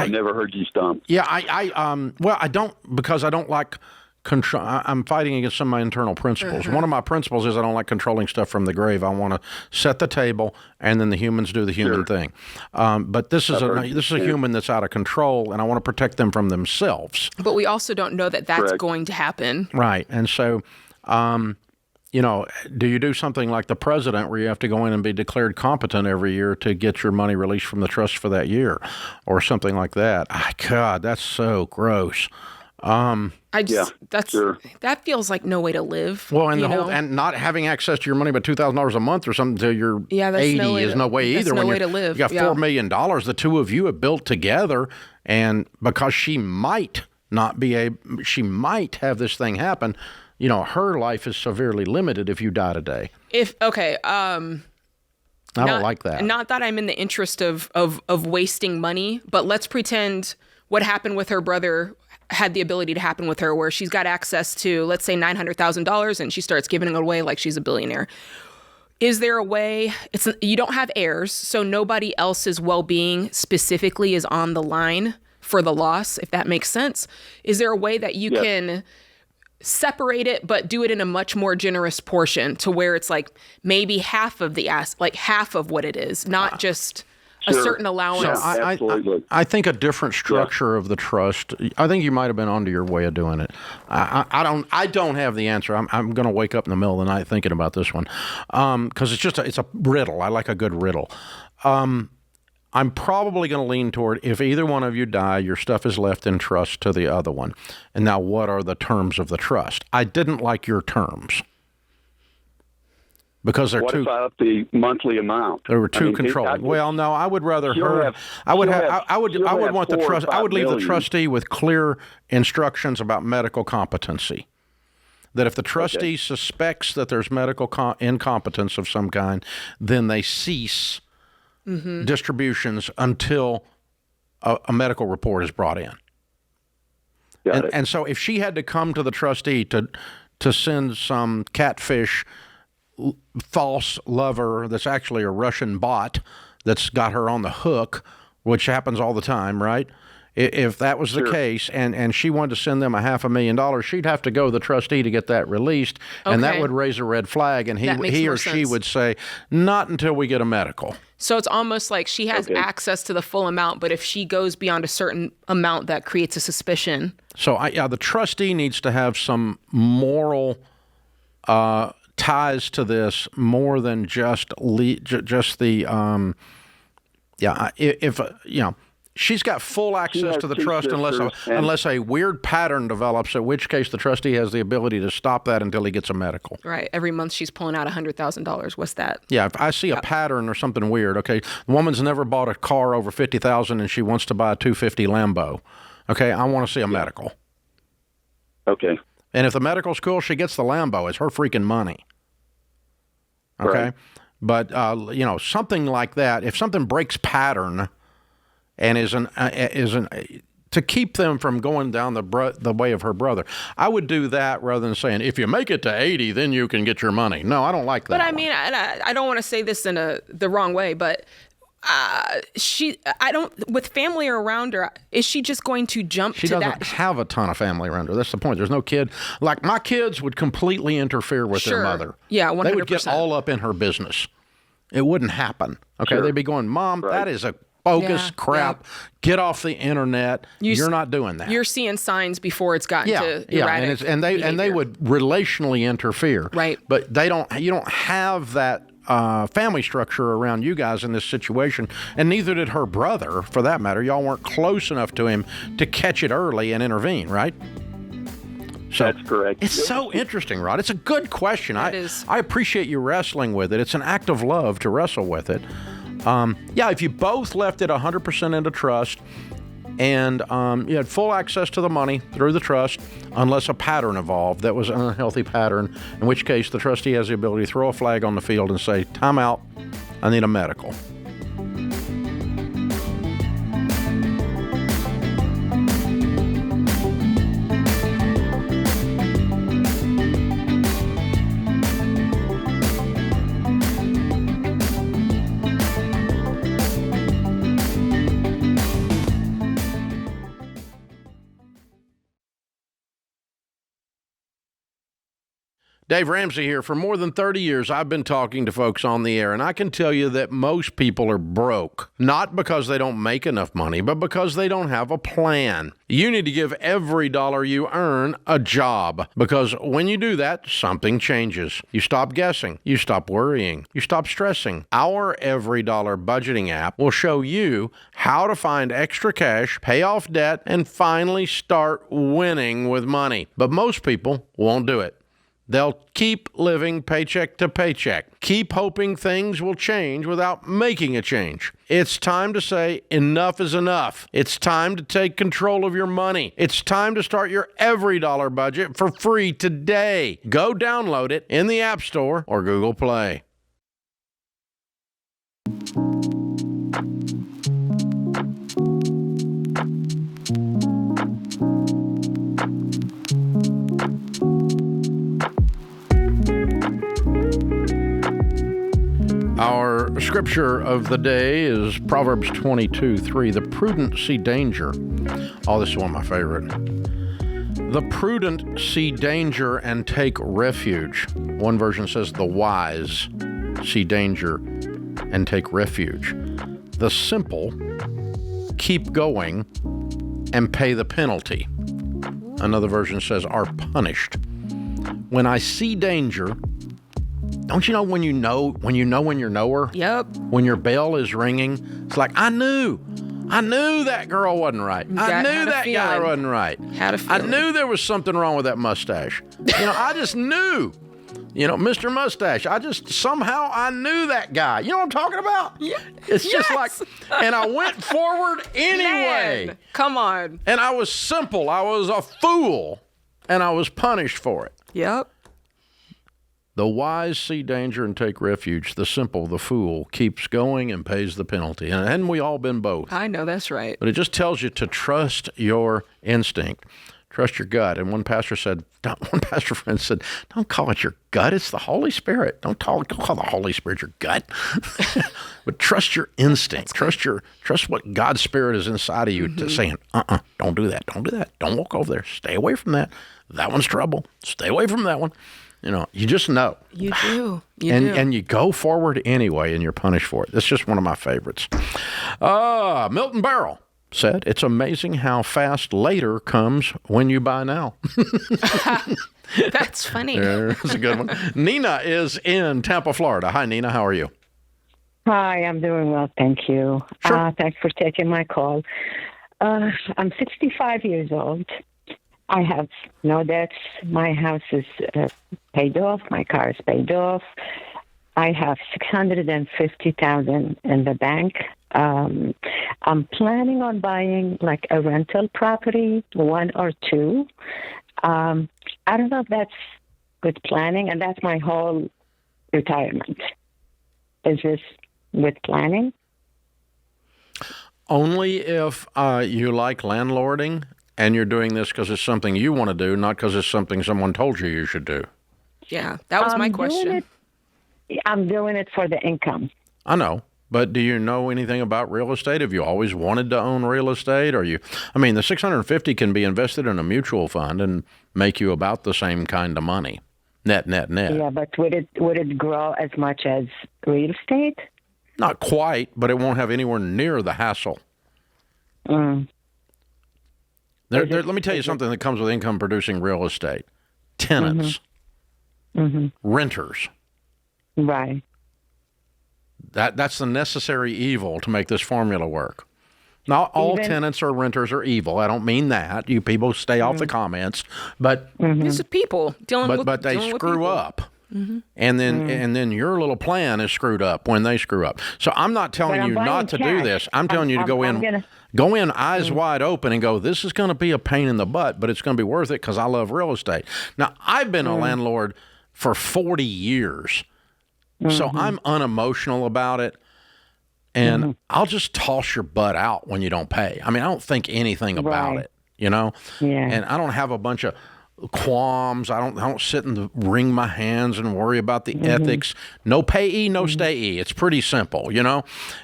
never heard you stomp. Yeah, I don't, because I don't like control. I'm fighting against some of my internal principles. Mm-hmm. One of my principles is I don't like controlling stuff from the grave. I want to set the table, and then the humans do the human thing. But this is a human that's out of control, and I want to protect them from themselves. But we also don't know that that's going to happen. Right, and so Do you do something like the president where you have to go in and be declared competent every year to get your money released from the trust for that year or something like that? God, that's so gross. That feels like no way to live. Well, and and not having access to your money but $2,000 a month or something till you're 80 is no way either. That's no way to live. You got $4 million the two of you have built together, and because she might have this thing happen, her life is severely limited if you die today. I don't like that. Not that I'm in the interest of wasting money, but let's pretend what happened with her brother had the ability to happen with her, where she's got access to, let's say, $900,000 and she starts giving it away like she's a billionaire. Is there a way, you don't have heirs, so nobody else's well-being specifically is on the line for the loss, if that makes sense? Is there a way that you can separate it, but do it in a much more generous portion to where it's like maybe half of half of what it is, not just a certain allowance? So I think a different structure of the trust. I think you might have been onto your way of doing it. I don't have the answer. I'm going to wake up in the middle of the night thinking about this one because it's a riddle. I like a good riddle. I'm probably going to lean toward, if either one of you die, your stuff is left in trust to the other one. And now, what are the terms of the trust? I didn't like your terms because they're too. What about the monthly amount? They were too controlling. Well, no, I would rather her. I would want the trust. I would leave the trustee with clear instructions about medical competency. That if the trustee suspects that there's medical incompetence of some kind, then they cease distributions until a medical report is brought in. And so if she had to come to the trustee to send some catfish false lover that's actually a Russian bot that's got her on the hook, which happens all the time, right? If that was the case and she wanted to send them $500,000, she'd have to go to the trustee to get that released, and that would raise a red flag, and he or she would say, not until we get a medical. So it's almost like she has access to the full amount, but if she goes beyond a certain amount, that creates a suspicion. So the trustee needs to have some moral ties to this more than just the she's got full access to the trust unless a weird pattern develops, at which case the trustee has the ability to stop that until he gets a medical. Right. Every month she's pulling out $100,000. What's that? Yeah. If I see a pattern or something weird, the woman's never bought a car over $50,000 and she wants to buy a $250 Lambo. Okay. I want to see a medical. Okay. And if the medical's cool, she gets the Lambo. It's her freaking money. Okay. Right. But, something like that, if something breaks pattern, and to keep them from going down the way of her brother, I would do that rather than saying, if you make it to 80, then you can get your money. No, I don't like that. But I mean, I don't want to say this in the wrong way, but with family around her, is she just going to jump to that? She doesn't have a ton of family around her. That's the point. There's no kid. Like, my kids would completely interfere with their mother. Yeah, 100%. They would get all up in her business. It wouldn't happen. Okay, they'd be going, Mom, that is a bogus crap. Yeah. Get off the internet. You're not doing that. You're seeing signs before it's gotten to erratic and they would relationally interfere. Right. But you don't have that family structure around you guys in this situation, and neither did her brother, for that matter. Y'all weren't close enough to him to catch it early and intervene, right? So that's correct. It's so interesting, Rod. It's a good question. It is. I appreciate you wrestling with it. It's an act of love to wrestle with it. If you both left it 100% into trust and you had full access to the money through the trust, unless a pattern evolved that was an unhealthy pattern, in which case the trustee has the ability to throw a flag on the field and say, time out, I need a medical. Dave Ramsey here. For more than 30 years, I've been talking to folks on the air, and I can tell you that most people are broke, not because they don't make enough money, but because they don't have a plan. You need to give every dollar you earn a job, because when you do that, something changes. You stop guessing. You stop worrying. You stop stressing. Our Every Dollar budgeting app will show you how to find extra cash, pay off debt, and finally start winning with money. But most people won't do it. They'll keep living paycheck to paycheck, keep hoping things will change without making a change. It's time to say enough is enough. It's time to take control of your money. It's time to start your Every Dollar budget for free today. Go download it in the App Store or Google Play. Our scripture of the day is Proverbs 22:3. The prudent see danger. Oh, this is one of my favorite. The prudent see danger and take refuge. One version says the wise see danger and take refuge. The simple keep going and pay the penalty. Another version says are punished. When I see danger, don't you know when you know when you're knower? Yep. When your bell is ringing, it's like, I knew that girl wasn't right. I knew that guy wasn't right. Had a feeling. I knew there was something wrong with that mustache. I just knew. Mr. Mustache, I knew that guy. You know what I'm talking about? Yeah. It's just like, and I went forward anyway. Man, come on. And I was simple. I was a fool. And I was punished for it. Yep. The wise see danger and take refuge. The simple, the fool, keeps going and pays the penalty. And hadn't we all been both? I know that's right. But it just tells you to trust your instinct. Trust your gut. And one pastor friend said, don't call it your gut. It's the Holy Spirit. Don't call the Holy Spirit your gut. But trust your instinct. Trust what God's Spirit is inside of you to saying, don't do that. Don't do that. Don't walk over there. Stay away from that. That one's trouble. Stay away from that one. You just know. You do. You do. do. And you go forward anyway, and you're punished for it. That's just one of my favorites. Milton Berle said, it's amazing how fast later comes when you buy now. That's funny. That's a good one. Nina is in Tampa, Florida. Hi, Nina. How are you? Hi, I'm doing well. Thank you. Sure. Thanks for taking my call. I'm 65 years old. I have no debts. My house is paid off. My car is paid off. I have $650,000 in the bank. I'm planning on buying like a rental property, one or two. I don't know if that's good planning, and that's my whole retirement. Is this with planning? Only if you like landlording and you're doing this because it's something you want to do, not because it's something someone told you should do. Yeah, that was my question. I'm doing it for the income. I know. But do you know anything about real estate? Have you always wanted to own real estate? The $650 can be invested in a mutual fund and make you about the same kind of money. Net. Yeah, but would it grow as much as real estate? Not quite, but it won't have anywhere near the hassle. Let me tell you something that comes with income-producing real estate. Tenants. Renters. Right. That's the necessary evil to make this formula work. Not all tenants or renters are evil. I don't mean that. You people stay off the comments. But these are people dealing with But they screw up. And then your little plan is screwed up when they screw up. So I'm not telling you not to do this. I'm telling you to go in eyes wide open and go, this is going to be a pain in the butt, but it's going to be worth it because I love real estate. Now, I've been a landlord for 40 years, so I'm unemotional about it. And I'll just toss your butt out when you don't pay. I don't think anything about it, Yeah. And I don't have a bunch of qualms. I don't sit and wring my hands and worry about the ethics. No payee, no stayee. It's pretty simple,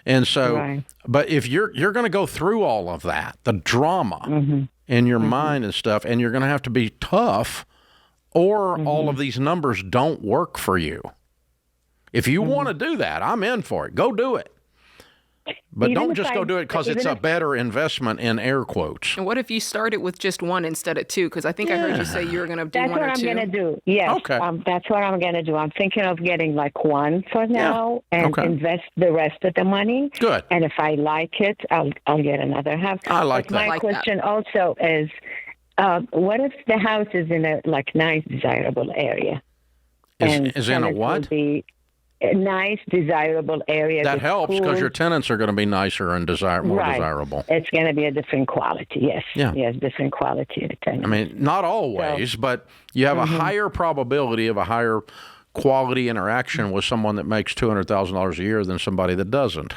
And so, but if you're going to go through all of that, the drama in your mind and stuff, and you're going to have to be tough or all of these numbers don't work for you. If you want to do that, I'm in for it. Go do it. But Even don't if just go do it because it's even a better investment in air quotes. And what if you started with just one instead of two? Because I think I heard you say you were going to do That's one what or I'm two. going to do. Yes. Okay. That's what I'm going to do. I'm thinking of getting like one for now and invest the rest of the money. Good. And if I like it, I'll get another half. I like but that. My question also is, what if the house is in a nice, desirable area? Is in a what? A nice, desirable area. That that's helps because cool. your tenants are going to be nicer and more Right. desirable. It's going to be a different quality. Yes. Yeah. Yes, different quality of the tenant. I mean, not always, but you have a higher probability of a higher quality interaction with someone that makes $200,000 a year than somebody that doesn't.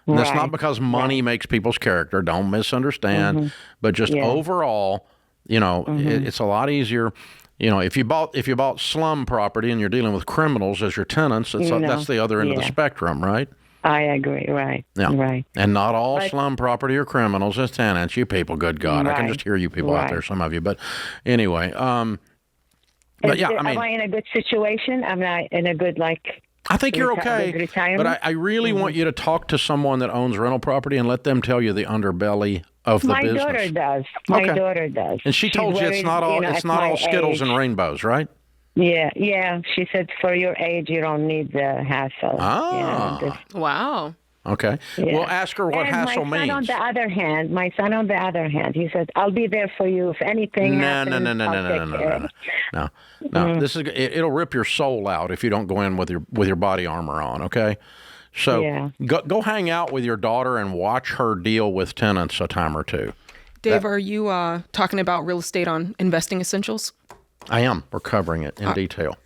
And that's not because money makes people's character. Don't misunderstand. But just overall, it's a lot easier. If you bought slum property and you're dealing with criminals as your tenants, that's the other end of the spectrum, right? I agree. Right. Yeah. Right. And not all slum property are criminals as tenants. You people, good God, I can just hear you people out there, some of you. But anyway, am I in a good situation? I'm not in a good I think you're okay, but I really want you to talk to someone that owns rental property and let them tell you the underbelly of the business. My daughter does. My daughter does. And she told you it's not all Skittles and rainbows, right? Yeah. She said for your age, you don't need the hassle. Wow. Okay. Yeah. Well, ask her what hassle means. My son, on the other hand, he said, "I'll be there for you if anything happens." No. This is it'll rip your soul out if you don't go in with your body armor on. Okay. So go hang out with your daughter and watch her deal with tenants a time or two. Dave, are you talking about real estate on Investing Essentials? I am. We're covering it in detail.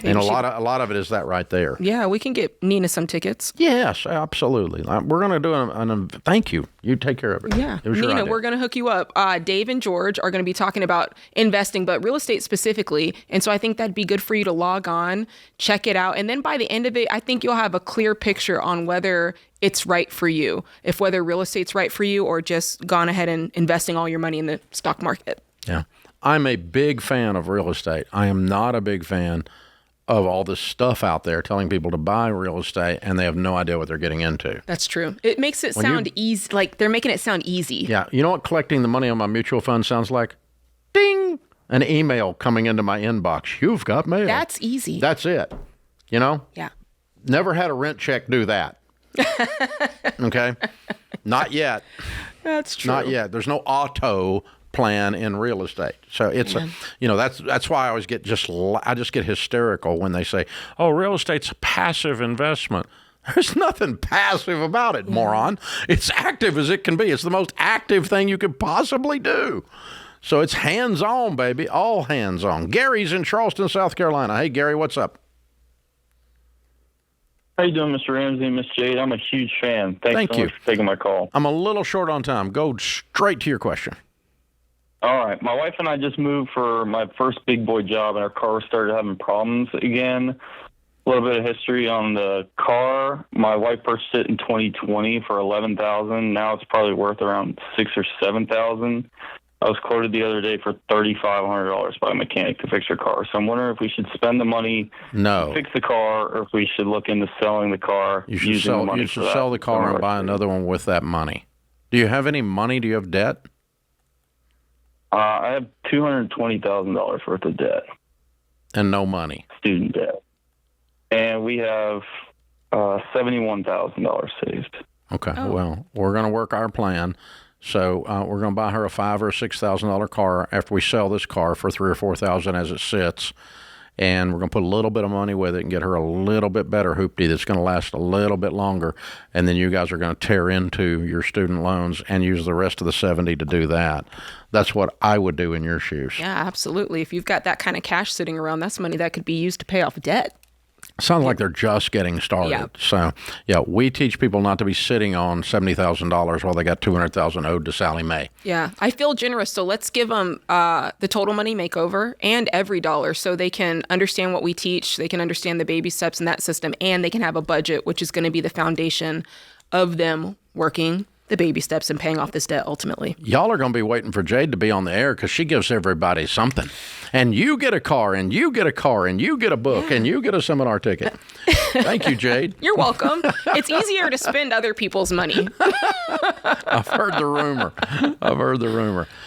And a lot of it is that right there. Yeah, we can get Nina some tickets. Yes, absolutely. We're going to do an thank you. You take care of it. Yeah. Nina, we're going to hook you up. Dave and George are going to be talking about investing, but real estate specifically. And so I think that'd be good for you to log on, check it out. And then by the end of it, I think you'll have a clear picture on whether it's right for you, whether real estate's right for you or just gone ahead and investing all your money in the stock market. Yeah. I'm a big fan of real estate. I am not a big fan of all this stuff out there telling people to buy real estate and they have no idea what they're getting into. That's true. It makes it sound easy, like they're making it sound easy. Yeah. You know what collecting the money on my mutual fund sounds like? Ding! An email coming into my inbox. You've got mail. That's easy. That's it. Yeah. Never had a rent check do that. Okay? Not yet. That's true. Not yet. There's no auto plan in real estate. So it's that's why I always get hysterical when they say, "Oh, real estate's a passive investment." There's nothing passive about it, moron. It's active as it can be. It's the most active thing you could possibly do. So it's hands-on, baby, all hands-on. Gary's in Charleston, South Carolina. Hey, Gary, what's up? How you doing, Mr. Ramsey and Miss Jade? I'm a huge fan. Thanks so much for taking my call. I'm a little short on time. Go straight to your question. All right. My wife and I just moved for my first big boy job, and our car started having problems again. A little bit of history on the car. My wife purchased it in 2020 for $11,000. Now it's probably worth around $6,000 or $7,000. I was quoted the other day for $3,500 by a mechanic to fix her car. So I'm wondering if we should spend the money to fix the car, or if we should look into selling the car. You should sell the car and buy another one with that money. Do you have any money? Do you have debt? I have $220,000 worth of debt. And no money? Student debt. And we have $71,000 saved. Okay. Well, we're going to work our plan. So we're going to buy her a $5,000 or $6,000 car after we sell this car for $3,000 or $4,000 as it sits. And we're going to put a little bit of money with it and get her a little bit better hoopty that's going to last a little bit longer. And then you guys are going to tear into your student loans and use the rest of the 70 to do that. That's what I would do in your shoes. Yeah, absolutely. If you've got that kind of cash sitting around, that's money that could be used to pay off debt. Sounds like they're just getting started. Yeah. So, we teach people not to be sitting on $70,000 while they got $200,000 owed to Sally Mae. Yeah, I feel generous. So let's give them the Total Money Makeover and Every Dollar so they can understand what we teach. They can understand the baby steps in that system, and they can have a budget, which is going to be the foundation of them working the baby steps in paying off this debt ultimately. Y'all are going to be waiting for Jade to be on the air because she gives everybody something. And you get a car, and you get a car, and you get a book, and you get a seminar ticket. Thank you, Jade. You're welcome. It's easier to spend other people's money. I've heard the rumor.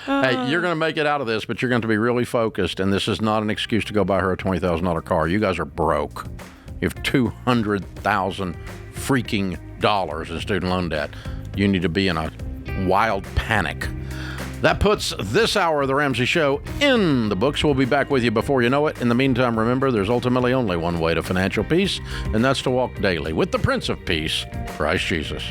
Hey, you're going to make it out of this, but you're going to be really focused, and this is not an excuse to go buy her a $20,000 car. You guys are broke. You have $200,000 freaking dollars in student loan debt. You need to be in a wild panic. That puts this hour of The Ramsey Show in the books. We'll be back with you before you know it. In the meantime, remember, there's ultimately only one way to financial peace, and that's to walk daily with the Prince of Peace, Christ Jesus.